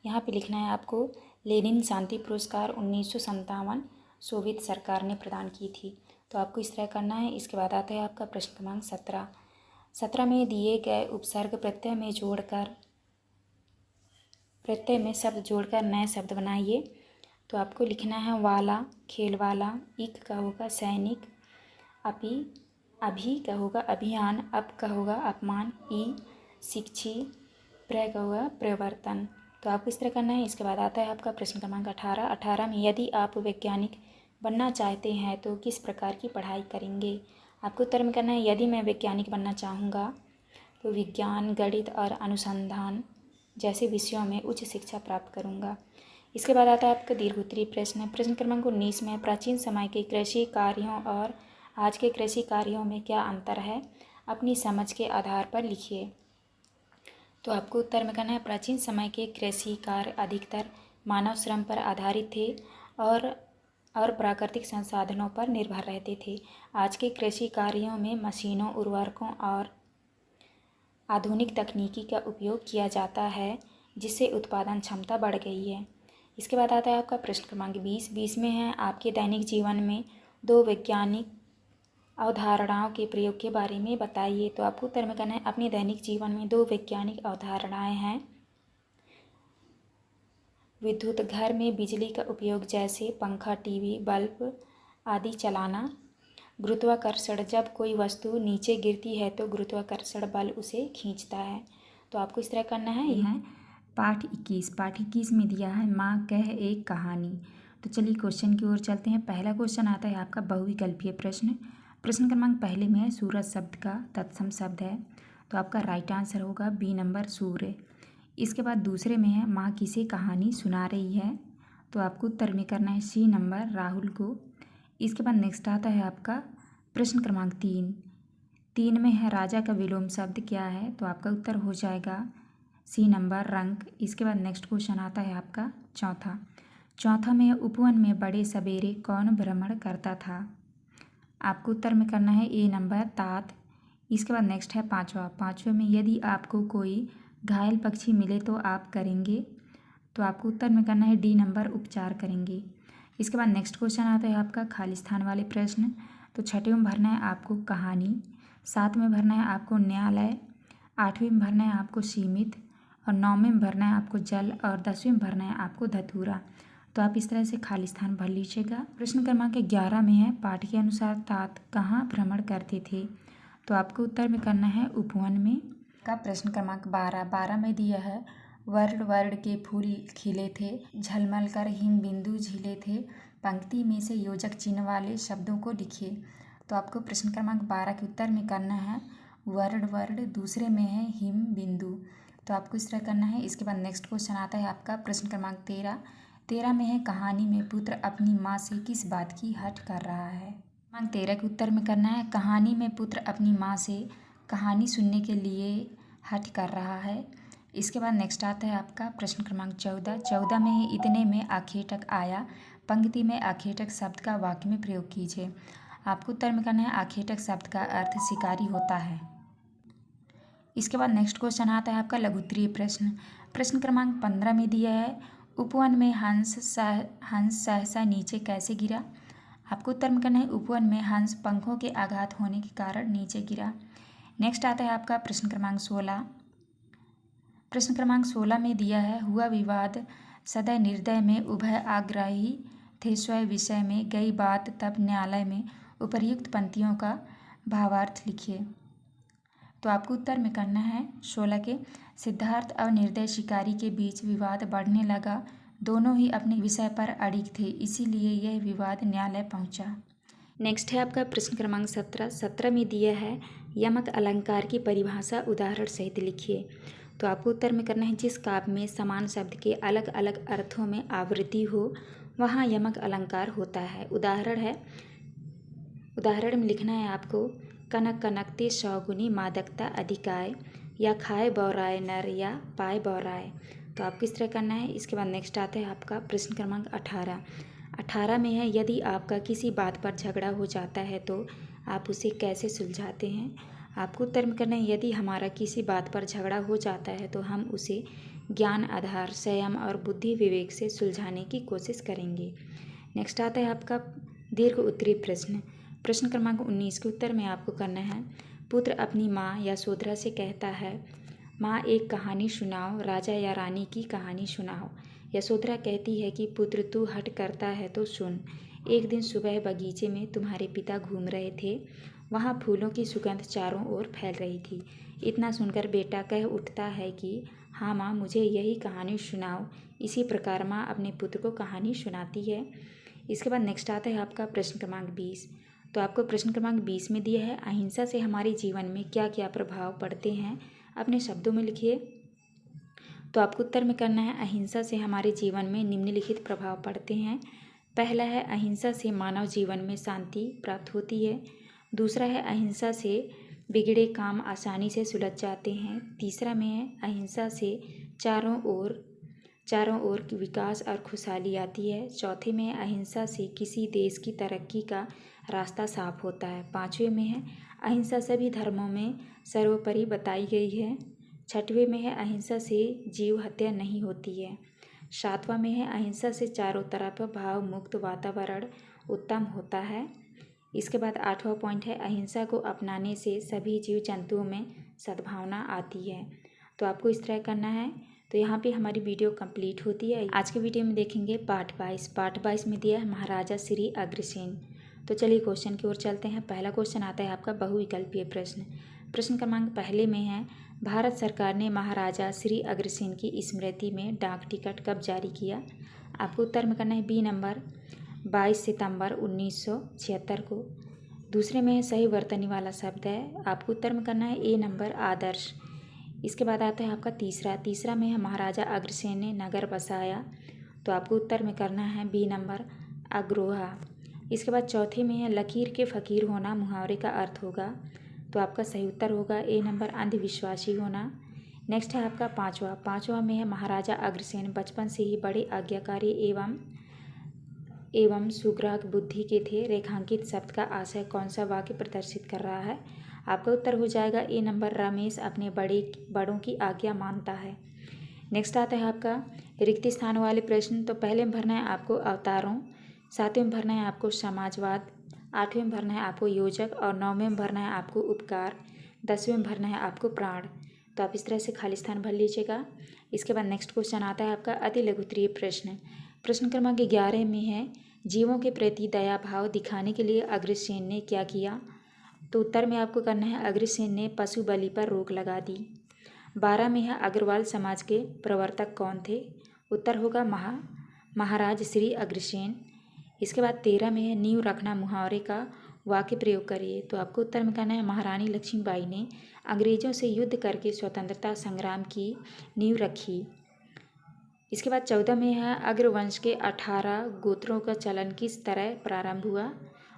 यहाँ पे लिखना है आपको लेनिन शांति पुरस्कार 1957 सोवियत सरकार ने प्रदान की थी। तो आपको इस तरह करना है। इसके बाद आता है आपका प्रश्न क्रमांक 17 में दिए गए उपसर्ग प्रत्यय में शब्द जोड़कर नए शब्द बनाइए। तो आपको लिखना है वाला खेल वाला, इक का होगा सैनिक, अभी का होगा अभियान, अप का होगा अपमान, ई शिक्षी, प्र का होगा प्रवर्तन। तो आपको इस तरह करना है। इसके बाद आता है आपका प्रश्न क्रमांक 18 में यदि आप वैज्ञानिक बनना चाहते हैं तो किस प्रकार की पढ़ाई करेंगे। आपको उत्तर में करना है यदि मैं वैज्ञानिक बनना चाहूँगा तो विज्ञान, गणित और अनुसंधान जैसे विषयों में उच्च शिक्षा प्राप्त करूँगा। इसके बाद आता है आपका दीर्घोत्तरीय प्रश्न। प्रश्न क्रमांक 19 में प्राचीन समय के कृषि कार्यों और आज के कृषि कार्यों में क्या अंतर है, अपनी समझ के आधार पर लिखिए। तो आपको उत्तर में करना है प्राचीन समय के कृषि कार्य अधिकतर मानव श्रम पर आधारित थे और प्राकृतिक संसाधनों पर निर्भर रहते थे। आज के कृषि कार्यों में मशीनों, उर्वरकों और आधुनिक तकनीकी का उपयोग किया जाता है, जिससे उत्पादन क्षमता बढ़ गई है। इसके बाद आता है आपका प्रश्न क्रमांक 20 में है आपके दैनिक जीवन में दो वैज्ञानिक अवधारणाओं के प्रयोग के बारे में बताइए। तो आपको उत्तर में करना है अपने दैनिक जीवन में दो वैज्ञानिक अवधारणाएं हैं। विद्युत घर में बिजली का उपयोग जैसे पंखा, टीवी, बल्ब आदि चलाना। गुरुत्वाकर्षण, जब कोई वस्तु नीचे गिरती है तो गुरुत्वाकर्षण बल उसे खींचता है। तो आपको इस तरह करना है। यह है पाठ 21 में दिया है माँ कह एक कहानी। तो चलिए क्वेश्चन की ओर चलते हैं। पहला क्वेश्चन आता है आपका बहुविकल्पीय प्रश्न। प्रश्न क्रमांक पहले में है सूरज शब्द का तत्सम शब्द है, तो आपका राइट आंसर होगा बी नंबर सूर्य। इसके बाद दूसरे में है माँ किसे कहानी सुना रही है, तो आपको उत्तर में करना है सी नंबर राहुल को। इसके बाद नेक्स्ट आता है आपका प्रश्न क्रमांक 3 में है राजा का विलोम शब्द क्या है, तो आपका उत्तर हो जाएगा सी नंबर रंक। इसके बाद नेक्स्ट क्वेश्चन आता है आपका चौथा में उपवन में बड़े सवेरे कौन भ्रमण करता था, आपको उत्तर में करना है ए नंबर तात। इसके बाद नेक्स्ट है पाँचवा में यदि आपको कोई घायल पक्षी मिले तो आप करेंगे, तो आपको उत्तर में करना है डी नंबर उपचार करेंगे। इसके बाद नेक्स्ट क्वेश्चन आता है आपका खाली स्थान वाले प्रश्न। तो छठवें में भरना है आपको कहानी, 7 में भरना है आपको न्यायालय, 8वें में भरना है आपको सीमित, और 9वें में भरना है आपको जल, और 10वें में भरना है आपको धतूरा। तो आप इस तरह से खाली स्थान भर लीजिएगा। प्रश्न क्रमांक 11 में है पाठ के अनुसार तात कहाँ भ्रमण करते थे, तो आपको उत्तर में करना है उपवन में। का प्रश्न क्रमांक 12 में दिया है वर्ण वर्ण के फूल खिले थे, झलमल कर हिम बिंदु झीले थे, पंक्ति में से योजक चिन्ह वाले शब्दों को लिखिए। तो आपको प्रश्न क्रमांक 12 के उत्तर में करना है वर्ण वर्ण, दूसरे में है हिम बिंदु, तो आपको इस तरह करना है। इसके बाद नेक्स्ट क्वेश्चन आता है आपका प्रश्न क्रमांक 13 में है कहानी में पुत्र अपनी माँ से किस बात की हट कर रहा है। क्रमांक 13 के उत्तर में करना है कहानी में पुत्र अपनी माँ से कहानी सुनने के लिए हट कर रहा है। इसके बाद नेक्स्ट आता है आपका प्रश्न क्रमांक 14 में है इतने में आखेटक आया, पंक्ति में आखेटक शब्द का वाक्य में प्रयोग कीजिए। आपको उत्तर में करना है आखेटक शब्द का अर्थ शिकारी होता है। इसके बाद नेक्स्ट क्वेश्चन आता है आपका लघुत्तरीय प्रश्न। प्रश्न क्रमांक 15 में दिया है उपवन में हंस सहसा नीचे कैसे गिरा, आपको उत्तर में करना है उपवन में हंस पंखों के आघात होने के कारण नीचे गिरा। नेक्स्ट आता है आपका प्रश्न क्रमांक 16। प्रश्न क्रमांक 16 में दिया है हुआ विवाद सदय निर्दय में उभय आग्रही थे स्वयं विषय में गई बात तब न्यायालय में, उपर्युक्त पंक्तियों का भावार्थ लिखिए। तो आपको उत्तर में करना है 16 के सिद्धार्थ और निर्दय शिकारी के बीच विवाद बढ़ने लगा, दोनों ही अपने विषय पर अड़िग थे, इसीलिए यह विवाद न्यायालय पहुंचा। नेक्स्ट है आपका प्रश्न क्रमांक 17 में दिया है यमक अलंकार की परिभाषा उदाहरण सहित लिखिए। तो आपको उत्तर में करना है जिस काव्य में समान शब्द के अलग अलग अर्थों में आवृत्ति हो वहाँ यमक अलंकार होता है। उदाहरण में लिखना है आपको कनक कनकते सौगुनी मादकता अधिकाय, या खाए बौराए नर या पाए बौराए। तो आपको इस तरह करना है। इसके बाद नेक्स्ट आता है आपका प्रश्न क्रमांक 18 में है यदि आपका किसी बात पर झगड़ा हो जाता है तो आप उसे कैसे सुलझाते हैं। आपको उत्तर में करना है यदि हमारा किसी बात पर झगड़ा हो जाता है तो हम उसे ज्ञान आधार, संयम और बुद्धि विवेक से सुलझाने की कोशिश करेंगे। नेक्स्ट आता है आपका दीर्घ उत्तरीय प्रश्न। प्रश्न क्रमांक 19 के उत्तर में आपको करना है पुत्र अपनी माँ यशोधरा से कहता है माँ एक कहानी सुनाओ, राजा या रानी की कहानी सुनाओ। यशोधरा कहती है कि पुत्र तू हट करता है तो सुन। एक दिन सुबह बगीचे में तुम्हारे पिता घूम रहे थे, वहाँ फूलों की सुगंध चारों ओर फैल रही थी। इतना सुनकर बेटा कह उठता है कि हाँ माँ मुझे यही कहानी सुनाओ। इसी प्रकार माँ अपने पुत्र को कहानी सुनाती है। इसके बाद नेक्स्ट आता है आपका प्रश्न क्रमांक 20। तो आपको प्रश्न क्रमांक 20 में दिया है अहिंसा से हमारे जीवन में क्या क्या प्रभाव पड़ते हैं, अपने शब्दों में लिखिए। तो आपको उत्तर में करना है अहिंसा से हमारे जीवन में निम्नलिखित प्रभाव पड़ते हैं। पहला है अहिंसा से मानव जीवन में शांति प्राप्त होती है। दूसरा है अहिंसा से बिगड़े काम आसानी से सुलझ जाते हैं। तीसरा में है अहिंसा से चारों ओर विकास और खुशहाली आती है। चौथे में है अहिंसा से किसी देश की तरक्की का रास्ता साफ होता है। पाँचवें में है अहिंसा सभी धर्मों में सर्वोपरि बताई गई है। छठवें में है अहिंसा से जीव हत्या नहीं होती है। सातवां में है अहिंसा से चारों तरफ भाव मुक्त वातावरण उत्तम होता है। इसके बाद आठवां पॉइंट है अहिंसा को अपनाने से सभी जीव जंतुओं में सद्भावना आती है। तो आपको इस तरह करना है। तो यहाँ पे हमारी वीडियो कंप्लीट होती है। आज के वीडियो में देखेंगे पार्ट 22 में दिया है महाराजा श्री अग्रसेन। तो चलिए क्वेश्चन की ओर चलते हैं। पहला क्वेश्चन आता है आपका बहुविकल्पीय प्रश्न। प्रश्न क्रमांक पहले में है भारत सरकार ने महाराजा श्री अग्रसेन की स्मृति में डाक टिकट कब जारी किया। आपको उत्तर में करना है बी नंबर 22 सितंबर 1976 को। दूसरे में है सही वर्तनी वाला शब्द है। आपको उत्तर में करना है ए नंबर आदर्श। इसके बाद आता है आपका तीसरा में है महाराजा अग्रसेन ने नगर बसाया। तो आपको उत्तर में करना है बी नंबर अग्रोहा। इसके बाद चौथे में है लकीर के फ़कीर होना मुहावरे का अर्थ होगा। तो आपका सही उत्तर होगा ए नंबर अंधविश्वासी होना। नेक्स्ट है आपका पाँचवा में है महाराजा अग्रसेन बचपन से ही बड़े आज्ञाकारी एवं सुग्राह्य बुद्धि के थे। रेखांकित शब्द का आशय कौन सा वाक्य प्रदर्शित कर रहा है। आपका उत्तर हो जाएगा ए नंबर रमेश अपने बड़ों की आज्ञा मानता है। नेक्स्ट आता है आपका रिक्त स्थान वाले प्रश्न। तो पहले में भरना है आपको अवतारों, सातवें में भरना है आपको समाजवाद, आठवें में भरना है आपको योजक और नौवें में भरना है आपको उपकार, 10वें में भरना है आपको प्राण। तो आप इस तरह से खाली स्थान भर लीजिएगा। इसके बाद नेक्स्ट क्वेश्चन आता है आपका अति लघुत्तरीय प्रश्न। प्रश्न क्रमांक 11 में है जीवों के प्रति दया भाव दिखाने के लिए अग्रसेन ने क्या किया। तो उत्तर में आपको करना है अग्रसेन ने पशु बलि पर रोक लगा दी। 12 में है अग्रवाल समाज के प्रवर्तक कौन थे। उत्तर होगा महाराज श्री अग्रसेन। इसके बाद 13 में है नींव रखना मुहावरे का वाक्य प्रयोग करिए। तो आपको उत्तर में करना है महारानी लक्ष्मीबाई ने अंग्रेजों से युद्ध करके स्वतंत्रता संग्राम की नींव रखी। इसके बाद 14 में है अग्रवंश के 18 गोत्रों का चलन किस तरह प्रारंभ हुआ।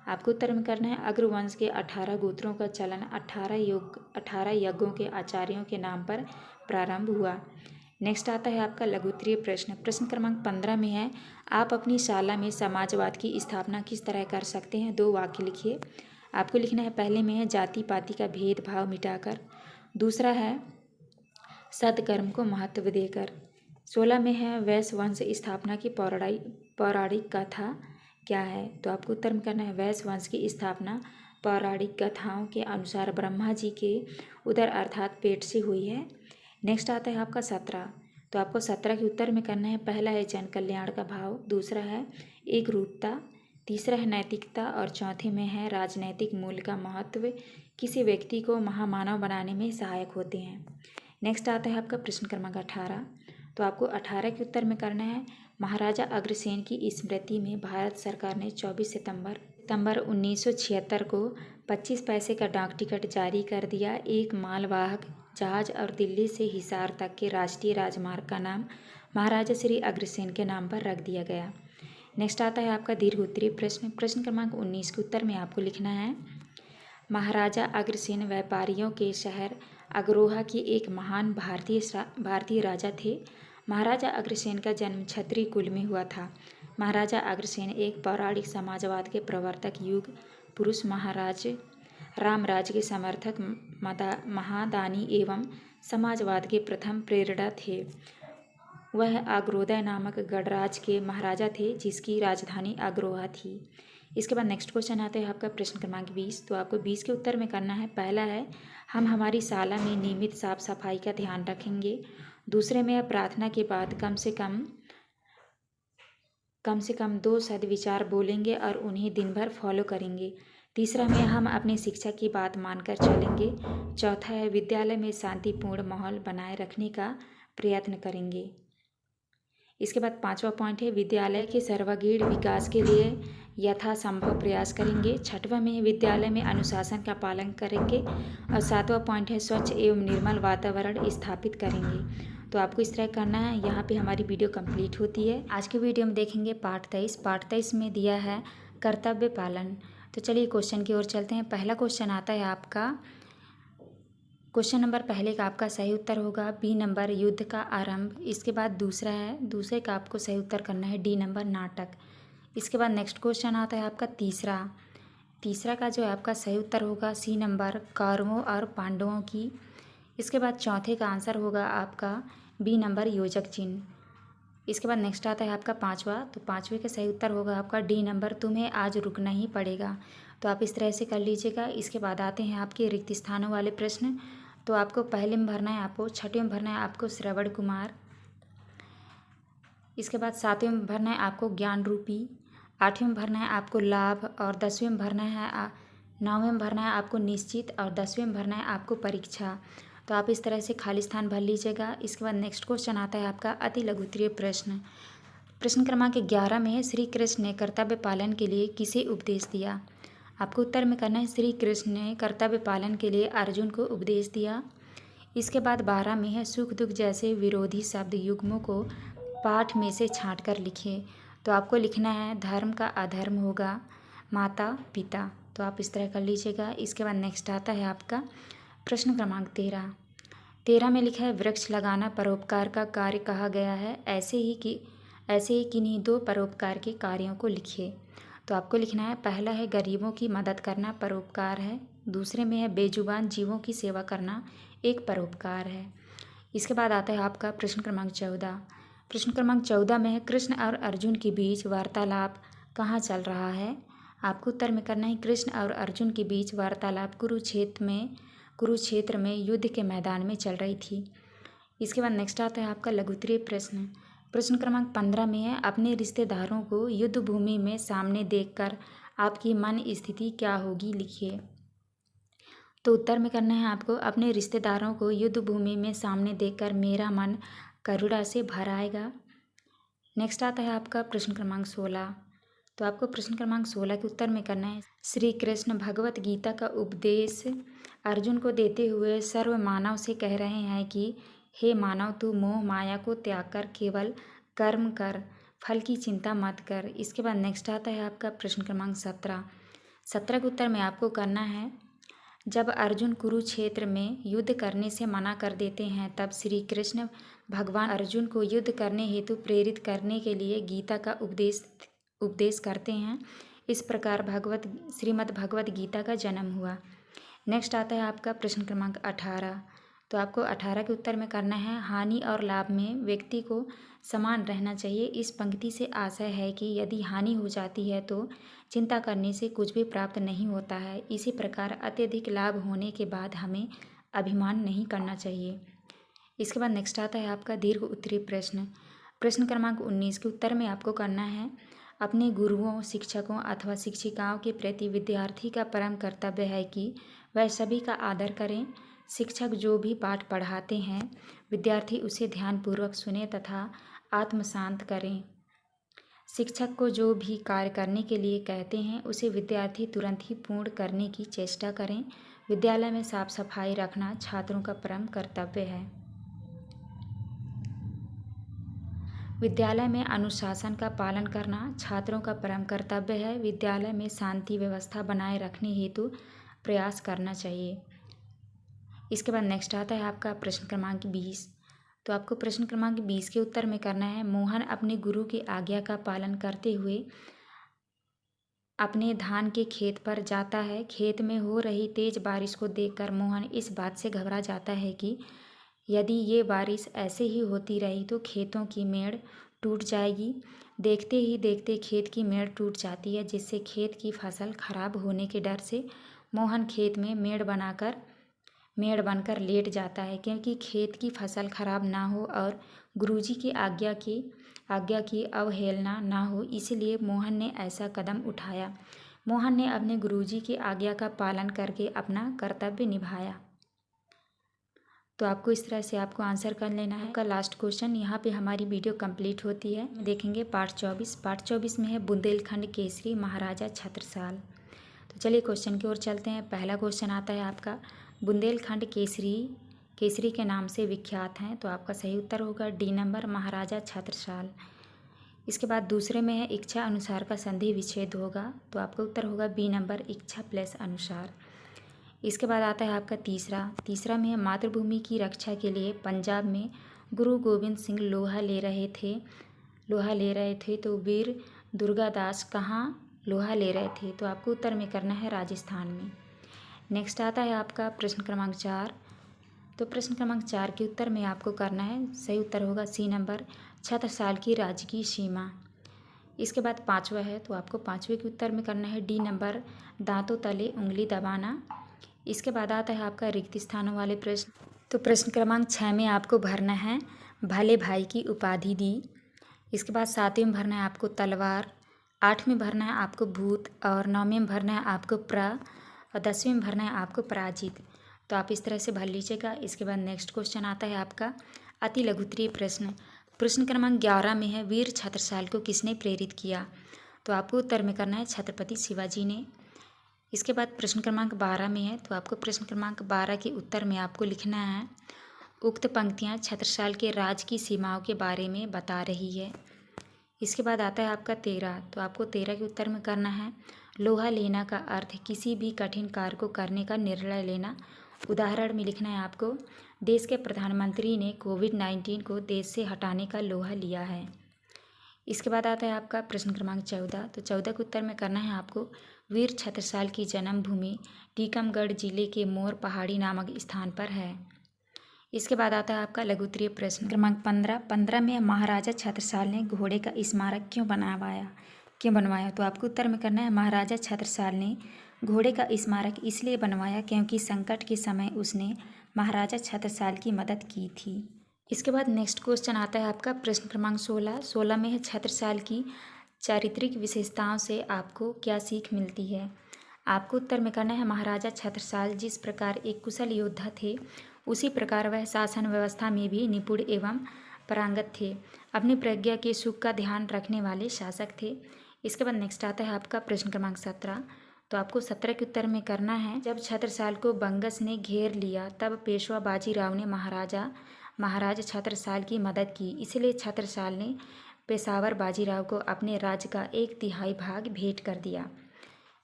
आपको उत्तर में करना है अग्रवंश के 18 गोत्रों का चलन 18 यज्ञों के आचार्यों के नाम पर प्रारंभ हुआ। नेक्स्ट आता है आपका लघुत्तरीय प्रश्न। प्रश्न क्रमांक 15 में है आप अपनी शाला में समाजवाद की स्थापना किस तरह कर सकते हैं। 2 वाक्य लिखिए। आपको लिखना है पहले में है जाति पाति का भेदभाव मिटाकर, दूसरा है सत्कर्म को महत्व देकर। 16 में है वैश्य वंश स्थापना की पौराणिक कथा क्या है। तो आपको उत्तर में करना है वैश्य वंश की स्थापना पौराणिक कथाओं के अनुसार ब्रह्मा जी के उदर अर्थात पेट से हुई है। नेक्स्ट आता है आपका 17। तो आपको 17 के उत्तर में करना है पहला है जन कल्याण का भाव, दूसरा है एक रूपता, तीसरा है नैतिकता और चौथे में है राजनैतिक मूल्य का महत्व किसी व्यक्ति को महामानव बनाने में सहायक होते हैं। नेक्स्ट आता है आपका प्रश्न क्रमांक 18। तो आपको 18 के उत्तर में करना है महाराजा अग्रसेन की स्मृति में भारत सरकार ने 24 सितंबर 1976 को 25 पैसे का डाक टिकट जारी कर दिया। एक मालवाहक जहाज और दिल्ली से हिसार तक के राष्ट्रीय राजमार्ग का नाम महाराजा श्री अग्रसेन के नाम पर रख दिया गया। नेक्स्ट आता है आपका दीर्घ उत्तरीय प्रश्न। प्रश्न क्रमांक 19 के उत्तर में आपको लिखना है महाराजा अग्रसेन व्यापारियों के शहर अग्रोहा की एक महान भारतीय राजा थे। महाराजा अग्रसेन का जन्म क्षत्रिय कुल में हुआ था। महाराजा अग्रसेन एक पौराणिक समाजवाद के प्रवर्तक युग पुरुष महाराज रामराज के समर्थक महादानी एवं समाजवाद के प्रथम प्रेरणा थे। वह अग्रोदय नामक गणराज के महाराजा थे जिसकी राजधानी अग्रोहा थी। इसके बाद नेक्स्ट क्वेश्चन आता है आपका प्रश्न क्रमांक 20। तो आपको 20 के उत्तर में करना है पहला है हम हमारी शाला में नियमित साफ सफाई का ध्यान रखेंगे, दूसरे में प्रार्थना के बाद कम से कम 2 सद्विचार बोलेंगे और उन्हें दिन भर फॉलो करेंगे, तीसरा में हम अपने शिक्षक की बात मानकर चलेंगे, चौथा है विद्यालय में शांतिपूर्ण माहौल बनाए रखने का प्रयत्न करेंगे। इसके बाद 5वां पॉइंट है विद्यालय के सर्वांगीण विकास के लिए यथासंभव प्रयास करेंगे, 6वां में विद्यालय में अनुशासन का पालन करेंगे और 7वां पॉइंट है स्वच्छ एवं निर्मल वातावरण स्थापित करेंगे। तो आपको इस तरह करना है। यहाँ पे हमारी वीडियो कंप्लीट होती है। आज की वीडियो में देखेंगे पार्ट 23 में दिया है कर्तव्य पालन। तो चलिए क्वेश्चन की ओर चलते हैं। पहला क्वेश्चन आता है आपका क्वेश्चन नंबर पहले का आपका सही उत्तर होगा बी नंबर युद्ध का आरंभ। इसके बाद दूसरा है, दूसरे का आपको सही उत्तर करना है डी नंबर नाटक। इसके बाद नेक्स्ट क्वेश्चन आता है आपका तीसरा। तीसरा का जो है आपका सही उत्तर होगा सी नंबर कौरवों और पांडवों की। इसके बाद चौथे का आंसर होगा आपका बी नंबर योजक चिन्ह। इसके बाद नेक्स्ट आता है आपका पांचवा, तो पांचवे का सही उत्तर होगा आपका डी नंबर तुम्हें आज रुकना ही पड़ेगा। तो आप इस तरह से कर लीजिएगा। इसके बाद आते हैं आपके रिक्त स्थानों वाले प्रश्न। तो आपको पहले में भरना है, आपको छठे में भरना है आपको श्रवण कुमार। इसके बाद सातवें में भरना है आपको ज्ञान रूपी। आठवें में भरना है आपको लाभ, और 10वें में भरना है 9वें में भरना है आपको निश्चित, और 10वें में भरना है आपको परीक्षा। तो आप इस तरह से खाली स्थान भर लीजिएगा। इसके बाद नेक्स्ट क्वेश्चन आता है आपका अति लघु उत्तरीय प्रश्न। प्रश्न क्रमांक 11 में है श्री कृष्ण ने कर्तव्य पालन के लिए किसे उपदेश दिया। आपको उत्तर में करना है श्री कृष्ण ने कर्तव्य पालन के लिए अर्जुन को उपदेश दिया। इसके बाद 12 में है सुख दुख जैसे विरोधी शब्द युग्मों को पाठ में से छांट कर लिखें। तो आपको लिखना है धर्म का अधर्म होगा माता पिता। तो आप इस तरह कर लीजिएगा। इसके बाद नेक्स्ट आता है आपका प्रश्न क्रमांक 13 में लिखा है वृक्ष लगाना परोपकार का कार्य कहा गया है, ऐसे ही किन्हीं दो परोपकार के कार्यों को लिखिए। तो आपको लिखना है पहला है गरीबों की मदद करना परोपकार है, दूसरे में है बेजुबान जीवों की सेवा करना एक परोपकार है। इसके बाद आता है आपका प्रश्न क्रमांक 14। प्रश्न क्रमांक 14 में है कृष्ण और अर्जुन के बीच वार्तालाप कहाँ चल रहा है। आपको उत्तर में करना है कृष्ण और अर्जुन के बीच वार्तालाप कुरुक्षेत्र में युद्ध के मैदान में चल रही थी। इसके बाद नेक्स्ट आता है आपका लघु उत्तरीय प्रश्न। प्रश्न क्रमांक 15 में है अपने रिश्तेदारों को युद्ध भूमि में सामने देखकर आपकी मन स्थिति क्या होगी लिखिए। तो उत्तर में करना है आपको अपने रिश्तेदारों को युद्ध भूमि में सामने देखकर मेरा मन करुणा से भर आएगा। नेक्स्ट आता है आपका प्रश्न क्रमांक 16। तो आपको प्रश्न क्रमांक 16 के उत्तर में करना है श्री कृष्ण भगवत गीता का उपदेश अर्जुन को देते हुए सर्व मानव से कह रहे हैं कि हे मानव तू मोह माया को त्याग कर केवल कर्म कर, फल की चिंता मत कर। इसके बाद नेक्स्ट आता है आपका प्रश्न क्रमांक 17 के उत्तर में आपको करना है जब अर्जुन कुरुक्षेत्र में युद्ध करने से मना कर देते हैं तब श्री कृष्ण भगवान अर्जुन को युद्ध करने हेतु प्रेरित करने के लिए गीता का उपदेश करते हैं। इस प्रकार श्रीमद् भगवत गीता का जन्म हुआ। नेक्स्ट आता है आपका प्रश्न क्रमांक 18। तो आपको 18 के उत्तर में करना है हानि और लाभ में व्यक्ति को समान रहना चाहिए। इस पंक्ति से आशय है कि यदि हानि हो जाती है तो चिंता करने से कुछ भी प्राप्त नहीं होता है। इसी प्रकार अत्यधिक लाभ होने के बाद हमें अभिमान नहीं करना चाहिए। इसके बाद नेक्स्ट आता है आपका दीर्घ उत्तरीय प्रश्न। प्रश्न क्रमांक 19 के उत्तर में आपको करना है अपने गुरुओं शिक्षकों अथवा शिक्षिकाओं के प्रति विद्यार्थी का परम कर्तव्य है कि वह सभी का आदर करें। शिक्षक जो भी पाठ पढ़ाते हैं विद्यार्थी उसे ध्यानपूर्वक सुने तथा आत्मशांत करें। शिक्षक को जो भी कार्य करने के लिए कहते हैं उसे विद्यार्थी तुरंत ही पूर्ण करने की चेष्टा करें। विद्यालय में साफ सफाई रखना छात्रों का परम कर्तव्य है। विद्यालय में अनुशासन का पालन करना छात्रों का परम कर्तव्य है। विद्यालय में शांति व्यवस्था बनाए रखने हेतु प्रयास करना चाहिए। इसके बाद नेक्स्ट आता है आपका प्रश्न क्रमांक 20। तो आपको प्रश्न क्रमांक 20 के उत्तर में करना है मोहन अपने गुरु की आज्ञा का पालन करते हुए अपने धान के खेत पर जाता है। खेत में हो रही तेज बारिश को देखकर मोहन इस बात से घबरा जाता है कि यदि ये बारिश ऐसे ही होती रही तो खेतों की मेड़ टूट जाएगी। देखते ही देखते खेत की मेड़ टूट जाती है जिससे खेत की फसल खराब होने के डर से मोहन खेत में मेड़ बनकर लेट जाता है क्योंकि खेत की फसल खराब ना हो और गुरुजी की आज्ञा की अवहेलना ना हो, इसलिए मोहन ने ऐसा कदम उठाया। मोहन ने अपने गुरुजी की आज्ञा का पालन करके अपना कर्तव्य निभाया। तो आपको इस तरह से आपको आंसर कर लेना है। आपका लास्ट क्वेश्चन यहाँ पे हमारी वीडियो कंप्लीट होती है। देखेंगे पार्ट 24। पार्ट 24 में है बुंदेलखंड केसरी महाराजा छत्रसाल। तो चलिए क्वेश्चन की ओर चलते हैं। पहला क्वेश्चन आता है आपका बुंदेलखंड केसरी के नाम से विख्यात हैं। तो आपका सही उत्तर होगा डी नंबर महाराजा छत्रसाल। इसके बाद दूसरे में है इच्छा अनुसार का संधि विच्छेद होगा। तो आपका उत्तर होगा बी नंबर इच्छा प्लस अनुसार। इसके बाद आता है आपका तीसरा में है मातृभूमि की रक्षा के लिए पंजाब में गुरु गोविंद सिंह लोहा ले रहे थे तो वीर दुर्गादास कहाँ लोहा ले रहे थे, तो आपको उत्तर में करना है राजस्थान में। नेक्स्ट आता है आपका प्रश्न क्रमांक 4। तो प्रश्न क्रमांक 4 के उत्तर में आपको करना है, सही उत्तर होगा सी नंबर, छत्रसाल की राज्य की सीमा। इसके बाद 5वां है, तो आपको 5वें के उत्तर में करना है डी नंबर, दांतों तले उंगली दबाना। इसके बाद आता है आपका रिक्त स्थानों वाले प्रश्न। तो प्रश्न क्रमांक 6 में आपको भरना है भले भाई की उपाधि दी। इसके बाद 7वें में भरना है आपको तलवार, 8वें में भरना है आपको भूत, और 9वें में भरना है आपको और 10वें में भरना है आपको पराजित। तो आप इस तरह से भर लीजिएगा। इसके बाद नेक्स्ट क्वेश्चन आता है आपका अति लघुत्तरीय प्रश्न। प्रश्न क्रमांक 11 में है वीर छत्रसाल को किसने प्रेरित किया, तो आपको उत्तर में करना है छत्रपति शिवाजी ने। इसके बाद प्रश्न क्रमांक 12 में है, तो आपको प्रश्न क्रमांक 12 के उत्तर में आपको लिखना है उक्त पंक्तियां छत्रसाल के राज की सीमाओं के बारे में बता रही है। इसके बाद आता है आपका 13, तो आपको 13 के उत्तर में करना है लोहा लेना का अर्थ किसी भी कठिन कार्य को करने का निर्णय लेना। उदाहरण में लिखना है आपको देश के प्रधानमंत्री ने कोविड-19 को देश से हटाने का लोहा लिया है। इसके बाद आता है आपका प्रश्न क्रमांक 14, तो 14 के उत्तर में करना है आपको वीर छत्रसाल की जन्मभूमि टीकमगढ़ जिले के मोर पहाड़ी नामक स्थान पर है। इसके बाद आता है आपका लघुत्तरीय प्रश्न क्रमांक 15 में महाराजा छत्रसाल ने घोड़े का स्मारक क्यों बनवाया, तो आपको उत्तर में करना है महाराजा छत्रसाल ने घोड़े का स्मारक इसलिए बनवाया क्योंकि संकट के समय उसने महाराजा छत्रसाल की मदद की थी। इसके बाद नेक्स्ट क्वेश्चन आता है आपका प्रश्न क्रमांक 16 में है छत्रसाल की चारित्रिक विशेषताओं से आपको क्या सीख मिलती है। आपको उत्तर में करना है महाराजा छत्रसाल जिस प्रकार एक कुशल योद्धा थे उसी प्रकार वह शासन व्यवस्था में भी निपुण एवं पारंगत थे। अपनी प्रज्ञा के सुख का ध्यान रखने वाले शासक थे। इसके बाद नेक्स्ट आता है आपका प्रश्न क्रमांक 17, तो आपको 17 के उत्तर में करना है जब छत्रसाल को बंगस ने घेर लिया तब पेशवा बाजीराव ने महाराज छत्रसाल की मदद की, इसलिए छत्रसाल ने पेशावर बाजीराव को अपने राज्य का 1/3 भाग भेंट कर दिया।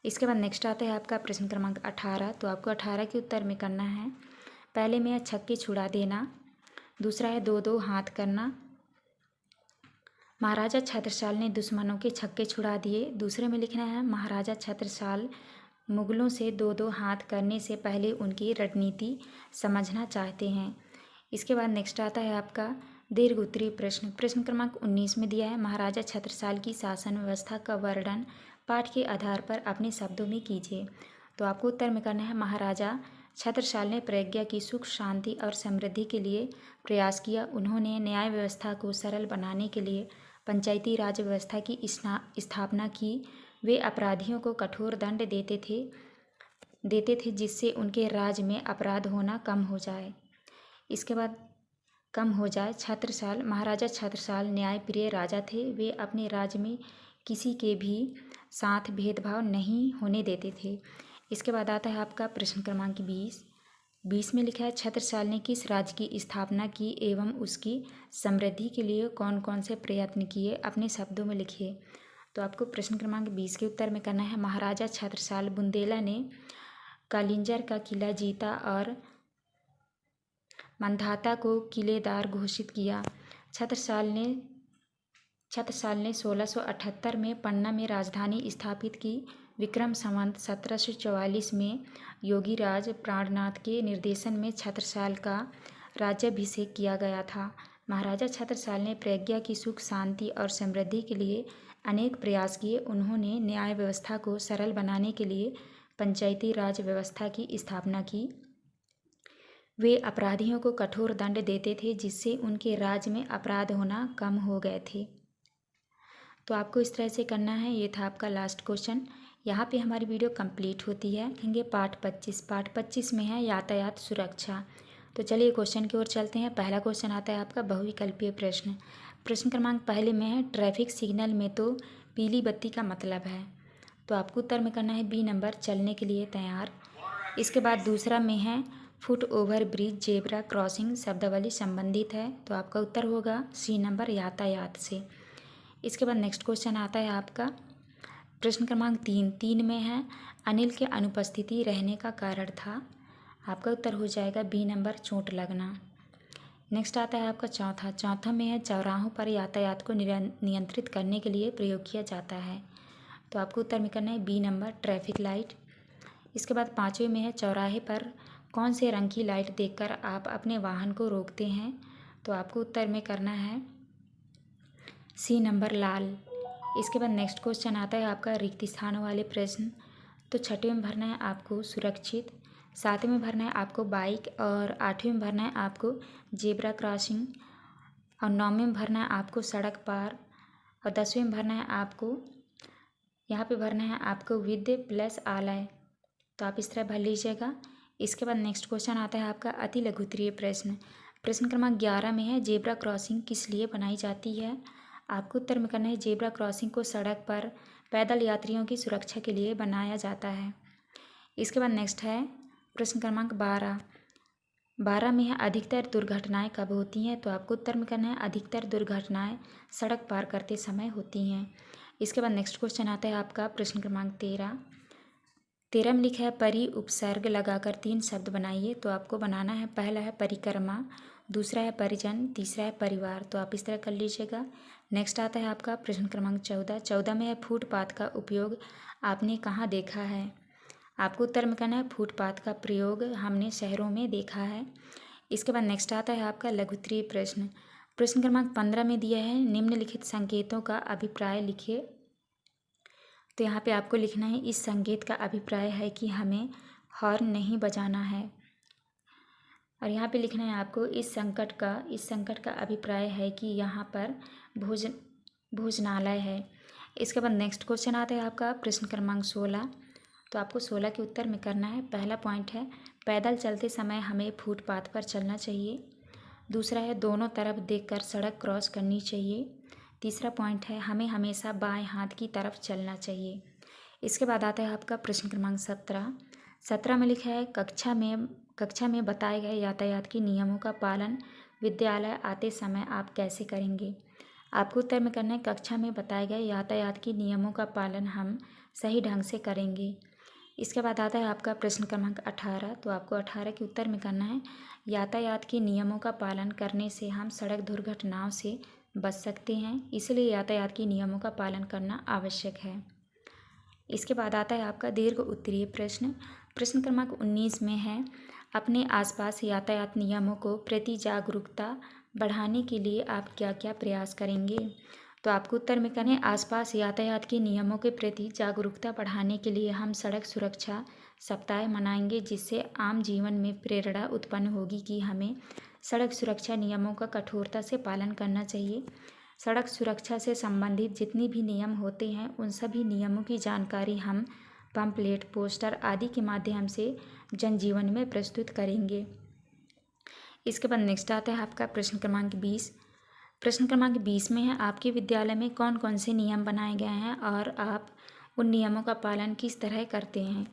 इसके बाद नेक्स्ट आता है आपका प्रश्न क्रमांक 18, तो आपको 18 के उत्तर में करना है पहले में है छक्के छुड़ा देना, दूसरा है 2-2 हाथ करना। महाराजा छत्रसाल ने दुश्मनों के छक्के छुड़ा दिए। दूसरे में लिखना है महाराजा छत्रसाल मुगलों से 2-2 हाथ करने से पहले उनकी रणनीति समझना चाहते हैं। इसके बाद नेक्स्ट आता है आपका दीर्घ उत्तरीय प्रश्न क्रमांक 19 में दिया है महाराजा छत्रसाल की शासन व्यवस्था का वर्णन पाठ के आधार पर अपने शब्दों में कीजिए। तो आपको उत्तर में करना है महाराजा छत्रसाल ने प्रज्ञा की सुख शांति और समृद्धि के लिए प्रयास किया। उन्होंने न्याय व्यवस्था को सरल बनाने के लिए पंचायती राज व्यवस्था की स्थापना की। वे अपराधियों को कठोर दंड देते थे जिससे उनके राज्य में अपराध होना कम हो जाए। इसके बाद महाराजा छत्रसाल न्यायप्रिय राजा थे। वे अपने राज्य में किसी के भी साथ भेदभाव नहीं होने देते थे। इसके बाद आता है आपका प्रश्न क्रमांक 20 में लिखा है छत्रसाल ने किस राज्य की स्थापना की एवं उसकी समृद्धि के लिए कौन कौन से प्रयत्न किए, अपने शब्दों में लिखिए। तो आपको प्रश्न क्रमांक 20 के उत्तर में करना है महाराजा छत्रसाल बुंदेला ने कालिंजर का किला जीता और मंधाता को किलेदार घोषित किया। छत्रसाल ने 1678 में पन्ना में राजधानी स्थापित की। विक्रम संवत 1744 में योगीराज प्राणनाथ के निर्देशन में छत्रसाल का राज्याभिषेक किया गया था। महाराजा छत्रसाल ने प्रज्ञा की सुख शांति और समृद्धि के लिए अनेक प्रयास किए। उन्होंने न्याय व्यवस्था को सरल बनाने के लिए पंचायती राज व्यवस्था की स्थापना की। वे अपराधियों को कठोर दंड देते थे जिससे उनके राज्य में अपराध होना कम हो गए थे। तो आपको इस तरह से करना है। ये था आपका लास्ट क्वेश्चन। यहाँ पे हमारी वीडियो कंप्लीट होती है। देखेंगे पार्ट 25 में है यातायात सुरक्षा। तो चलिए क्वेश्चन की ओर चलते हैं। पहला क्वेश्चन आता है आपका बहुविकल्पीय प्रश्न क्रमांक पहले में है ट्रैफिक सिग्नल में तो पीली बत्ती का मतलब है। तो आपको उत्तर में करना है बी नंबर चलने के लिए तैयार। इसके बाद दूसरा में है foot over bridge zebra crossing शब्दावली संबंधित है। तो आपका उत्तर होगा सी नंबर यातायात से। इसके बाद नेक्स्ट क्वेश्चन आता है आपका प्रश्न क्रमांक 3 में है अनिल के अनुपस्थिति रहने का कारण था। आपका उत्तर हो जाएगा बी नंबर, चोट लगना। नेक्स्ट आता है आपका चौथा में है चौराहों पर यातायात को नियंत्रित करने के लिए प्रयोग किया जाता है। तो आपको उत्तर में करना है बी नंबर, ट्रैफिक लाइट। इसके बाद 5वें में है चौराहे पर कौन से रंग की लाइट देखकर आप अपने वाहन को रोकते हैं। तो आपको उत्तर में करना है सी नंबर, लाल। इसके बाद नेक्स्ट क्वेश्चन आता है आपका रिक्त स्थानों वाले प्रश्न। तो 6वें में भरना है आपको सुरक्षित, 7वें में भरना है आपको बाइक, और 8वें में भरना है आपको जेब्रा क्रॉसिंग, और 9वें में भरना है आपको सड़क पार, और 10वें में भरना है आपको यहाँ पे भरना है आपको विद प्लस आलय। तो आप इस तरह भर लीजिएगा। इसके बाद नेक्स्ट क्वेश्चन आता है आपका अति लघु उत्तरीय प्रश्न। प्रश्न क्रमांक 11 में है जेब्रा क्रॉसिंग किस लिए बनाई जाती है। आपको उत्तर में करना है जेब्रा क्रॉसिंग को सड़क पर पैदल यात्रियों की सुरक्षा के लिए बनाया जाता है। इसके बाद नेक्स्ट है प्रश्न क्रमांक 12 में है अधिकतर दुर्घटनाएं कब होती हैं। तो आपको उत्तर में करना है अधिकतर दुर्घटनाएं सड़क पार करते समय होती हैं। इसके बाद नेक्स्ट क्वेश्चन आता है आपका प्रश्न क्रमांक 13 में लिखा है परि उपसर्ग लगाकर 3 शब्द बनाइए। तो आपको बनाना है, पहला है परिक्रमा, दूसरा है परिजन, तीसरा है परिवार। तो आप इस तरह कर लीजिएगा। नेक्स्ट आता है आपका प्रश्न क्रमांक 14 में है फुटपाथ का उपयोग आपने कहाँ देखा है। आपको उत्तर में करना है फुटपाथ का प्रयोग हमने शहरों में देखा है। इसके बाद नेक्स्ट आता है आपका लघु उत्तरीय प्रश्न। प्रश्न क्रमांक 15 में दिया है निम्नलिखित संकेतों का अभिप्राय लिखिए। तो यहाँ पे आपको लिखना है इस संकेत का अभिप्राय है कि हमें हॉर्न नहीं बजाना है, और यहाँ पे लिखना है आपको इस संकट का अभिप्राय है कि यहाँ पर भोजनालय है। इसके बाद नेक्स्ट क्वेश्चन आता है आपका प्रश्न क्रमांक 16। तो आपको 16 के उत्तर में करना है, पहला पॉइंट है पैदल चलते समय हमें फुटपाथ पर चलना चाहिए, दूसरा है दोनों तरफ देखकर सड़क क्रॉस करनी चाहिए, तीसरा पॉइंट है हमें हमेशा बाएं हाथ की तरफ चलना चाहिए। इसके बाद आता है आपका प्रश्न क्रमांक 17 में लिखा है कक्षा में बताए गए यातायात के नियमों का पालन विद्यालय आते समय आप कैसे करेंगे। आपको उत्तर में करना है कक्षा में बताए गए यातायात के नियमों का पालन हम सही ढंग से करेंगे। इसके बाद आता है आपका प्रश्न क्रमांक 18। तो आपको 18 के उत्तर में करना है यातायात के नियमों का पालन करने से हम सड़क दुर्घटनाओं से बच सकते हैं, इसलिए यातायात के नियमों का पालन करना आवश्यक है। इसके बाद आता है आपका दीर्घ उत्तरीय प्रश्न। प्रश्न क्रमांक 19 में है अपने आसपास यातायात नियमों को प्रति जागरूकता बढ़ाने के लिए आप क्या क्या प्रयास करेंगे। तो आपको उत्तर में करना है आसपास यातायात के नियमों के प्रति जागरूकता बढ़ाने के लिए हम सड़क सुरक्षा सप्ताह मनाएंगे, जिससे आम जीवन में प्रेरणा उत्पन्न होगी कि हमें सड़क सुरक्षा नियमों का कठोरता से पालन करना चाहिए। सड़क सुरक्षा से संबंधित जितनी भी नियम होते हैं उन सभी नियमों की जानकारी हम पंपलेट, पोस्टर आदि के माध्यम से जनजीवन में प्रस्तुत करेंगे। इसके बाद नेक्स्ट आता है आपका प्रश्न क्रमांक 20। प्रश्न क्रमांक 20 में है आपके विद्यालय में कौन कौन से नियम बनाए गए हैं और आप उन नियमों का पालन किस तरह करते हैं।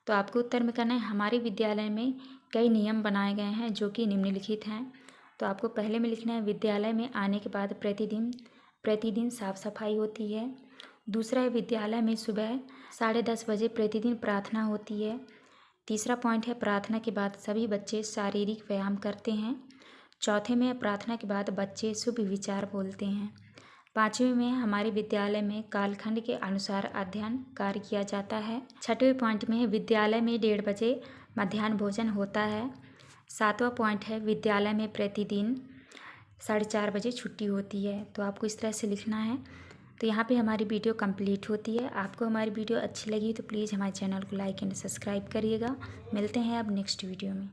तो आपको उत्तर में करना है हमारे विद्यालय में कई नियम बनाए गए हैं जो कि निम्नलिखित हैं। तो आपको पहले में लिखना है विद्यालय में आने के बाद प्रतिदिन साफ सफाई होती है। दूसरा है विद्यालय में सुबह 10:30 बजे प्रतिदिन प्रार्थना होती है। तीसरा पॉइंट है प्रार्थना के बाद सभी बच्चे शारीरिक व्यायाम करते हैं। चौथे में प्रार्थना के बाद बच्चे शुभ विचार बोलते हैं। 5वें में हमारे विद्यालय में कालखंड के अनुसार अध्ययन कार्य किया जाता है। 6वें पॉइंट में है विद्यालय में 1:30 बजे मध्याह्न भोजन होता है। 7वां पॉइंट है विद्यालय में प्रतिदिन 4:30 बजे छुट्टी होती है। तो आपको इस तरह से लिखना है। तो यहाँ पे हमारी वीडियो कंप्लीट होती है। आपको हमारी वीडियो अच्छी लगी तो प्लीज़ हमारे चैनल को लाइक एंड सब्सक्राइब करिएगा। मिलते हैं अब नेक्स्ट वीडियो में।